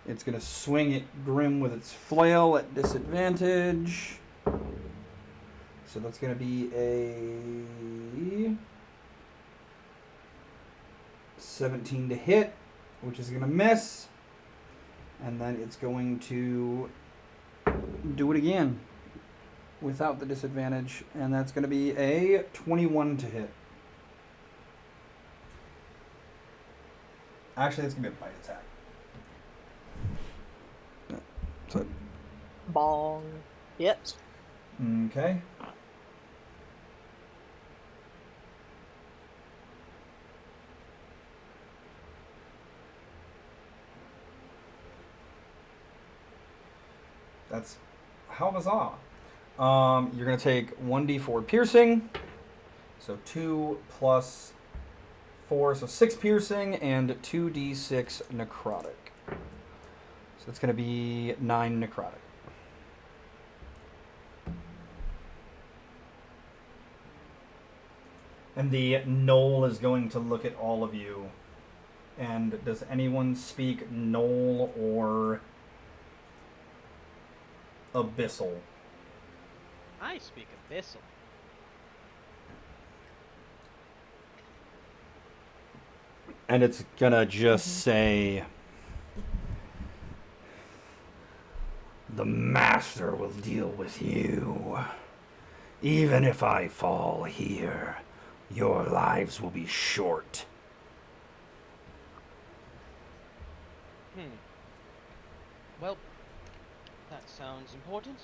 [SPEAKER 1] It's gonna swing at Grim with its flail at disadvantage. So that's gonna be a 17 to hit, which is gonna miss. And then it's going to do it again without the disadvantage, and that's going to be a 21 to hit. Actually, that's going to be a bite attack. So,
[SPEAKER 9] Bong. Yep.
[SPEAKER 1] okay. That's how bizarre. You're going to take 1d4 piercing. So 2 plus 4, so 6 piercing and 2d6 necrotic. So it's going to be 9 necrotic. And the gnoll is going to look at all of you. And does anyone speak gnoll or abyssal?
[SPEAKER 5] I speak abyssal.
[SPEAKER 1] And it's gonna just say, "The master will deal with you. Even if I fall here, Your lives will be short.
[SPEAKER 5] Well, that sounds important.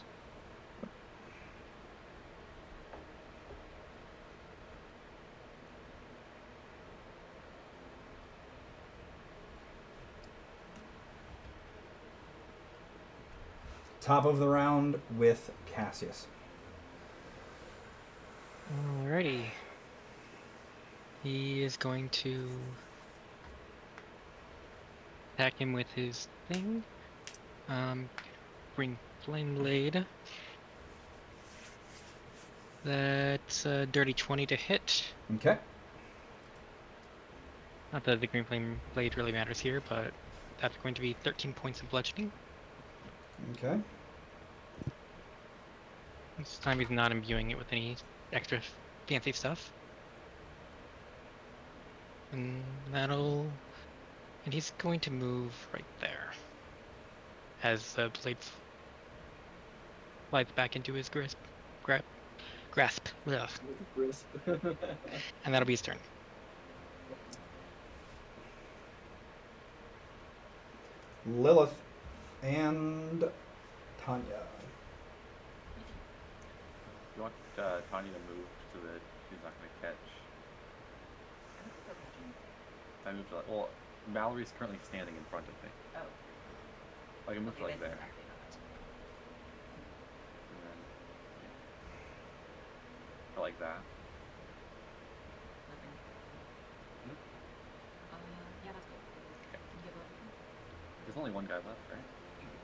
[SPEAKER 1] Top of the round with Cassius.
[SPEAKER 6] Alrighty. He is going to attack him with his thing. Bring Flame Blade. That's a dirty 20 to hit.
[SPEAKER 1] Okay.
[SPEAKER 6] Not that the Green Flame Blade really matters here, but that's going to be 13 points of bludgeoning.
[SPEAKER 1] Okay.
[SPEAKER 6] This time he's not imbuing it with any extra fancy stuff. And and he's going to move right there. As the blade slides back into his grasp. Ugh.
[SPEAKER 3] Crisp.
[SPEAKER 6] And that'll be his turn.
[SPEAKER 1] Lilith and Tanya.
[SPEAKER 4] You want Tanya to move so that she's not going to catch. I moved to, well, Mallory's currently standing in front of me.
[SPEAKER 7] Oh.
[SPEAKER 4] I can move to,
[SPEAKER 7] Okay,
[SPEAKER 4] like
[SPEAKER 7] that's
[SPEAKER 4] there.
[SPEAKER 7] exactly how that's
[SPEAKER 4] And then, yeah. Or like that.
[SPEAKER 7] flipping.
[SPEAKER 4] Hmm?
[SPEAKER 7] Yeah, that's good. Can you get both of them?
[SPEAKER 4] There's only one guy left, right?
[SPEAKER 7] You can get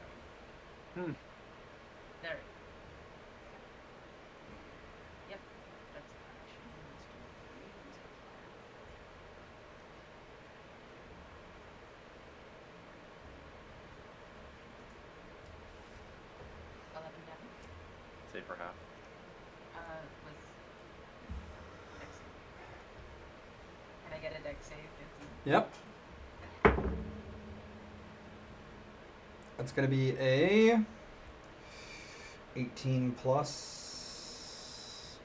[SPEAKER 4] Hmm.
[SPEAKER 7] both. There. Yep. That's action. Let's do 3. Let's go fire. Damage.
[SPEAKER 4] Save for half.
[SPEAKER 7] With dex save. Can I get a dex save? 15?
[SPEAKER 1] Yep. That's going to be a 18 plus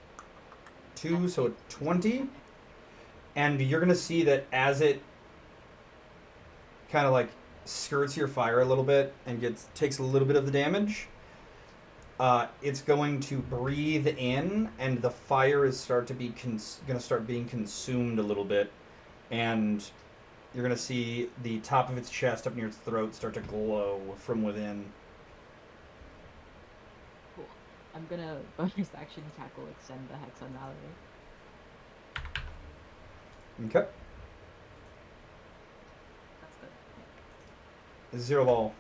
[SPEAKER 1] 2, so a 20. And you're going to see that as it kind of like skirts your fire a little bit and takes a little bit of the damage, it's going to breathe in, and the fire is going to start being consumed a little bit, and you're going to see the top of its chest up near its throat start to glow from within.
[SPEAKER 7] Cool. I'm gonna bonus action tackle extend the hex on Mallory.
[SPEAKER 1] Okay.
[SPEAKER 7] That's good.
[SPEAKER 1] Zero ball.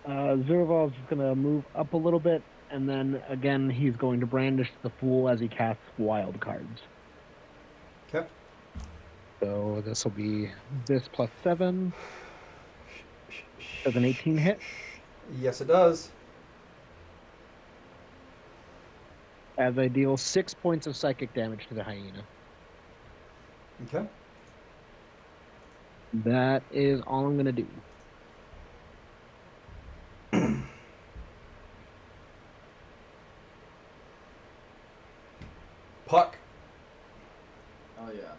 [SPEAKER 10] Zerval's going to move up a little bit, and then again he's going to brandish the Fool as he casts wild cards.
[SPEAKER 1] Okay.
[SPEAKER 10] So this will be this plus 7. Does an 18 hit?
[SPEAKER 1] Yes, it does.
[SPEAKER 10] As I deal 6 points of psychic damage to the hyena.
[SPEAKER 1] Okay.
[SPEAKER 10] That is all I'm going to do.
[SPEAKER 1] Puck.
[SPEAKER 3] Oh yeah.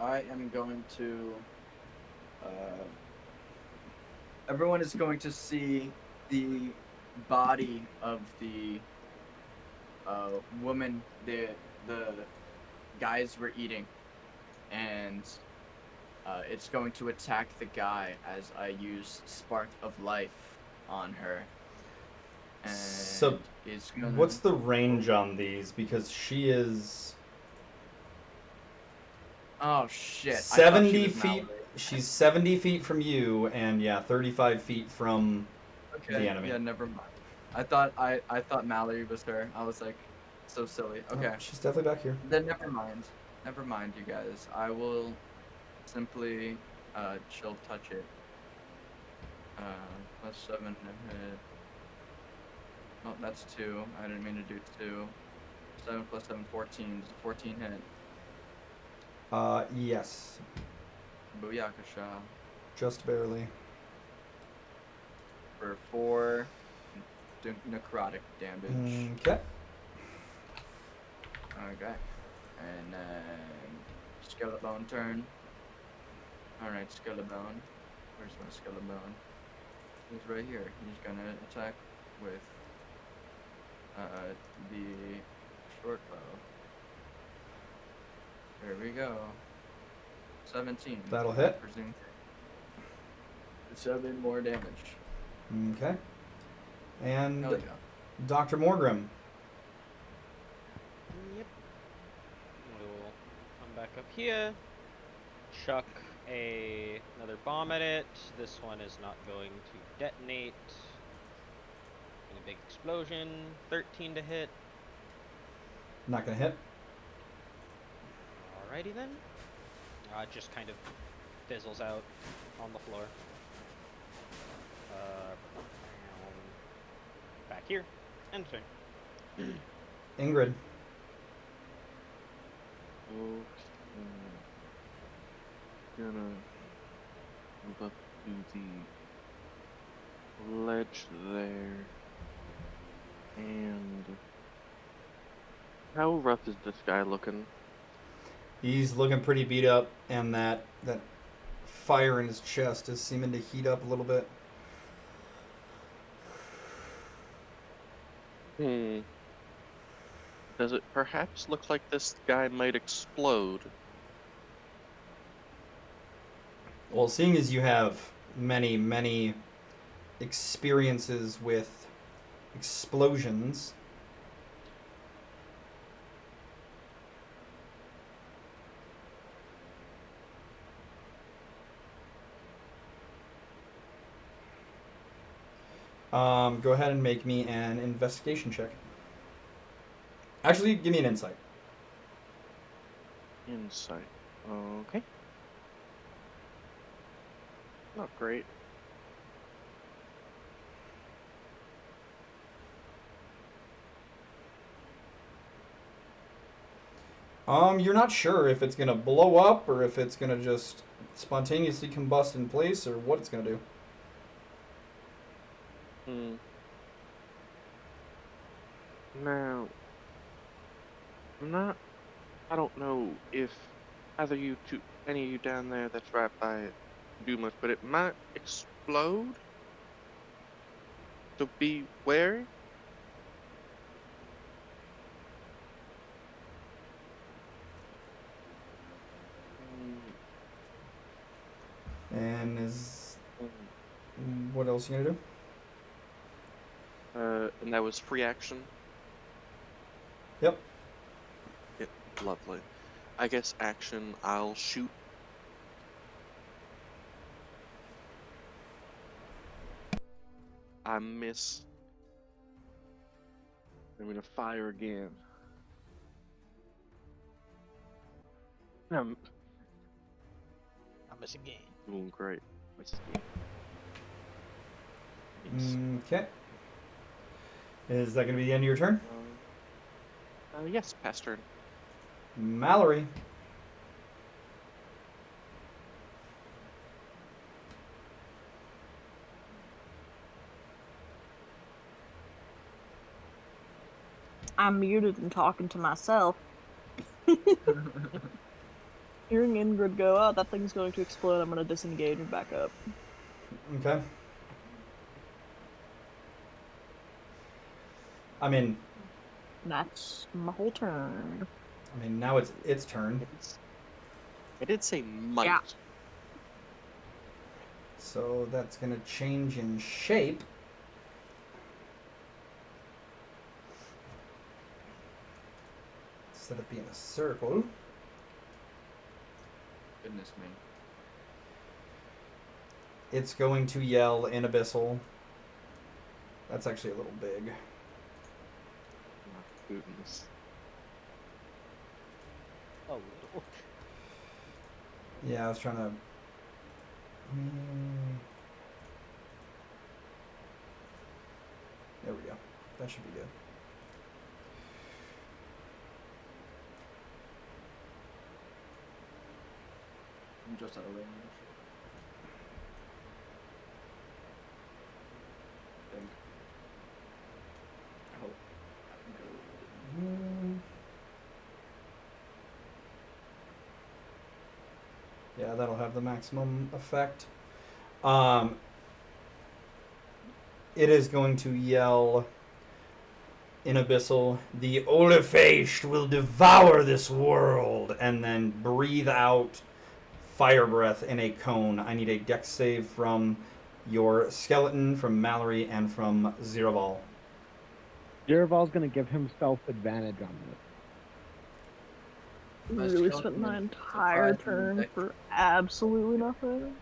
[SPEAKER 3] I am going to. Everyone is going to see the body of the woman the guys were eating, and it's going to attack the guy as I use Spark of Life on her. And
[SPEAKER 1] So,
[SPEAKER 3] it's gonna.
[SPEAKER 1] what's the range on these? Because she is
[SPEAKER 3] Oh shit! I thought she
[SPEAKER 1] 70
[SPEAKER 3] was
[SPEAKER 1] feet.
[SPEAKER 3] Mallory.
[SPEAKER 1] She's 70 feet from you, and 35 feet from
[SPEAKER 3] Okay.
[SPEAKER 1] the enemy.
[SPEAKER 3] Yeah, never mind. I thought Mallory was her. I was like, so silly.
[SPEAKER 1] Oh,
[SPEAKER 3] Okay.
[SPEAKER 1] she's definitely back here.
[SPEAKER 3] Then never mind. Never mind, you guys. I will simply chill touch it. Plus 7 to hit. Oh, that's 2. I didn't mean to do 2. 7 plus 7, 14. Does a 14 hit?
[SPEAKER 1] Yes.
[SPEAKER 3] Booyakasha.
[SPEAKER 1] Just barely.
[SPEAKER 3] For 4, necrotic damage.
[SPEAKER 1] Okay.
[SPEAKER 3] Okay. And then Skeleton turn. Alright, Skeleton. Where's my Skeleton? He's right here. He's gonna attack with the short bow. There we go. 17.
[SPEAKER 1] That'll hit.
[SPEAKER 3] I presume. 7 more damage.
[SPEAKER 1] Okay. And
[SPEAKER 3] Hell yeah.
[SPEAKER 1] Dr. Morgrim.
[SPEAKER 5] Yep. We'll come back up here. Chuck another bomb at it. This one is not going to detonate. A big explosion. 13 to hit.
[SPEAKER 1] Not gonna hit.
[SPEAKER 5] Alrighty then. Just kind of fizzles out on the floor. Back here. End turn.
[SPEAKER 1] Ingrid.
[SPEAKER 8] Okay. Gonna move up to the ledge there. And how rough is this guy looking?
[SPEAKER 1] He's looking pretty beat up, and that fire in his chest is seeming to heat up a little bit.
[SPEAKER 8] Does it perhaps look like this guy might explode?
[SPEAKER 1] Well, seeing as you have many experiences with explosions, go ahead and make me an investigation check. Actually, give me an insight.
[SPEAKER 8] Insight. Okay. Not great.
[SPEAKER 1] You're not sure if it's gonna blow up or if it's gonna just spontaneously combust in place or what it's gonna do.
[SPEAKER 8] Now, I don't know if either you two, any of you down there that's right by it do much, but it might explode. So be wary.
[SPEAKER 1] And what else are you gonna do?
[SPEAKER 8] And that was free action.
[SPEAKER 1] Yep.
[SPEAKER 8] Yep, lovely. I guess action, I'll shoot. I miss. I'm gonna fire again. I'm
[SPEAKER 5] I miss again.
[SPEAKER 8] doing great. Miss again. Yes.
[SPEAKER 1] Okay. Is that gonna be the end of your turn?
[SPEAKER 8] Yes, past turn.
[SPEAKER 1] Mallory.
[SPEAKER 9] I'm muted and talking to myself. Hearing Ingrid go, oh, that thing's going to explode, I'm going to disengage and back up.
[SPEAKER 1] Okay. I mean,
[SPEAKER 9] That's my whole turn.
[SPEAKER 1] now it's its turn.
[SPEAKER 8] I did say might.
[SPEAKER 9] Yeah.
[SPEAKER 1] So that's gonna change in shape. Instead of being a circle.
[SPEAKER 3] Goodness me.
[SPEAKER 1] It's going to yell in Abyssal. That's actually a little big.
[SPEAKER 8] My goodness.
[SPEAKER 5] Oh, little.
[SPEAKER 1] Yeah, I was trying to... There we go. That should be good.
[SPEAKER 3] I'm just out of range. I think.
[SPEAKER 1] that'll have the maximum effect. It is going to yell in Abyssal, "The Olefeist will devour this world," and then breathe out fire breath in a cone. I need a dex save from your skeleton, from Mallory, and from Ziraval.
[SPEAKER 10] Jiraval's gonna give himself advantage on this.
[SPEAKER 9] I
[SPEAKER 3] My
[SPEAKER 9] really
[SPEAKER 3] skeleton
[SPEAKER 9] spent my
[SPEAKER 3] is
[SPEAKER 9] entire
[SPEAKER 3] surprisingly
[SPEAKER 9] turn
[SPEAKER 3] dex-
[SPEAKER 9] for absolutely nothing.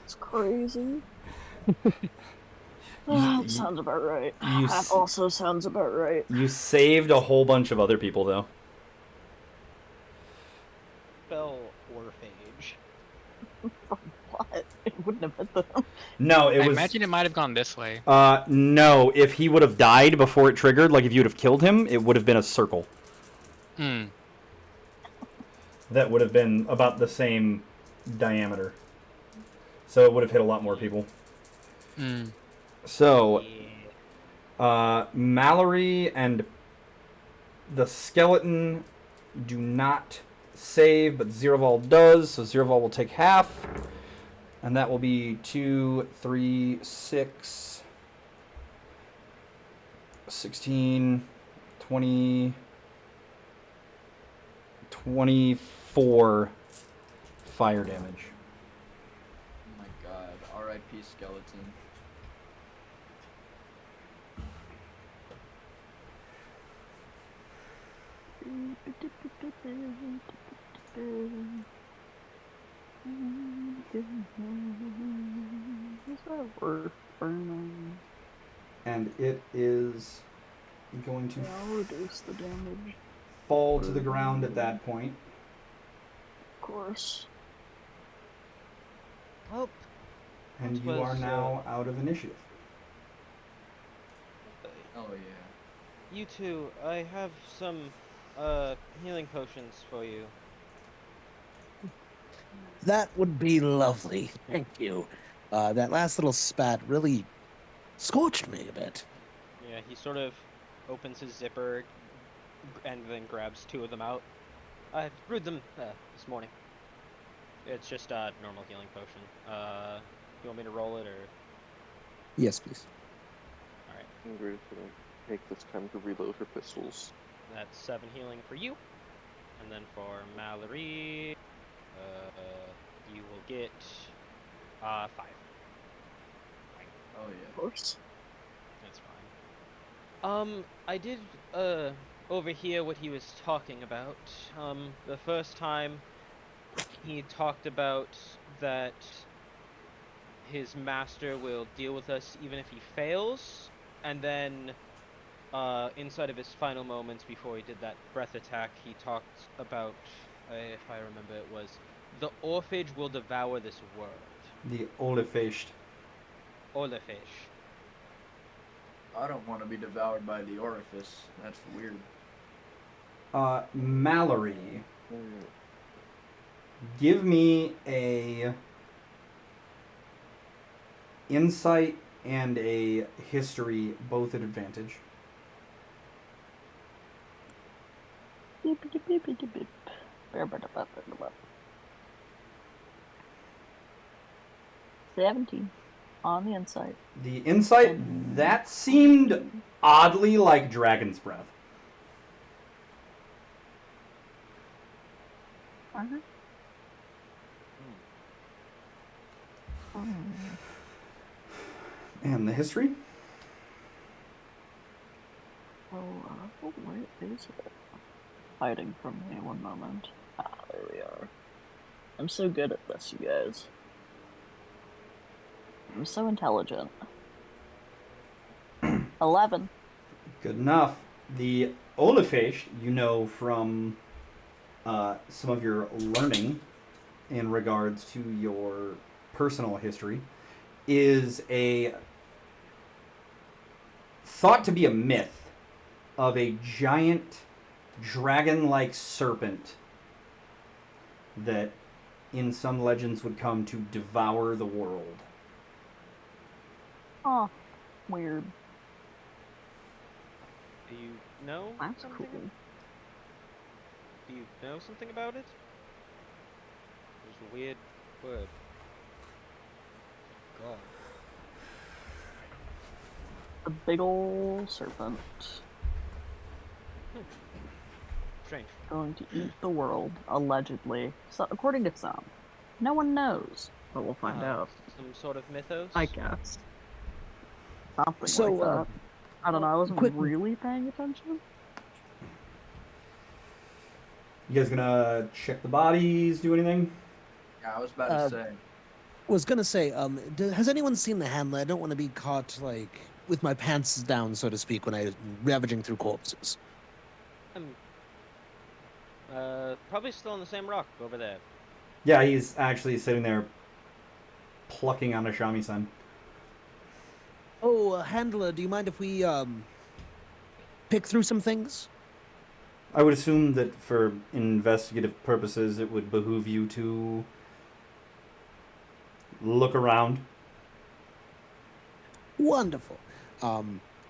[SPEAKER 9] It's crazy. That sounds about right. That also sounds about right.
[SPEAKER 1] You saved a whole bunch of other people, though.
[SPEAKER 5] Spell Orphage.
[SPEAKER 9] What? It wouldn't have hit them.
[SPEAKER 1] No, it
[SPEAKER 6] I
[SPEAKER 1] was.
[SPEAKER 6] imagine it might have gone this way.
[SPEAKER 1] No. If he would have died before it triggered, like if you would have killed him, it would have been a circle.
[SPEAKER 6] Hmm.
[SPEAKER 1] That would have been about the same diameter. So it would have hit a lot more people.
[SPEAKER 6] Hmm.
[SPEAKER 1] So,
[SPEAKER 5] Yeah.
[SPEAKER 1] Mallory and the skeleton do not save, but Ziraval does, so Ziraval will take half. And that will be 2, 3, 6, 16, 20, 24 fire damage.
[SPEAKER 3] Oh my god. R.I.P. skeleton.
[SPEAKER 9] Is that worth burning?
[SPEAKER 1] And it is going to
[SPEAKER 9] I'll reduce the damage,
[SPEAKER 1] fall to the ground at that point.
[SPEAKER 9] of course.
[SPEAKER 5] Oh,
[SPEAKER 1] And
[SPEAKER 5] That
[SPEAKER 1] you are
[SPEAKER 5] was,
[SPEAKER 1] now out of initiative.
[SPEAKER 3] Oh yeah.
[SPEAKER 5] you two, I have some healing potions for you.
[SPEAKER 10] That would be lovely. Thank you. That last little spat really scorched me a bit.
[SPEAKER 5] Yeah, he sort of opens his zipper and then grabs 2 of them out. I brewed them this morning. It's just a normal healing potion. You want me to roll it or?
[SPEAKER 10] Yes, please.
[SPEAKER 5] All right,
[SPEAKER 8] Ingrid's gonna take this time to reload her pistols.
[SPEAKER 5] that's 7 healing for you, and then for Mallory, you will get 5.
[SPEAKER 3] Oh
[SPEAKER 9] Of
[SPEAKER 3] yeah.
[SPEAKER 9] course.
[SPEAKER 5] That's fine. I did overhear what he was talking about. The first time he talked about that his master will deal with us even if he fails, and then inside of his final moments before he did that breath attack, he talked about, if I remember, it was the orphage will devour this world.
[SPEAKER 1] The Olefeist.
[SPEAKER 5] Orphish.
[SPEAKER 3] I don't want to be devoured by the orifice. That's weird.
[SPEAKER 1] Mallory, give me a insight and a history, both at advantage.
[SPEAKER 9] Beep, beep, beep, beep, beep, beep. 17 on the inside.
[SPEAKER 1] The insight, that seemed oddly like Dragon's Breath.
[SPEAKER 9] Uh-huh.
[SPEAKER 1] And the history?
[SPEAKER 9] Oh, where is it? Hiding from me, one moment. Ah, there we are. I'm so good at this, you guys. I'm so intelligent. 11.
[SPEAKER 1] Good enough. The Olefeist, you know from some of your learning in regards to your personal history, is thought to be a myth of a giant dragon-like serpent that in some legends would come to devour the world.
[SPEAKER 9] Oh, weird.
[SPEAKER 5] Do you know
[SPEAKER 9] That's
[SPEAKER 5] something?
[SPEAKER 9] cool.
[SPEAKER 5] Do you know something about it? There's a weird
[SPEAKER 12] word. God.
[SPEAKER 9] A big ol' serpent
[SPEAKER 12] Strange.
[SPEAKER 9] going to eat the world, allegedly. So, according to some. No one knows, but we'll find out.
[SPEAKER 12] Some sort of mythos.
[SPEAKER 9] I guess. Something
[SPEAKER 10] So,
[SPEAKER 9] like that. I don't know, I wasn't
[SPEAKER 10] quick-
[SPEAKER 9] really paying attention.
[SPEAKER 1] You guys gonna check the bodies, do anything?
[SPEAKER 3] Yeah, I was about
[SPEAKER 10] Uh,
[SPEAKER 3] to say.
[SPEAKER 10] was gonna say, has anyone seen the handler? I don't want to be caught like with my pants down, so to speak, when I'm ravaging through corpses.
[SPEAKER 12] Probably still on the same rock over there.
[SPEAKER 1] Yeah, he's actually sitting there plucking on a shamisen.
[SPEAKER 10] Oh, handler, do you mind if we pick through some things?
[SPEAKER 1] I would assume that for investigative purposes, it would behoove you to look around.
[SPEAKER 10] Wonderful.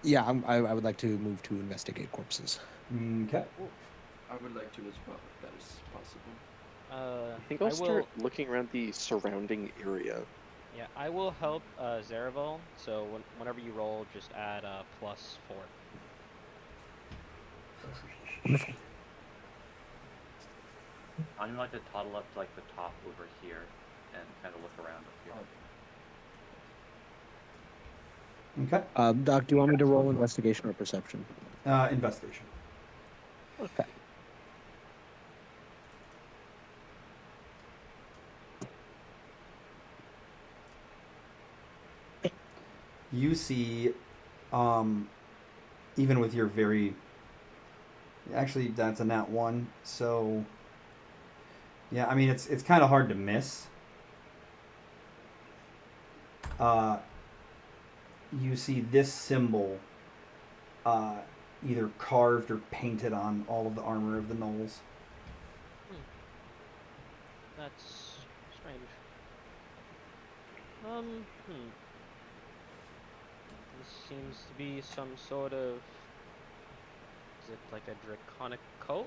[SPEAKER 10] Yeah, I would like to move to investigate corpses.
[SPEAKER 1] Okay.
[SPEAKER 3] I would like to as well, if that is possible.
[SPEAKER 8] I think I'll start looking around the surrounding area.
[SPEAKER 12] Yeah, I will help Zaravel. So whenever you roll, just add +4.
[SPEAKER 4] I'm gonna like to toddle up to like the top over here and kind of look around up here.
[SPEAKER 1] Okay.
[SPEAKER 10] Doc, do you want me to roll investigation or perception?
[SPEAKER 1] Investigation.
[SPEAKER 10] Okay.
[SPEAKER 1] You see, even with your very... Actually, that's a nat 1, so... Yeah, I mean, it's kind of hard to miss. You see this symbol either carved or painted on all of the armor of the gnolls.
[SPEAKER 12] That's strange. This seems to be some sort of... Is it like a draconic cult?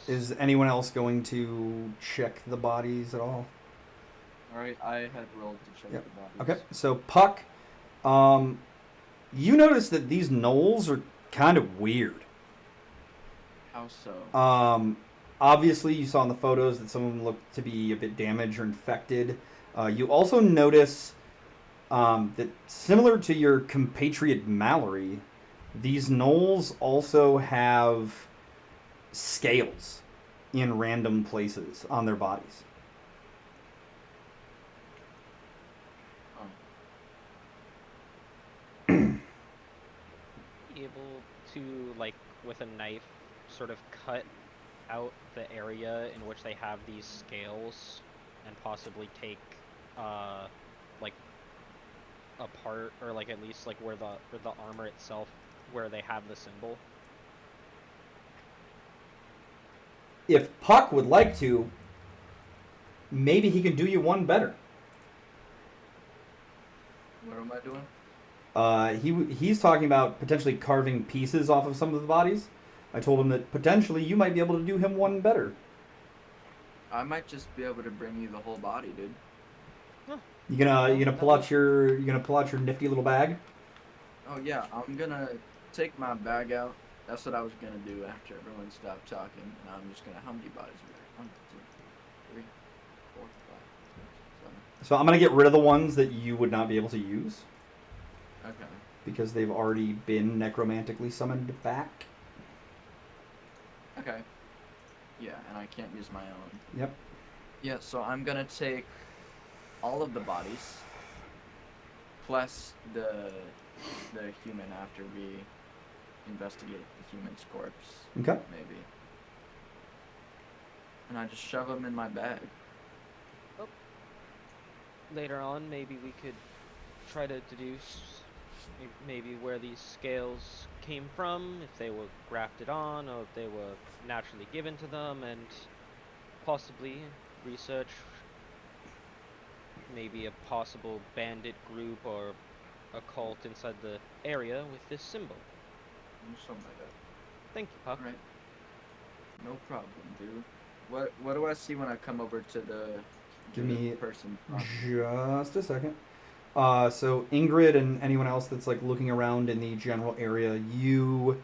[SPEAKER 1] Is anyone else going to check the bodies at all?
[SPEAKER 3] Alright, I had rolled to check
[SPEAKER 1] Yep.
[SPEAKER 3] the bodies.
[SPEAKER 1] Okay, so Puck, you notice that these gnolls are kind of weird.
[SPEAKER 3] How so?
[SPEAKER 1] Obviously, you saw in the photos that some of them look to be a bit damaged or infected. You also notice that similar to your compatriot Mallory, these gnolls also have scales in random places on their bodies.
[SPEAKER 12] Able to, like, with a knife, sort of cut out the area in which they have these scales and possibly take, like, apart, or like at least like where the armor itself, where they have the symbol.
[SPEAKER 1] If Puck would like to, maybe he can do you one better.
[SPEAKER 3] What am I doing?
[SPEAKER 1] He's talking about potentially carving pieces off of some of the bodies. I told him that potentially you might be able to do him one better.
[SPEAKER 3] I might just be able to bring you the whole body, dude.
[SPEAKER 1] You gonna pull out your nifty little bag?
[SPEAKER 3] Oh yeah, I'm gonna take my bag out. That's what I was gonna do after everyone stopped talking, and I'm just gonna... How many bodies were there? 1, 2, 3, 4, 5, 6, 7.
[SPEAKER 1] So I'm gonna get rid of the ones that you would not be able to use.
[SPEAKER 3] Okay.
[SPEAKER 1] Because they've already been necromantically summoned back.
[SPEAKER 3] Okay. Yeah, and I can't use my own.
[SPEAKER 1] Yep.
[SPEAKER 3] Yeah, so I'm gonna take all of the bodies, plus the human after we investigate the human's corpse.
[SPEAKER 1] Okay.
[SPEAKER 3] Maybe. And I just shove them in my bag.
[SPEAKER 12] Later on, maybe we could try to deduce maybe where these scales came from, if they were grafted on, or if they were naturally given to them, and possibly research maybe a possible bandit group or a cult inside the area with this symbol.
[SPEAKER 3] Something like that.
[SPEAKER 12] Thank you, Puck.
[SPEAKER 3] Right. No problem, dude. What do I see when I come over to the
[SPEAKER 1] Give
[SPEAKER 3] the
[SPEAKER 1] me
[SPEAKER 3] person?
[SPEAKER 1] just a second. So Ingrid and anyone else that's like looking around in the general area, you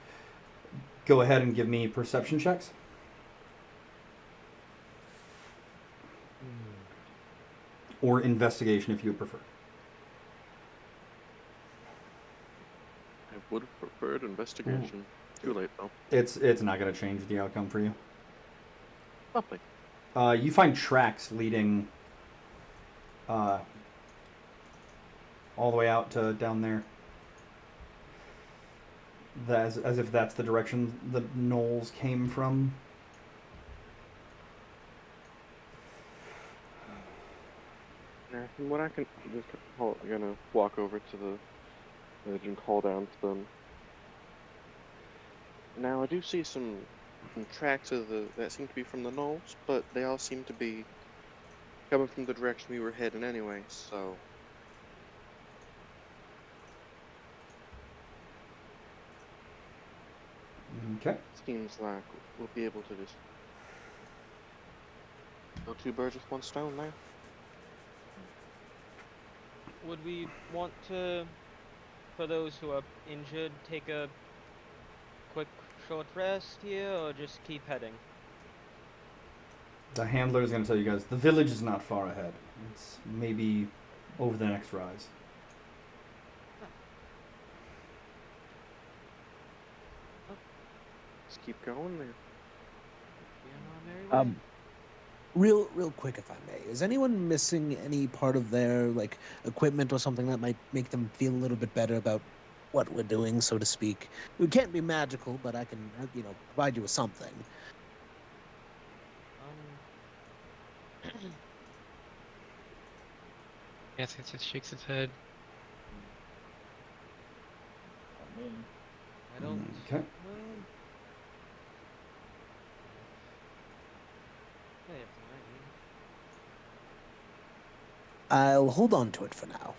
[SPEAKER 1] go ahead and give me perception checks. Or investigation if you would prefer.
[SPEAKER 8] I would have preferred investigation. Too late though.
[SPEAKER 1] It's not going to change the outcome for you.
[SPEAKER 8] Lovely.
[SPEAKER 1] You find tracks leading all the way out to down there. As if that's the direction the gnolls came from.
[SPEAKER 8] Yeah, from what I can just gonna walk over to the village and call down to them. Now I do see some tracks of that seem to be from the gnolls, but they all seem to be coming from the direction we were heading anyway, so
[SPEAKER 1] Okay.
[SPEAKER 8] seems like we'll be able to just kill two birds with one stone there.
[SPEAKER 5] Would we want to, for those who are injured, take a quick short rest here, or just keep heading?
[SPEAKER 1] The handler is going to tell you guys the village is not far ahead. It's maybe over the next rise.
[SPEAKER 8] Just keep going there.
[SPEAKER 5] Be on our merry way.
[SPEAKER 10] Real quick, if I may, is anyone missing any part of their like equipment or something that might make them feel a little bit better about what we're doing, so to speak? It can't be magical, but I can, provide you with something.
[SPEAKER 6] Yes, it just shakes its head.
[SPEAKER 5] I don't.
[SPEAKER 1] Okay.
[SPEAKER 5] I have everything
[SPEAKER 10] I'll hold on to it for now.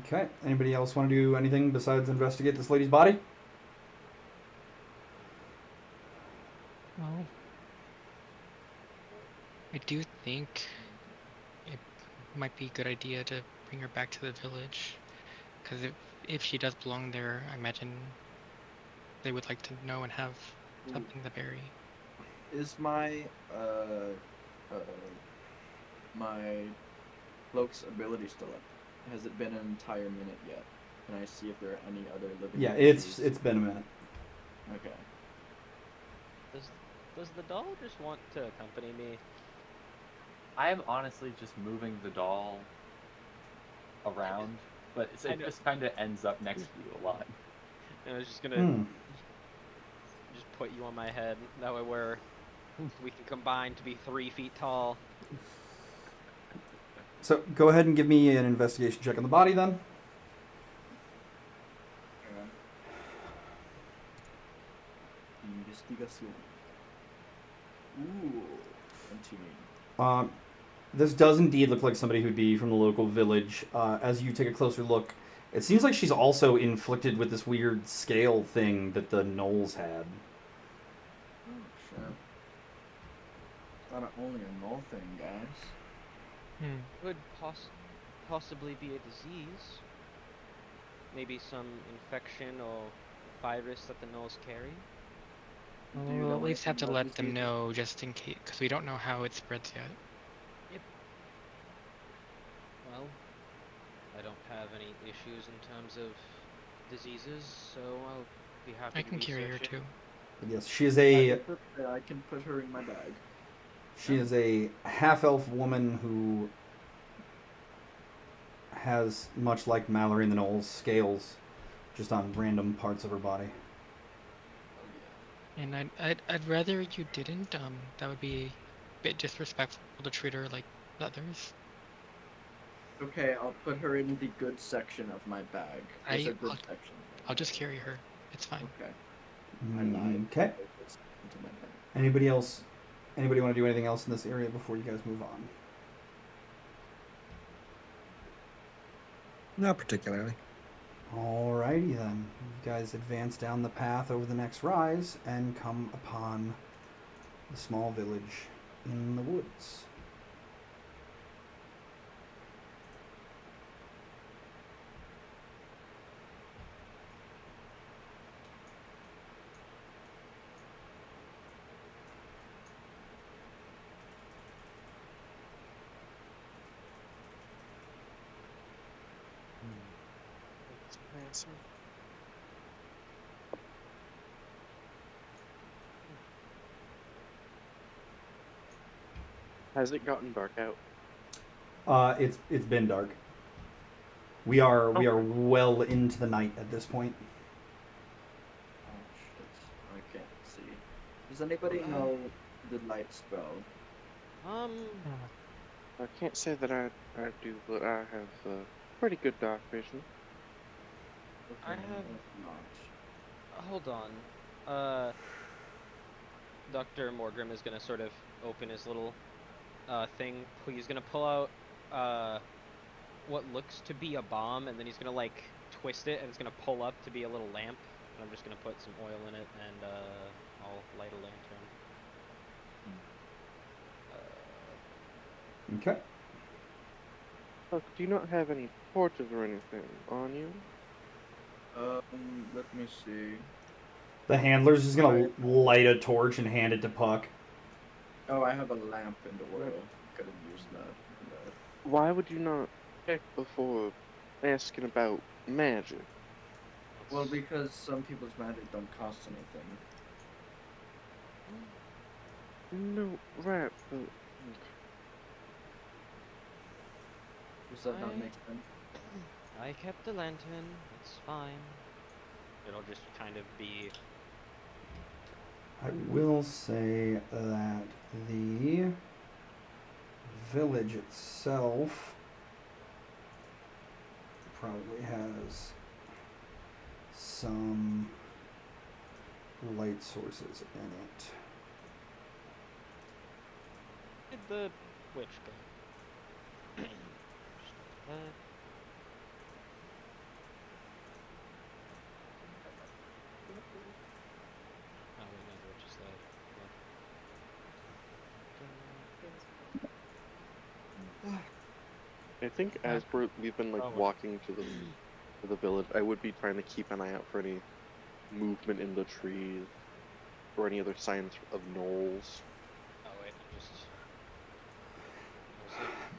[SPEAKER 1] Okay. Anybody else want to do anything besides investigate this lady's body?
[SPEAKER 6] Well, I do think it might be a good idea to bring her back to the village, because if she does belong there, I imagine they would like to know and have something to bury.
[SPEAKER 3] Is my my cloak's ability still up? Has it been an entire minute yet? Can I see if there are any other living?
[SPEAKER 1] Yeah,
[SPEAKER 3] creatures?
[SPEAKER 1] it's been a minute.
[SPEAKER 3] Okay.
[SPEAKER 5] Does the doll just want to accompany me?
[SPEAKER 4] I am honestly just moving the doll around, but it just kind of ends up next to you a lot.
[SPEAKER 5] I was just gonna just put you on my head. That way we can combine to be 3 feet tall.
[SPEAKER 1] So go ahead and give me an investigation check on the body then.
[SPEAKER 3] Investigación. Ooh, 28.
[SPEAKER 1] This does indeed look like somebody who'd be from the local village. As you take a closer look, it seems like she's also inflicted with this weird scale thing that the gnolls had.
[SPEAKER 3] Oh, shit. Not only a null thing, guys.
[SPEAKER 5] Could possibly be a disease. Maybe some infection or virus that the gnolls carry.
[SPEAKER 6] We'll at least have to let them know just in case, because we don't know how it spreads yet.
[SPEAKER 5] Yep. Well, I don't have any issues in terms of diseases, so I'll be happy
[SPEAKER 6] I
[SPEAKER 5] to
[SPEAKER 6] can carry her
[SPEAKER 5] research it.
[SPEAKER 6] too.
[SPEAKER 1] But yes, she is a
[SPEAKER 3] I can put her in my bag.
[SPEAKER 1] she is a half-elf woman who has, much like Mallory and the gnolls, scales just on random parts of her body.
[SPEAKER 6] And I'd rather you didn't. That would be a bit disrespectful to treat her like others.
[SPEAKER 3] Okay, I'll put her in the good section of my bag. There's a good section.
[SPEAKER 6] I'll just carry her. It's fine.
[SPEAKER 3] Okay. I lied.
[SPEAKER 1] Okay.
[SPEAKER 3] It's into my bag.
[SPEAKER 1] Anybody else? Anybody want to do anything else in this area before you guys move on?
[SPEAKER 13] Not particularly.
[SPEAKER 1] Alrighty then. You guys advance down the path over the next rise and come upon the small village in the woods.
[SPEAKER 8] It's massive. Has it gotten dark out?
[SPEAKER 1] It's been dark. We are well into the night at this point.
[SPEAKER 3] Oh shit. I can't see. Does anybody know the light spell?
[SPEAKER 8] I can't say that I do, but I have pretty good dark vision.
[SPEAKER 12] I
[SPEAKER 3] Okay,
[SPEAKER 12] have-
[SPEAKER 3] not.
[SPEAKER 12] Hold on. Dr. Morgrim is gonna sort of open his little thing. He's gonna pull out what looks to be a bomb, and then he's gonna like twist it, and it's gonna pull up to be a little lamp. And I'm just gonna put some oil in it, and I'll light a lantern.
[SPEAKER 1] Okay.
[SPEAKER 8] Look, do you not have any torches or anything on you?
[SPEAKER 3] Let me see.
[SPEAKER 1] The handler's just gonna light a torch and hand it to Puck.
[SPEAKER 3] Oh, I have a lamp and oil. Could have used that.
[SPEAKER 8] Why would you not check before asking about magic?
[SPEAKER 3] Well, because some people's magic don't cost anything.
[SPEAKER 8] No, right, but
[SPEAKER 3] Does that not make sense?
[SPEAKER 12] I kept the lantern. It's fine. It'll just kind of be.
[SPEAKER 1] I will say that the village itself probably has some light sources in it.
[SPEAKER 12] Did the witch go? Oh, wait, no, the witch is dead.
[SPEAKER 8] I think as we've been like
[SPEAKER 12] Oh, wait.
[SPEAKER 8] walking to the village, I would be trying to keep an eye out for any movement in the trees or any other signs of gnolls.
[SPEAKER 12] Oh wait, I'm just.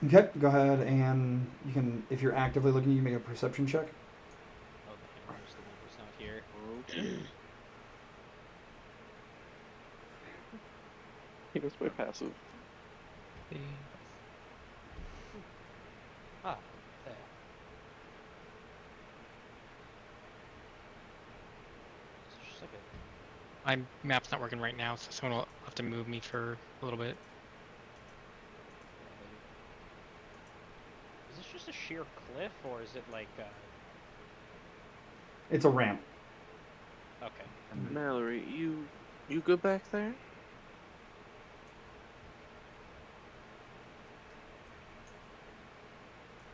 [SPEAKER 1] Okay, go ahead and you can, if you're actively looking, you make a perception check.
[SPEAKER 12] Oh, the hammer's the one who's not here.
[SPEAKER 8] He was my passive.
[SPEAKER 12] Ah, there. It's just like a.
[SPEAKER 6] My map's not working right now, so someone will have to move me for a little bit.
[SPEAKER 12] Is this just a sheer cliff, or is it like?
[SPEAKER 1] It's a ramp.
[SPEAKER 12] Okay.
[SPEAKER 8] Mallory, you good back there?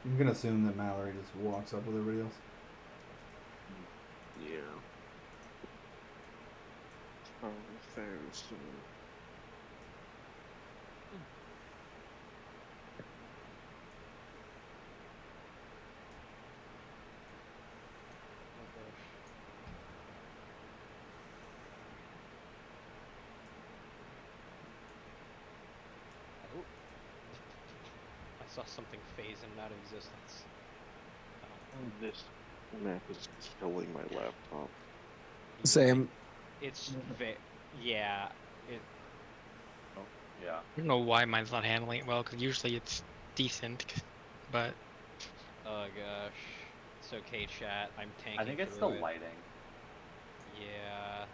[SPEAKER 1] I'm gonna assume that Mallory just walks up with everybody else.
[SPEAKER 8] Yeah. Oh, thanks.
[SPEAKER 12] Oh gosh. Oh. I saw something phase in and out of existence.
[SPEAKER 8] This map is killing my laptop.
[SPEAKER 11] Same.
[SPEAKER 12] It's yeah. It.
[SPEAKER 4] Oh, yeah.
[SPEAKER 6] I don't know why mine's not handling it well, because usually it's decent, but
[SPEAKER 12] Oh gosh. It's okay, chat. I'm tanking.
[SPEAKER 4] I think it's the
[SPEAKER 12] through it.
[SPEAKER 4] lighting.
[SPEAKER 12] Yeah.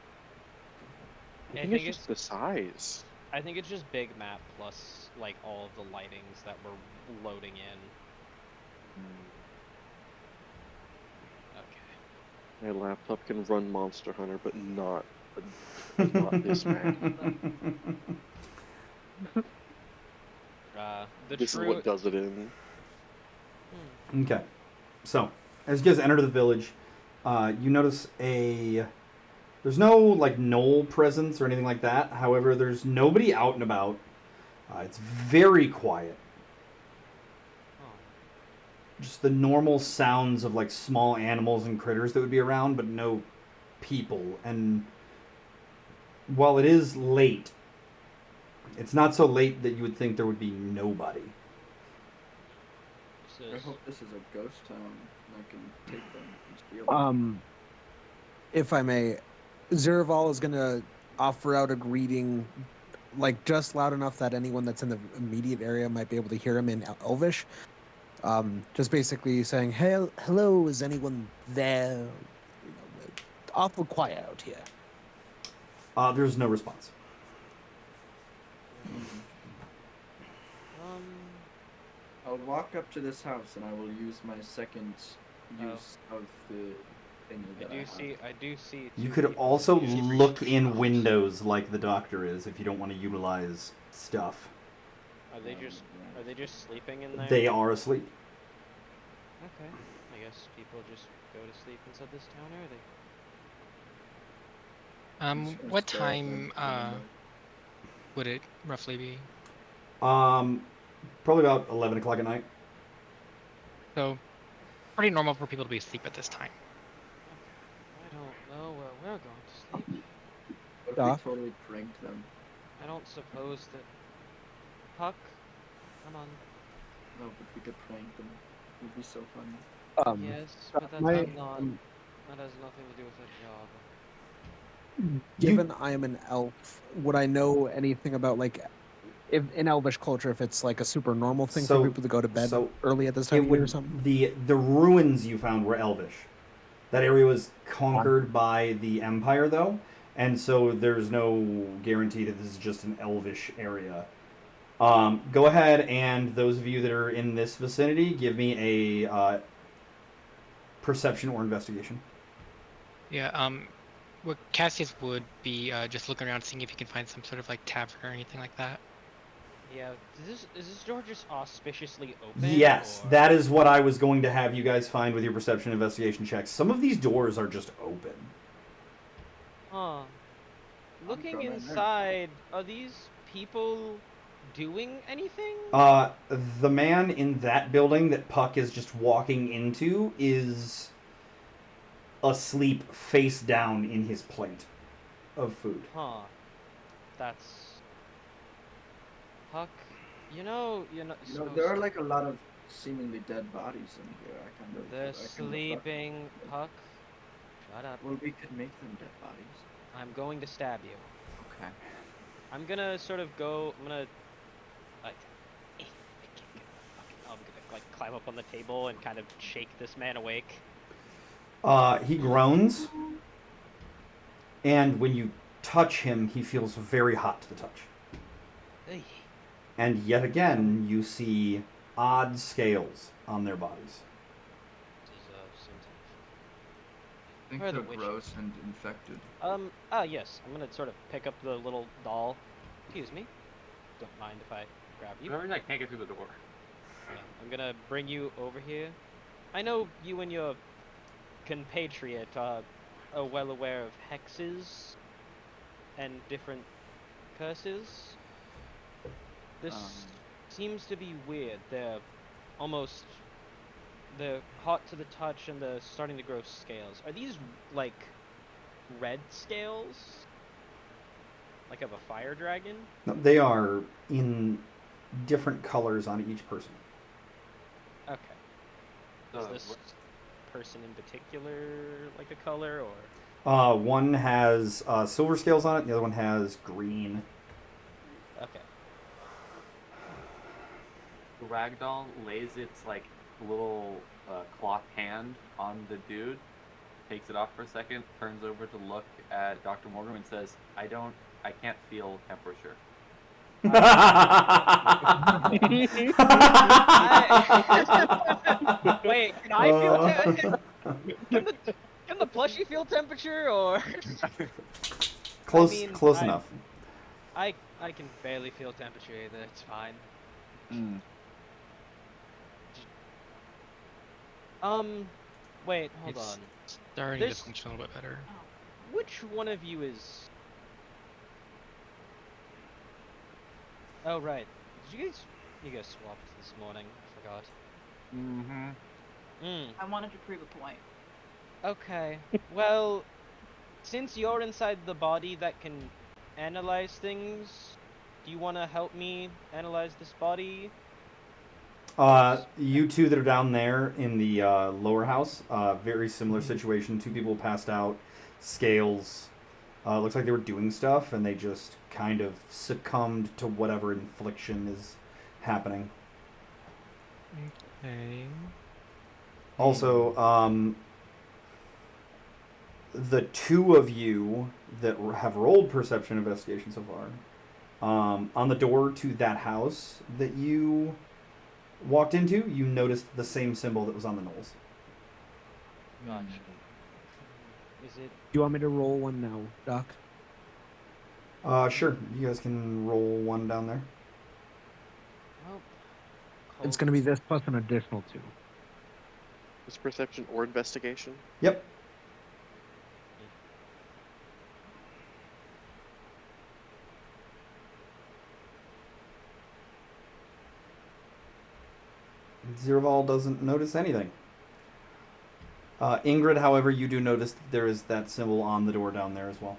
[SPEAKER 8] I think it's just the size.
[SPEAKER 12] I think it's just big map plus like all of the lightings that we're loading in. Okay.
[SPEAKER 8] My laptop can run Monster Hunter, but not this map.
[SPEAKER 12] The
[SPEAKER 8] This is
[SPEAKER 12] true.
[SPEAKER 8] what does it in.
[SPEAKER 1] Okay. So, as you guys enter the village, You notice there's no like knoll presence or anything like that. However, there's nobody out and about. It's very quiet.
[SPEAKER 12] Oh.
[SPEAKER 1] Just the normal sounds of like small animals and critters that would be around, but no people. And while it is late, it's not so late that you would think there would be nobody.
[SPEAKER 3] I hope this is a ghost town. I can take them and steal them.
[SPEAKER 10] If I may, Zerval is gonna offer out a greeting, like just loud enough that anyone that's in the immediate area might be able to hear him in Elvish. Just basically saying, "Hey, hello, is anyone there?" You know, awful quiet out here.
[SPEAKER 1] There's no response.
[SPEAKER 3] I'll walk up to this house and I will use my second use of the thingy that I have.
[SPEAKER 12] I do see.
[SPEAKER 1] You
[SPEAKER 12] two
[SPEAKER 1] could
[SPEAKER 12] people
[SPEAKER 1] also
[SPEAKER 12] using
[SPEAKER 1] look
[SPEAKER 12] reach
[SPEAKER 1] in
[SPEAKER 12] shots.
[SPEAKER 1] windows like the doctor is if you don't want to utilize stuff.
[SPEAKER 12] Are they just sleeping in there?
[SPEAKER 1] They are asleep.
[SPEAKER 12] Okay. I guess people just go to sleep inside this town, are they?
[SPEAKER 3] just gonna
[SPEAKER 6] What
[SPEAKER 3] stare at them
[SPEAKER 6] time
[SPEAKER 3] through the window.
[SPEAKER 6] would it roughly be?
[SPEAKER 1] Probably about 11 o'clock at night.
[SPEAKER 6] So, pretty normal for people to be asleep at this time.
[SPEAKER 12] I don't know where we're going to sleep.
[SPEAKER 3] What
[SPEAKER 10] Yeah.
[SPEAKER 3] if we totally pranked them?
[SPEAKER 12] I don't suppose that. Puck, come on.
[SPEAKER 3] No, but we could prank them. It would be so funny.
[SPEAKER 12] Yes, but that's
[SPEAKER 10] my-
[SPEAKER 12] not. That has nothing to do with the job.
[SPEAKER 10] Given I am an elf, would I know anything about like, if in Elvish culture, if it's like a super normal thing
[SPEAKER 1] So-
[SPEAKER 10] for people to go to bed
[SPEAKER 1] so
[SPEAKER 10] early at this time
[SPEAKER 1] It
[SPEAKER 10] of year or
[SPEAKER 1] would
[SPEAKER 10] something?
[SPEAKER 1] the ruins you found were Elvish. That area was conquered by the Empire, though, and so there's no guarantee that this is just an Elvish area. Go ahead, and those of you that are in this vicinity, give me a perception or investigation.
[SPEAKER 6] Yeah, what Cassius would be just looking around, seeing if he can find some sort of like tavern or anything like that.
[SPEAKER 12] Yeah, is this door just auspiciously open?
[SPEAKER 1] Yes,
[SPEAKER 12] or...
[SPEAKER 1] that is what I was going to have you guys find with your perception investigation checks. Some of these doors are just open.
[SPEAKER 12] Huh. Looking
[SPEAKER 3] going in there.
[SPEAKER 12] inside, are these people doing anything?
[SPEAKER 1] The man in that building that Puck is just walking into is asleep face down in his plate of food.
[SPEAKER 12] Huh. That's. Puck, you know.
[SPEAKER 3] There are like a lot of seemingly dead bodies in here.
[SPEAKER 12] They're
[SPEAKER 3] I kind of
[SPEAKER 12] sleeping, Puck. Shut up.
[SPEAKER 3] Well, we could make them dead bodies.
[SPEAKER 12] I'm going to stab you.
[SPEAKER 3] Okay.
[SPEAKER 12] I'm gonna sort of go. I'm gonna. I'm gonna like climb up on the table and kind of shake this man awake.
[SPEAKER 1] He groans, and when you touch him, he feels very hot to the touch.
[SPEAKER 12] Hey.
[SPEAKER 1] And yet again, you see odd scales on their bodies.
[SPEAKER 12] This is
[SPEAKER 3] I think
[SPEAKER 12] Where are the
[SPEAKER 3] they're
[SPEAKER 12] witches?
[SPEAKER 3] gross and infected.
[SPEAKER 12] yes. I'm gonna sort of pick up the little doll. Excuse me. Don't mind if I grab you.
[SPEAKER 4] Remember, I can't get through the door.
[SPEAKER 12] Yeah, I'm gonna bring you over here. I know you and your compatriot are well aware of hexes and different curses. This seems to be weird. They're hot to the touch and they're starting to grow scales. Are these like red scales? Like of a fire dragon?
[SPEAKER 1] No, they are in different colors on each person.
[SPEAKER 12] Okay. Is this person in particular like a color or?
[SPEAKER 1] One has silver scales on it, and the other one has green.
[SPEAKER 12] Okay.
[SPEAKER 4] The ragdoll lays its like little cloth hand on the dude, takes it off for a second, turns over to look at Dr. Morgan and says, I can't feel temperature.
[SPEAKER 12] Wait, can I feel can the plushie feel temperature or?
[SPEAKER 1] Close,
[SPEAKER 12] I mean,
[SPEAKER 1] close enough.
[SPEAKER 12] I can barely feel temperature either. It's fine. Wait, hold
[SPEAKER 6] It's
[SPEAKER 12] on.
[SPEAKER 6] starting
[SPEAKER 12] This-
[SPEAKER 6] to function a little bit better.
[SPEAKER 12] Which one of you is? Oh right. Did you guys swapped this morning? I forgot.
[SPEAKER 4] Mm-hmm.
[SPEAKER 12] Hmm.
[SPEAKER 7] I wanted to prove a point.
[SPEAKER 12] Okay. Well, since you're inside the body that can analyze things, do you want to help me analyze this body?
[SPEAKER 1] You two that are down there in the lower house, very similar situation. Two people passed out, scales. Looks like they were doing stuff and they just kind of succumbed to whatever infliction is happening.
[SPEAKER 6] Okay.
[SPEAKER 1] Also, the two of you that have rolled perception investigation so far, on the door to that house that you walked into, you noticed the same symbol that was on the knolls.
[SPEAKER 12] Gotcha. Is it?
[SPEAKER 10] Do you want me to roll one now, Doc?
[SPEAKER 1] Sure. You guys can roll one down there.
[SPEAKER 12] Well,
[SPEAKER 10] It's going to be this plus an additional 2.
[SPEAKER 8] Is perception or investigation?
[SPEAKER 1] Yep. Zirval doesn't notice anything. Ingrid, however, you do notice that there is that symbol on the door down there as well.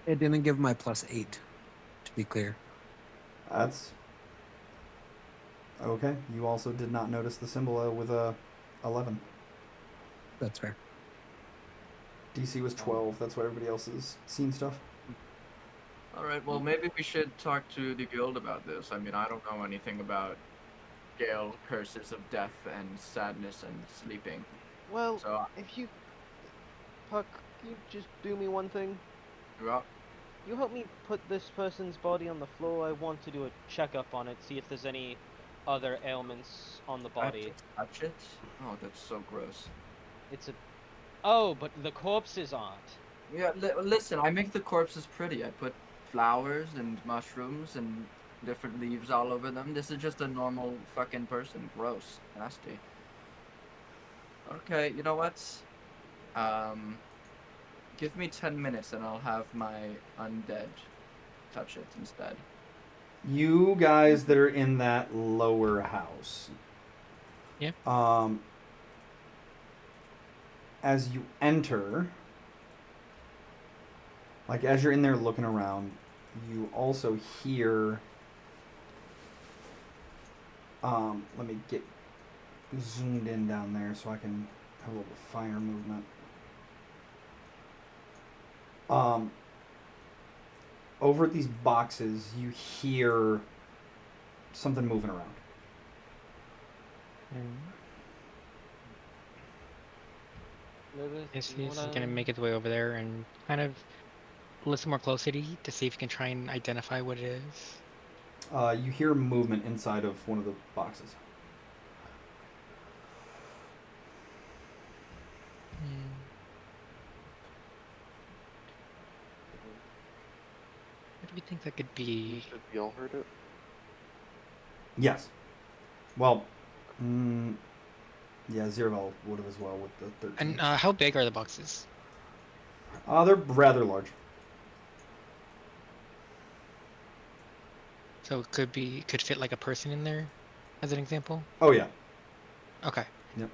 [SPEAKER 10] It didn't give my plus 8, to be clear.
[SPEAKER 1] That's okay. You also did not notice the symbol with a 11.
[SPEAKER 10] That's fair.
[SPEAKER 1] DC was 12. That's why everybody else has seen stuff.
[SPEAKER 3] All right. Well, maybe we should talk to the guild about this. I mean, I don't know anything about Gale curses of death and sadness and sleeping.
[SPEAKER 12] Well,
[SPEAKER 3] So,
[SPEAKER 12] if you, Puck, you just do me one thing.
[SPEAKER 3] yeah.
[SPEAKER 12] You help me put this person's body on the floor. I want to do a checkup on it, see if there's any other ailments on the
[SPEAKER 3] I have
[SPEAKER 12] body.
[SPEAKER 3] to touch it? Oh, that's so gross.
[SPEAKER 12] It's a. Oh, but the corpses aren't.
[SPEAKER 3] Yeah, listen, I make the corpses pretty. I put flowers and mushrooms and different leaves all over them. This is just a normal fucking person. Gross. Nasty. Okay, you know what? Give me 10 minutes and I'll have my undead touch it instead.
[SPEAKER 1] You guys that are in that lower house.
[SPEAKER 6] Yeah.
[SPEAKER 1] As you enter, like as you're in there looking around, you also hear. Let me get zoomed in down there so I can have a little finer movement. Over at these boxes, you hear something moving around.
[SPEAKER 6] Yes, he's gonna make his way over there and kind of listen more closely to see if he can try and identify what it is.
[SPEAKER 1] You hear movement inside of one of the boxes.
[SPEAKER 6] What do we think that could be?
[SPEAKER 8] Should we all heard it?
[SPEAKER 1] Yes. Well, yeah, Zirval would have as well with the 13.
[SPEAKER 6] And how big are the boxes?
[SPEAKER 1] They're rather large.
[SPEAKER 6] So it could fit like a person in there, as an example.
[SPEAKER 1] Oh yeah.
[SPEAKER 6] Okay.
[SPEAKER 1] Yep.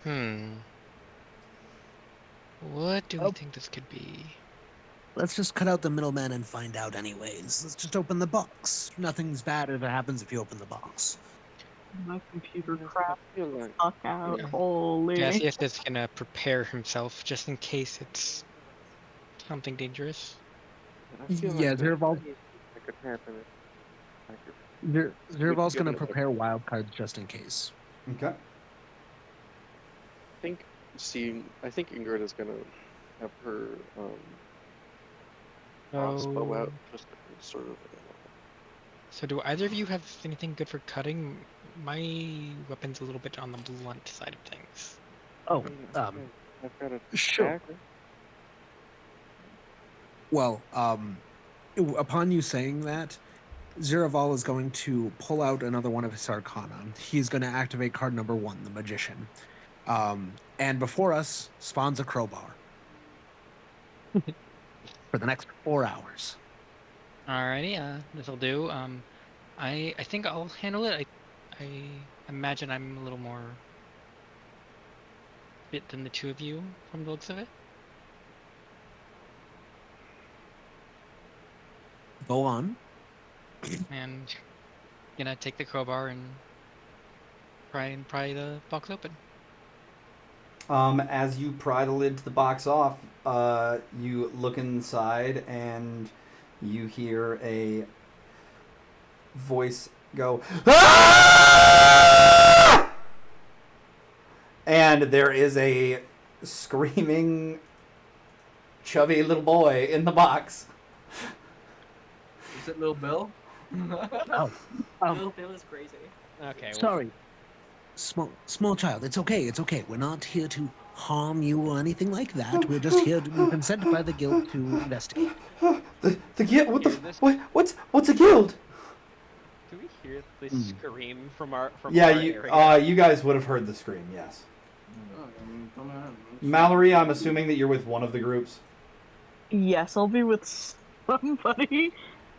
[SPEAKER 6] What do we think this could be?
[SPEAKER 10] Let's just cut out the middleman and find out anyways. Let's just open the box. Nothing's bad if it happens if you open the box.
[SPEAKER 9] My computer crap
[SPEAKER 8] feel like
[SPEAKER 9] stuck out.
[SPEAKER 6] Yeah.
[SPEAKER 9] Holy.
[SPEAKER 6] Cassius is gonna prepare himself just in case it's something dangerous.
[SPEAKER 8] I feel
[SPEAKER 10] Yeah,
[SPEAKER 8] like
[SPEAKER 10] Zirval-
[SPEAKER 8] that could happen.
[SPEAKER 10] Zirval's
[SPEAKER 8] give
[SPEAKER 10] going
[SPEAKER 8] it
[SPEAKER 10] to
[SPEAKER 8] a-
[SPEAKER 10] prepare wild cards just in case.
[SPEAKER 1] Okay.
[SPEAKER 8] I think Ingrid is gonna have her crossbow out just to conserve it.
[SPEAKER 6] So do either of you have anything good for cutting? My weapon's a little bit on the blunt side of things.
[SPEAKER 10] Oh,
[SPEAKER 8] I've got a
[SPEAKER 10] sure.
[SPEAKER 8] dagger.
[SPEAKER 10] Well, upon you saying that, Ziraval is going to pull out another one of his Arcana. He's going to activate card number 1, the Magician. and before us spawns a crowbar. For the next 4 hours.
[SPEAKER 6] Alrighty, this'll do. I think I'll handle it. I imagine I'm a little more fit than the two of you from the looks of it.
[SPEAKER 10] Go on.
[SPEAKER 6] And gonna take the crowbar and pry the box open.
[SPEAKER 1] As you pry the lid to the box off, you look inside and you hear a voice go, "Ah!" And there is a screaming, chubby little boy in the box.
[SPEAKER 3] Is it Little Bill?
[SPEAKER 10] Oh.
[SPEAKER 7] Little Bill is crazy.
[SPEAKER 12] Okay. well,
[SPEAKER 10] Sorry. Small child, it's okay, it's okay. We're not here to harm you or anything like that. We're just here to be sent by the guild to investigate.
[SPEAKER 1] The guild? What the?
[SPEAKER 12] Hear this?
[SPEAKER 1] What's a guild?
[SPEAKER 12] Do we hear the scream from our
[SPEAKER 1] Yeah,
[SPEAKER 12] our
[SPEAKER 1] you
[SPEAKER 12] area?
[SPEAKER 1] you guys would have heard the scream. Yes.
[SPEAKER 3] Oh, come on.
[SPEAKER 1] Mallory, I'm assuming that you're with one of the groups.
[SPEAKER 9] Yes, I'll be with somebody.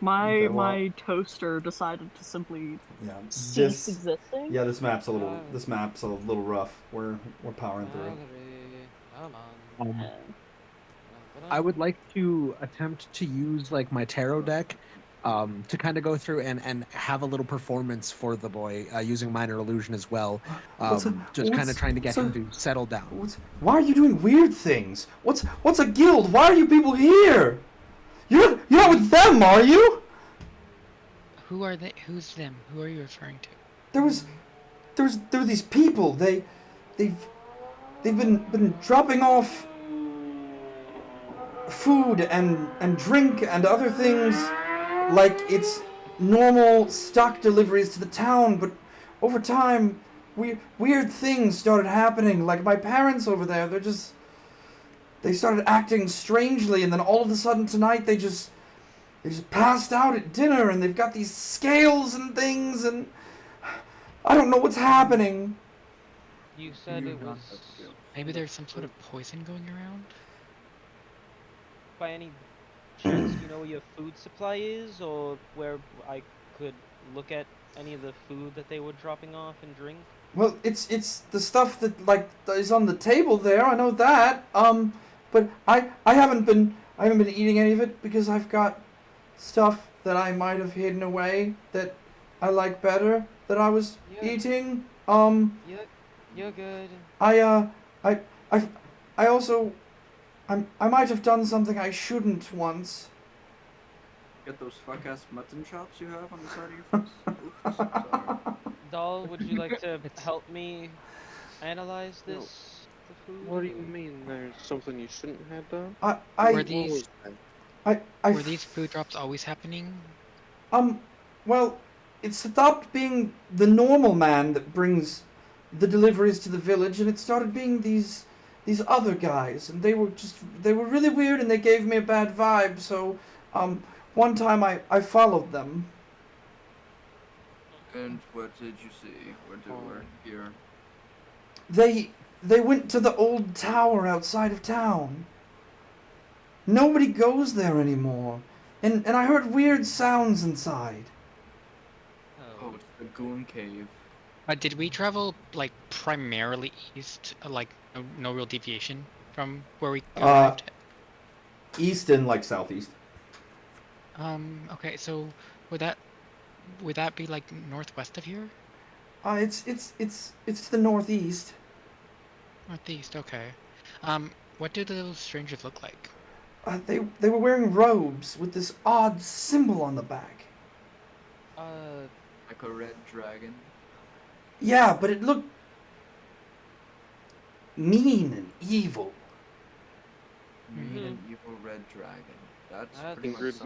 [SPEAKER 1] Okay, well-
[SPEAKER 9] My toaster decided to simply
[SPEAKER 1] Yeah.
[SPEAKER 9] cease existing.
[SPEAKER 1] Yeah, this map's a little rough. We're powering through.
[SPEAKER 10] I would like to attempt to use like my tarot deck to kind of go through and have a little performance for the boy using minor illusion as well. Just kind of trying to get him to settle down.
[SPEAKER 1] Why are you doing weird things? What's a guild? Why are you people here? You're not with them, are you?
[SPEAKER 6] Who are they? Who's them? Who are you referring to?
[SPEAKER 1] There were these people. They've been dropping off food and drink and other things like it's normal stock deliveries to the town, but over time weird things started happening. Like my parents over there, they started acting strangely, and then all of a sudden tonight they just passed out at dinner, and they've got these scales and things, and I don't know what's happening.
[SPEAKER 5] You said it was
[SPEAKER 6] Maybe there's some sort of poison going around?
[SPEAKER 5] by any chance, do you know where your food supply is, or where I could look at any of the food that they were dropping off and drink?
[SPEAKER 1] Well, it's the stuff that is on the table there. I know that. But I haven't been eating any of it because I've got stuff that I might have hidden away that I like better that I was eating.
[SPEAKER 5] You're good.
[SPEAKER 1] I might have done something I shouldn't once.
[SPEAKER 3] Get those fuck ass mutton chops you have on the side of your face. Oops, sorry.
[SPEAKER 5] Doll, would you like to help me analyze this? The food?
[SPEAKER 8] What do you mean? There's something you shouldn't have done?
[SPEAKER 6] Were
[SPEAKER 8] What
[SPEAKER 6] these
[SPEAKER 8] was that?
[SPEAKER 6] were these food drops always happening?
[SPEAKER 1] Well, it stopped being the normal man that brings the deliveries to the village, and it started being these other guys, and they were really weird, and they gave me a bad vibe. So, one time I followed them.
[SPEAKER 3] And what did you see? Where they were here?
[SPEAKER 1] They went to the old tower outside of town. Nobody goes there anymore, and I heard weird sounds inside.
[SPEAKER 3] Oh, it's the Goon Cave.
[SPEAKER 6] Did we travel like primarily east, like no real deviation from where we arrived?
[SPEAKER 1] East and southeast.
[SPEAKER 6] Okay, so would that be like northwest of here?
[SPEAKER 1] It's to the northeast.
[SPEAKER 6] Northeast, okay. What do those strangers look like?
[SPEAKER 1] They were wearing robes with this odd symbol on the back.
[SPEAKER 3] Like a red dragon.
[SPEAKER 1] Yeah, but it looked mean and evil.
[SPEAKER 3] Mean and evil red dragon. That's pretty much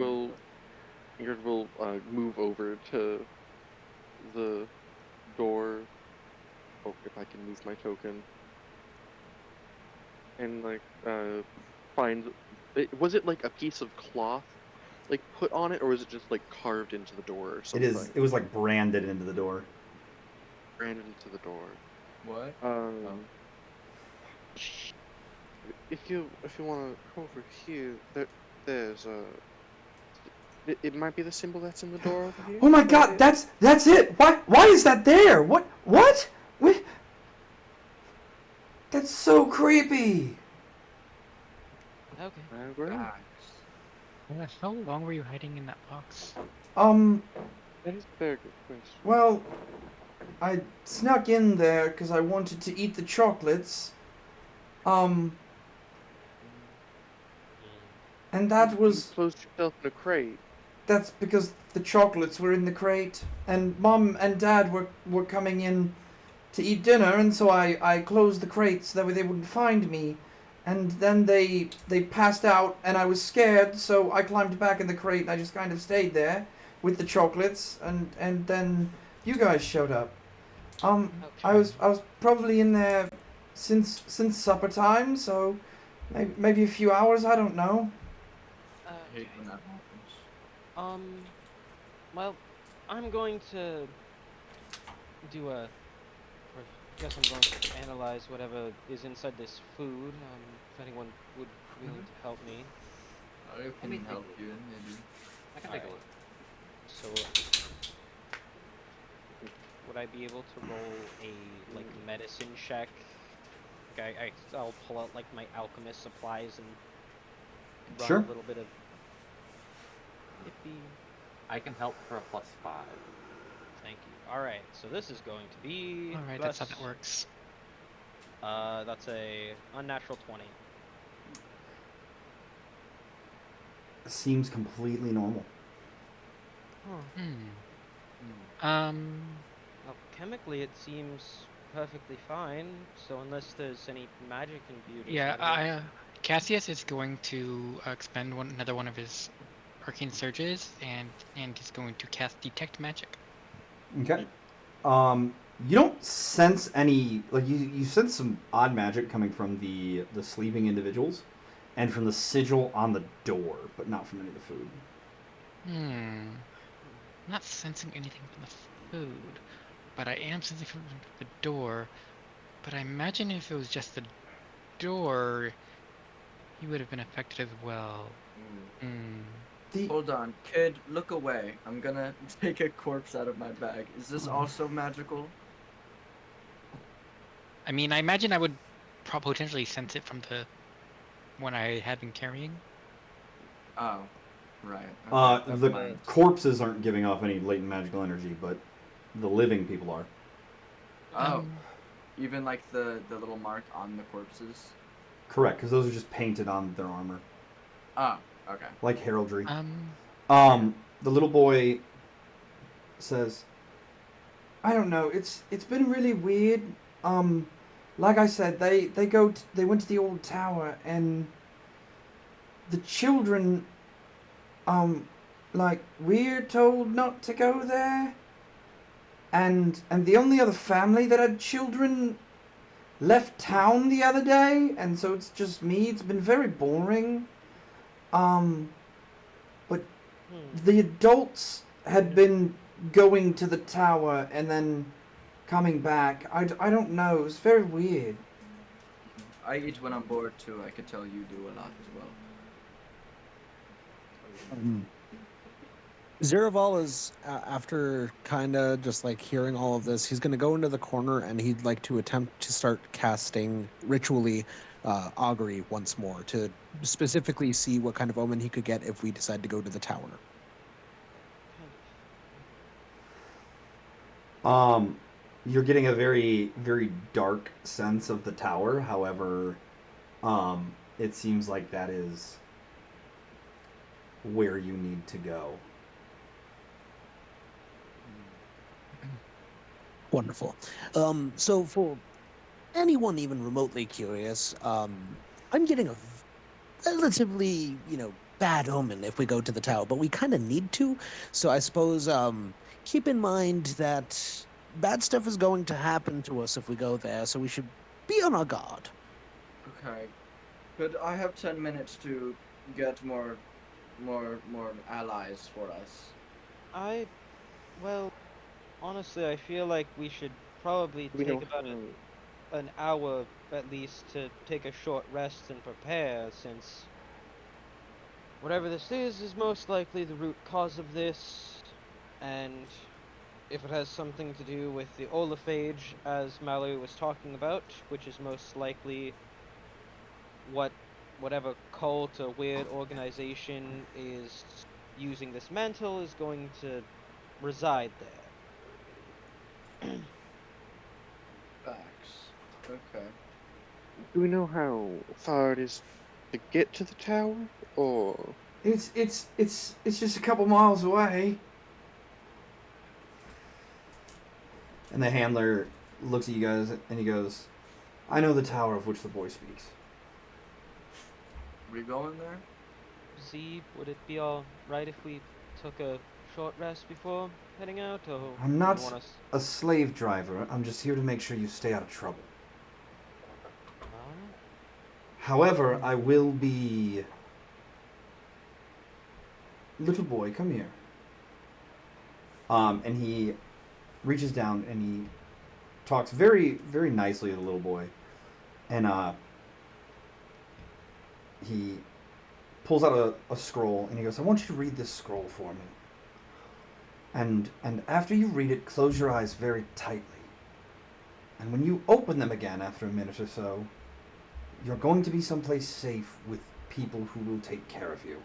[SPEAKER 8] Ingrid will move over to the door. Oh, if I can move my token. And find. Was it like a piece of cloth, put on it, or was it just carved into the door or something?
[SPEAKER 1] It was branded into the door.
[SPEAKER 8] Branded into the door.
[SPEAKER 3] What?
[SPEAKER 8] If you want to come over here, there's a. It might be the symbol that's in the door over here.
[SPEAKER 1] Oh my
[SPEAKER 8] Is that
[SPEAKER 1] god,
[SPEAKER 8] it?
[SPEAKER 1] that's it! Why is that there? What? Wait, that's so creepy!
[SPEAKER 5] Okay.
[SPEAKER 8] I agree.
[SPEAKER 6] Yeah, how long were you hiding in that box?
[SPEAKER 8] That is a very good question.
[SPEAKER 1] Well, I snuck in there because I wanted to eat the chocolates. And that
[SPEAKER 8] You
[SPEAKER 1] was...
[SPEAKER 8] closed yourself in a crate.
[SPEAKER 1] That's because the chocolates were in the crate, and Mom and Dad were coming in to eat dinner, and so I closed the crates that way they wouldn't find me. And then they passed out, and I was scared, so I climbed back in the crate, and I just kind of stayed there with the chocolates, and then you guys showed up. I was probably in there since supper time, so maybe a few hours, I don't know.
[SPEAKER 3] I hate when that happens.
[SPEAKER 5] Well, I'm going to do a. Or guess I'm going to analyze whatever is inside this food. If anyone would be willing to help me.
[SPEAKER 3] I
[SPEAKER 4] me
[SPEAKER 3] can
[SPEAKER 4] take
[SPEAKER 3] help
[SPEAKER 4] a
[SPEAKER 3] you, maybe.
[SPEAKER 4] I can take a
[SPEAKER 5] Alright.
[SPEAKER 4] look.
[SPEAKER 5] So, would I be able to roll a like medicine check? Like I'll pull out like my alchemist supplies and run
[SPEAKER 1] Sure.
[SPEAKER 5] a little bit of. Yippee.
[SPEAKER 4] I can help for a +5.
[SPEAKER 5] Thank you. All right, so this is going to be.
[SPEAKER 6] All right, that's how that works.
[SPEAKER 5] That's a unnatural 20.
[SPEAKER 1] Seems completely normal.
[SPEAKER 5] Well, chemically it seems perfectly fine. So unless there's any magic imbued
[SPEAKER 6] Yeah,
[SPEAKER 5] inside of it.
[SPEAKER 6] Cassius is going to expend another one of his arcane surges, and he's going to cast detect magic.
[SPEAKER 1] Okay. You don't sense any, like, you sense some odd magic coming from the sleeping individuals and from the sigil on the door, but not from any of the food.
[SPEAKER 6] I'm not sensing anything from the food, but I am sensing from the door. But I imagine if it was just the door, he would have been affected as well.
[SPEAKER 3] Hold on, kid, look away. I'm gonna take a corpse out of my bag. Is this also magical?
[SPEAKER 6] I mean, I imagine I would potentially sense it from the one I had been carrying.
[SPEAKER 3] Oh, right. Okay,
[SPEAKER 1] The
[SPEAKER 3] never mind.
[SPEAKER 1] corpses aren't giving off any latent magical energy, but the living people are.
[SPEAKER 3] Oh, even like the little mark on the corpses?
[SPEAKER 1] Correct, because those are just painted on their armor.
[SPEAKER 3] Oh, okay.
[SPEAKER 1] Like heraldry. The little boy says, I don't know, it's been really weird. Like I said, they went to the old tower, and the children, like, we're told not to go there, and the only other family that had children left town the other day, and so it's just me. It's been very boring. But the adults had been going to the tower and then coming back. I don't know. It was very weird.
[SPEAKER 3] I eat when I'm bored too. I could tell you do a lot as well.
[SPEAKER 10] Zeraval is, after kind of just like hearing all of this, he's going to go into the corner and he'd like to attempt to start casting ritually augury once more to specifically see what kind of omen he could get if we decide to go to the tower.
[SPEAKER 1] You're getting a very, very dark sense of the tower. However, it seems like that is where you need to go.
[SPEAKER 10] Wonderful. So for anyone even remotely curious, I'm getting a relatively, bad omen if we go to the tower, but we kind of need to. So I suppose keep in mind that bad stuff is going to happen to us if we go there, so we should be on our guard.
[SPEAKER 3] Okay. Could I have 10 minutes to get more allies for us?
[SPEAKER 5] Well, honestly, I feel like we should probably
[SPEAKER 8] We
[SPEAKER 5] take
[SPEAKER 8] know
[SPEAKER 5] about
[SPEAKER 8] how,
[SPEAKER 5] an hour at least to take a short rest and prepare, since whatever this is most likely the root cause of this, and if it has something to do with the Olaphage, as Mallory was talking about, which is most likely whatever cult or weird organization is using this mantle is going to reside there.
[SPEAKER 3] Facts. Okay.
[SPEAKER 8] Do we know how far it is to get to the tower, or
[SPEAKER 1] It's just a couple miles away. And the handler looks at you guys and he goes, I know the tower of which the boy speaks.
[SPEAKER 3] We going there?
[SPEAKER 5] Z, would it be all right if we took a short rest before heading out, or
[SPEAKER 1] I'm
[SPEAKER 5] do
[SPEAKER 1] not
[SPEAKER 5] you want us?
[SPEAKER 1] a slave driver. I'm just here to make sure you stay out of trouble. However, I will be... Little boy, come here. And he reaches down and he talks very, very nicely to the little boy. And he pulls out a scroll and he goes, I want you to read this scroll for me. And after you read it, close your eyes very tightly. And when you open them again after a minute or so, you're going to be someplace safe with people who will take care of you.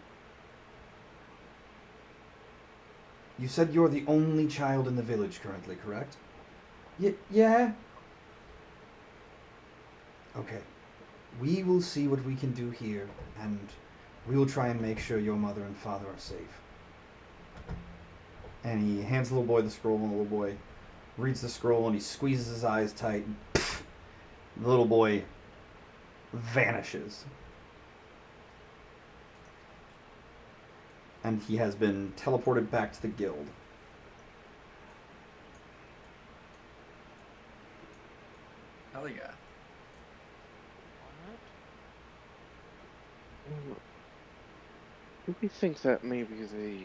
[SPEAKER 1] You said you're the only child in the village currently, correct? Yeah? Okay. We will see what we can do here, and we will try and make sure your mother and father are safe. And he hands the little boy the scroll, and the little boy reads the scroll, and he squeezes his eyes tight, and pff, the little boy vanishes. And he has been teleported back to the guild.
[SPEAKER 3] Hell yeah.
[SPEAKER 8] do we think that maybe the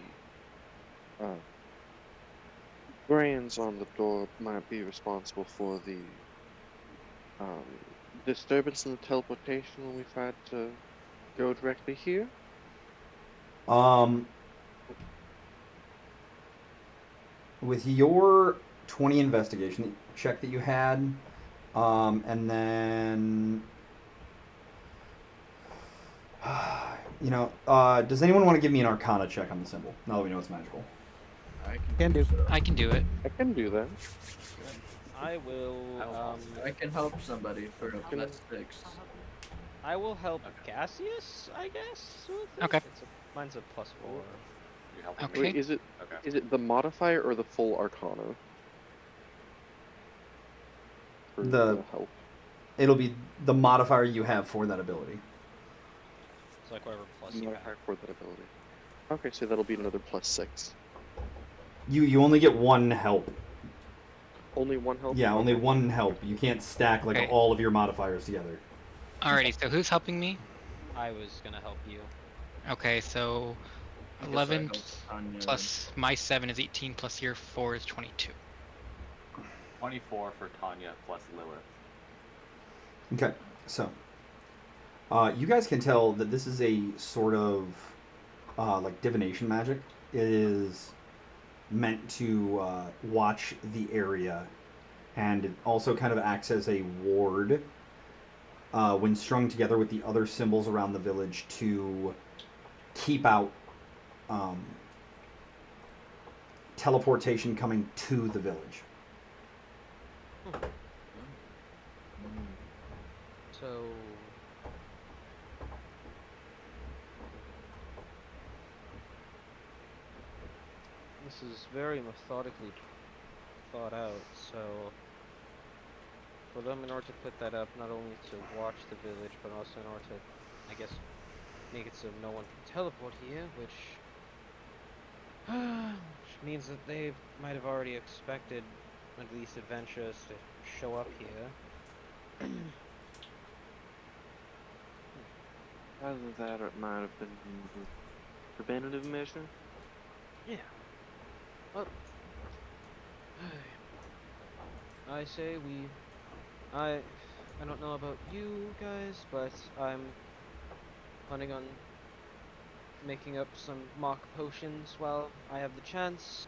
[SPEAKER 8] brands on the door might be responsible for the disturbance in the teleportation when we tried to go directly here?
[SPEAKER 1] With your 20 investigation check that you had, and then, does anyone want to give me an Arcana check on the symbol? Now that we know it's magical.
[SPEAKER 3] I
[SPEAKER 10] Can do.
[SPEAKER 3] so.
[SPEAKER 6] I can do it.
[SPEAKER 8] I can do that.
[SPEAKER 5] I will.
[SPEAKER 3] I can help somebody for a
[SPEAKER 8] Okay.
[SPEAKER 3] plus 6.
[SPEAKER 5] I will help Cassius, I guess. With it.
[SPEAKER 6] Okay.
[SPEAKER 5] Mine's a +4.
[SPEAKER 4] You helping
[SPEAKER 6] Okay.
[SPEAKER 4] me?
[SPEAKER 8] Wait, is it
[SPEAKER 4] Okay.
[SPEAKER 8] the modifier or the full Arcana? For
[SPEAKER 1] The-
[SPEAKER 8] help.
[SPEAKER 1] It'll be the modifier you have for that ability.
[SPEAKER 5] It's like whatever plus you
[SPEAKER 8] Modifier
[SPEAKER 5] have.
[SPEAKER 8] for that ability. Okay, so that'll be another +6.
[SPEAKER 1] You only get one help.
[SPEAKER 8] Only one help?
[SPEAKER 1] Yeah, only
[SPEAKER 8] Okay.
[SPEAKER 1] one help. You can't stack like
[SPEAKER 6] Okay.
[SPEAKER 1] all of your modifiers together.
[SPEAKER 6] Alrighty, so who's helping me?
[SPEAKER 5] I was gonna help you.
[SPEAKER 6] Okay, so
[SPEAKER 3] I guess I
[SPEAKER 6] 11
[SPEAKER 3] helped Anya then.
[SPEAKER 6] plus my 7 is 18 plus your 4 is 22.
[SPEAKER 4] 24 for Tanya plus Lilith.
[SPEAKER 1] Okay, so you guys can tell that this is a sort of like divination magic. It is meant to watch the area, and it also kind of acts as a ward when strung together with the other symbols around the village to keep out teleportation coming to the village.
[SPEAKER 5] So. This is very methodically thought out, so for them, in order to put that up, not only to watch the village, but also in order to, I guess, make it so no one can teleport here, which means that they might have already expected at least adventurers to show up here.
[SPEAKER 8] Either that or it might have been a preventative measure.
[SPEAKER 5] Yeah. Well, I say we. I don't know about you guys, but I'm planning on making up some mock potions while I have the chance.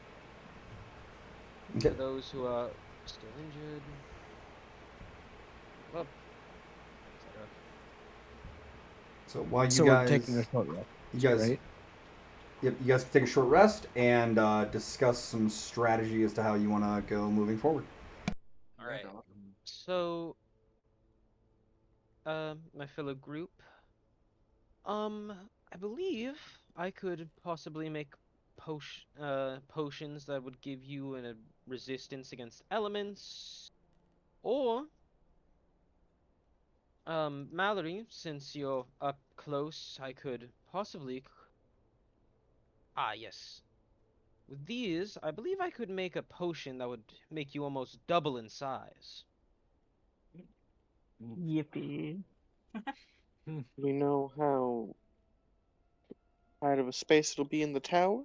[SPEAKER 1] Okay.
[SPEAKER 5] For those who are still injured. Well, etc.
[SPEAKER 1] So while you
[SPEAKER 10] So
[SPEAKER 1] guys,
[SPEAKER 10] we're taking a short rest,
[SPEAKER 1] you guys,
[SPEAKER 10] right?
[SPEAKER 1] yep, you guys can take a short rest and discuss some strategy as to how you want to go moving forward.
[SPEAKER 12] All right.
[SPEAKER 5] So, my fellow group, I believe I could possibly make potions that would give you a resistance against elements, or, Mallory, since you're up close, I could possibly. Ah, yes. With these, I believe I could make a potion that would make you almost double in size.
[SPEAKER 9] Yippee.
[SPEAKER 8] Do we know how wide of a space it'll be in the tower?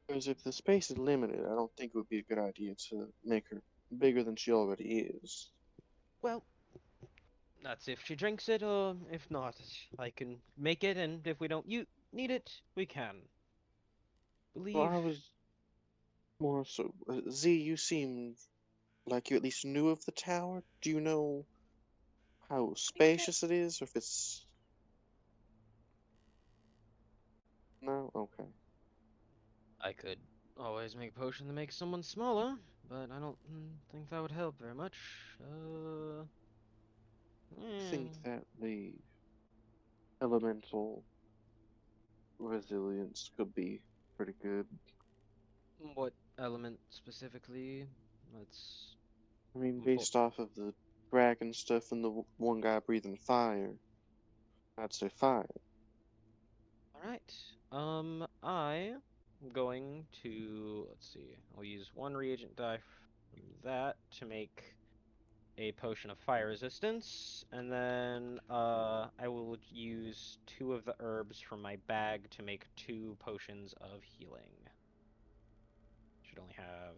[SPEAKER 8] Because if the space is limited, I don't think it would be a good idea to make her bigger than she already is.
[SPEAKER 5] Well, that's if she drinks it, or if not, I can make it, and if we don't need it, we can.
[SPEAKER 8] Well,
[SPEAKER 5] Believe.
[SPEAKER 8] I was more so. Z, you seem like you at least knew of the tower. Do you know how spacious it is, or if it's. No? Okay.
[SPEAKER 5] I could always make a potion to make someone smaller, but I don't think that would help very much.
[SPEAKER 8] I think
[SPEAKER 5] Hmm.
[SPEAKER 8] that the elemental resilience could be pretty good.
[SPEAKER 5] What element specifically? Let's.
[SPEAKER 8] I mean,
[SPEAKER 5] Before.
[SPEAKER 8] based off of the dragon stuff and the one guy breathing fire, I'd say fire.
[SPEAKER 5] Alright. I am going to. Let's see. I'll use one reagent die from that to make a potion of fire resistance, and then I will use 2 of the herbs from my bag to make 2 potions of healing. Should only have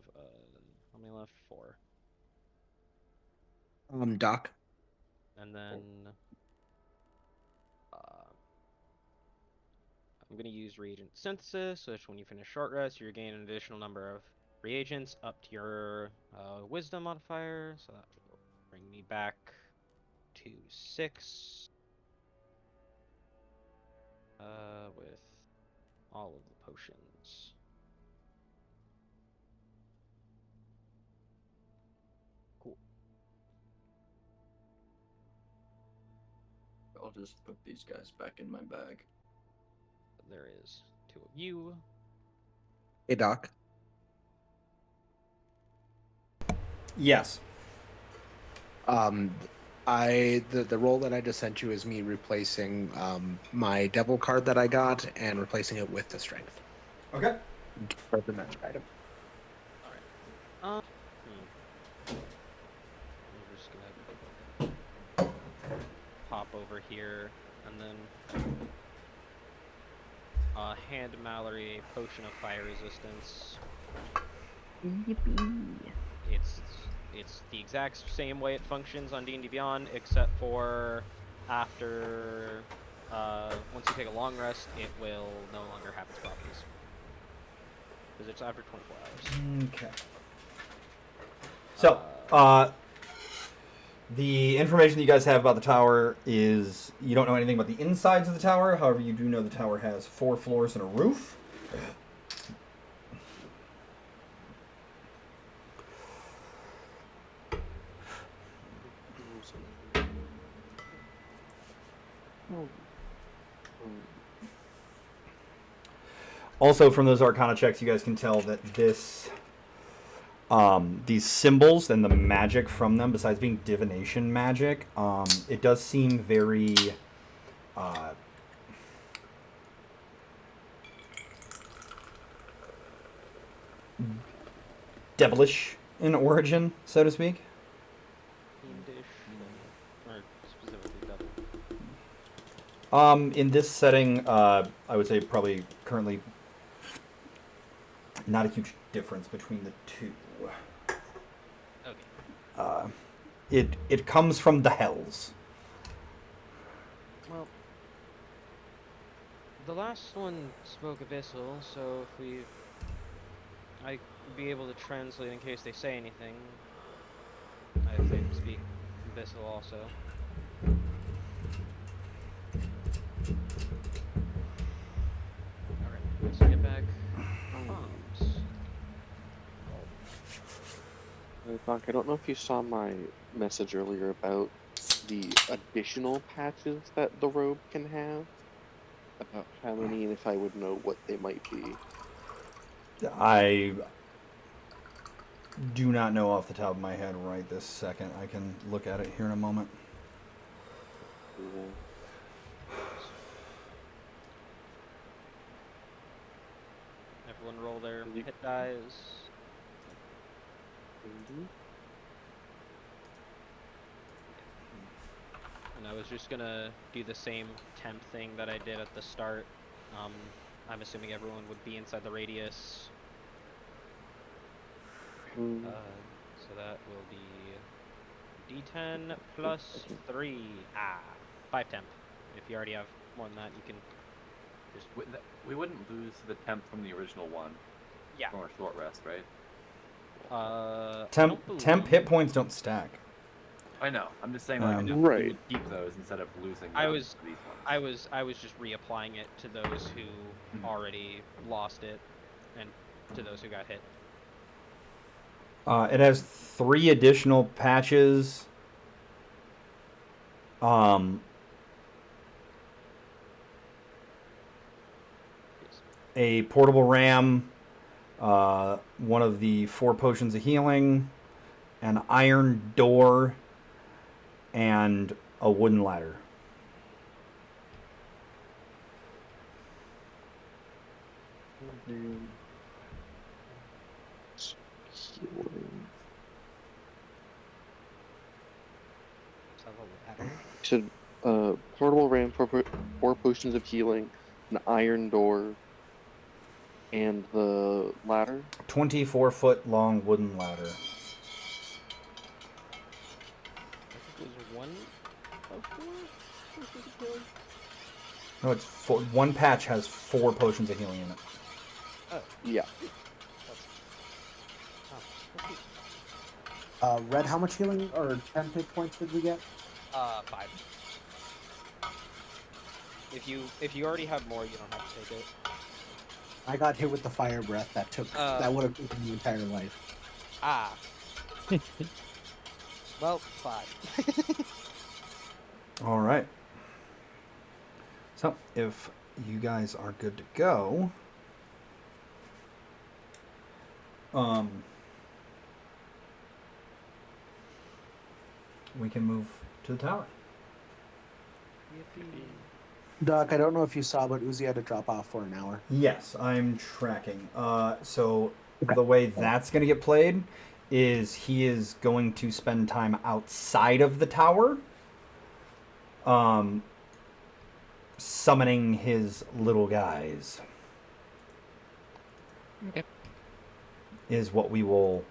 [SPEAKER 5] how many left? 4.
[SPEAKER 10] Doc.
[SPEAKER 5] And then uh, I'm gonna use reagent synthesis, so when you finish short rest, you gain an additional number of reagents up to your wisdom modifier, so that will bring me back to 6. With all of the potions. Cool.
[SPEAKER 3] I'll just put these guys back in my bag.
[SPEAKER 5] There is 2 of you.
[SPEAKER 10] Hey, Doc.
[SPEAKER 1] Yes.
[SPEAKER 10] The role that I just sent you is me replacing my devil card that I got and replacing it with the strength.
[SPEAKER 1] Okay.
[SPEAKER 10] For the magic item.
[SPEAKER 5] I'm just gonna pop over here and then hand Mallory a potion of fire resistance.
[SPEAKER 9] Yippee.
[SPEAKER 5] It's the exact same way it functions on D&D Beyond, except for after once you take a long rest, it will no longer have its properties. Because it's after 24 hours.
[SPEAKER 1] Okay. So, the information that you guys have about the tower is you don't know anything about the insides of the tower. However, you do know the tower has 4 floors and a roof. Also, from those Arcana checks, you guys can tell that this, these symbols and the magic from them, besides being divination magic, it does seem very, devilish in origin, so to speak.
[SPEAKER 5] Fiendish, or specifically devil.
[SPEAKER 1] In this setting, I would say probably currently not a huge difference between the two.
[SPEAKER 12] Okay.
[SPEAKER 1] It comes from the hells.
[SPEAKER 5] Well, the last one spoke Abyssal, so I'd be able to translate in case they say anything. If they speak Abyssal also. Alright, let's get back. Comms.
[SPEAKER 8] Doc, I don't know if you saw my message earlier about the additional patches that the robe can have. About how many and if I would know what they might be.
[SPEAKER 1] I do not know off the top of my head right this second. I can look at it here in a moment.
[SPEAKER 8] Cool.
[SPEAKER 5] Everyone roll their
[SPEAKER 8] You-
[SPEAKER 5] hit dice. And I was just gonna do the same temp thing that I did at the start. I'm assuming everyone would be inside the radius. So that will be D10 plus 3. 5 temp. If you already have more than that, you can just...
[SPEAKER 4] We wouldn't lose the temp from the original one.
[SPEAKER 5] Yeah.
[SPEAKER 4] From our short rest, right?
[SPEAKER 5] I
[SPEAKER 1] Temp
[SPEAKER 5] don't
[SPEAKER 1] hit points don't stack.
[SPEAKER 4] I know. I'm just saying, like,
[SPEAKER 8] Right.
[SPEAKER 4] we would keep those instead of losing
[SPEAKER 5] I
[SPEAKER 4] them
[SPEAKER 5] was-
[SPEAKER 4] to these ones.
[SPEAKER 5] I was just reapplying it to those who already lost it, and to those who got hit.
[SPEAKER 1] It has 3 additional patches. A portable ram, one of the 4 potions of healing, an iron door, and a wooden ladder.
[SPEAKER 8] Should portable ram, 4 potions of healing, an iron door, and the ladder.
[SPEAKER 1] 24-foot long wooden ladder.
[SPEAKER 5] I think it was 1 of 4 potions of healing.
[SPEAKER 1] No, it's 4. One patch has 4 potions of healing in it.
[SPEAKER 5] Oh.
[SPEAKER 8] Yeah.
[SPEAKER 10] Red, how much healing or 10 hit points did we get?
[SPEAKER 5] 5. If you already have more, you don't have to take it.
[SPEAKER 10] I got hit with the fire breath. That would have taken the entire life.
[SPEAKER 5] Well, 5.
[SPEAKER 1] All right. So, if you guys are good to go, we can move to the tower.
[SPEAKER 10] Doc, I don't know if you saw, but Uzi had to drop off for an hour.
[SPEAKER 1] Yes, I'm tracking. So the way that's going to get played is he is going to spend time outside of the tower, summoning his little guys.
[SPEAKER 6] Okay.
[SPEAKER 1] Is what we will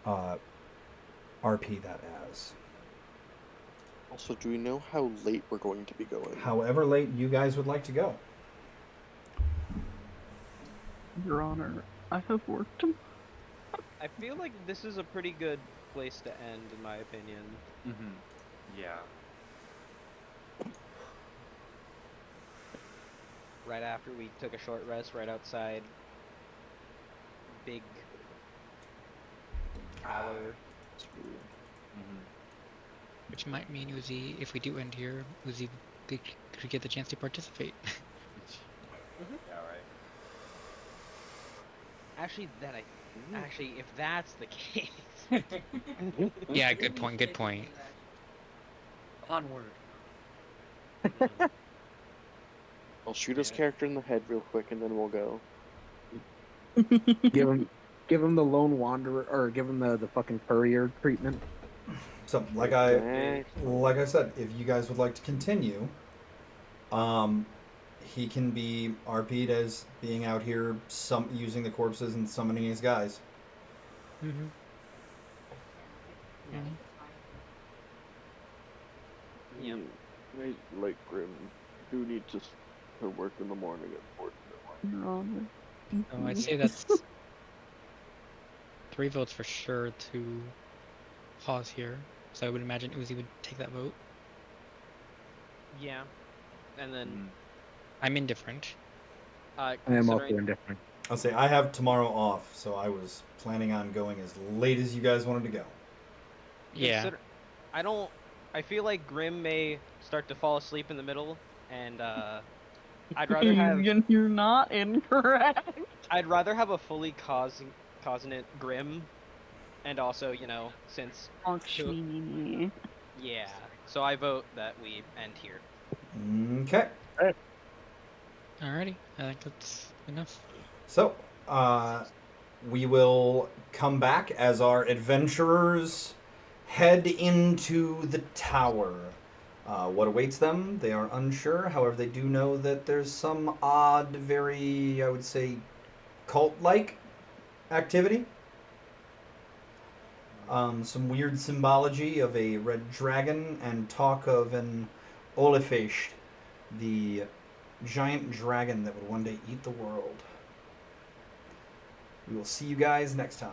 [SPEAKER 1] RP that as.
[SPEAKER 8] Also, do we know how late we're going to be going?
[SPEAKER 1] However late you guys would like to go.
[SPEAKER 9] Your Honor, I have work to.
[SPEAKER 5] I feel like this is a pretty good place to end, in my opinion.
[SPEAKER 4] Yeah.
[SPEAKER 5] Right after we took a short rest right outside big tower.
[SPEAKER 6] Which might mean Uzi, if we do end here, Uzi could get the chance to participate.
[SPEAKER 4] Yeah, right.
[SPEAKER 5] Actually, if that's the case.
[SPEAKER 6] Yeah, good point, good point.
[SPEAKER 4] Onward.
[SPEAKER 8] I'll shoot his character in the head real quick and then we'll go.
[SPEAKER 10] Give him the lone wanderer, or give him the fucking courier treatment.
[SPEAKER 1] So, like I said, if you guys would like to continue, he can be RP'd as being out here, using the corpses and summoning his guys.
[SPEAKER 7] Yeah,
[SPEAKER 3] Mhm.
[SPEAKER 7] it's fine.
[SPEAKER 5] Yep.
[SPEAKER 8] Right, like Grim, do need to work in the morning, unfortunately.
[SPEAKER 9] Your Honor.
[SPEAKER 6] So I'd say that's 3 votes for sure to pause here. So I would imagine Uzi would take that vote.
[SPEAKER 12] Yeah. And then,
[SPEAKER 6] I'm indifferent.
[SPEAKER 10] I am also
[SPEAKER 12] considering
[SPEAKER 10] indifferent.
[SPEAKER 1] I'll say I have tomorrow off, so I was planning on going as late as you guys wanted to go.
[SPEAKER 6] Yeah.
[SPEAKER 12] I don't. I feel like Grim may start to fall asleep in the middle, and I'd rather have
[SPEAKER 9] You're not incorrect.
[SPEAKER 12] I'd rather have a fully cognate Grim, and also since
[SPEAKER 9] Actually,
[SPEAKER 12] yeah. So I vote that we end here.
[SPEAKER 1] Okay.
[SPEAKER 6] Alrighty. I think that's enough.
[SPEAKER 1] So, we will come back as our adventurers head into the tower. What awaits them, they are unsure. However, they do know that there's some odd, very, I would say, cult-like activity. Some weird symbology of a red dragon and talk of an Olefeist, the giant dragon that would one day eat the world. We will see you guys next time.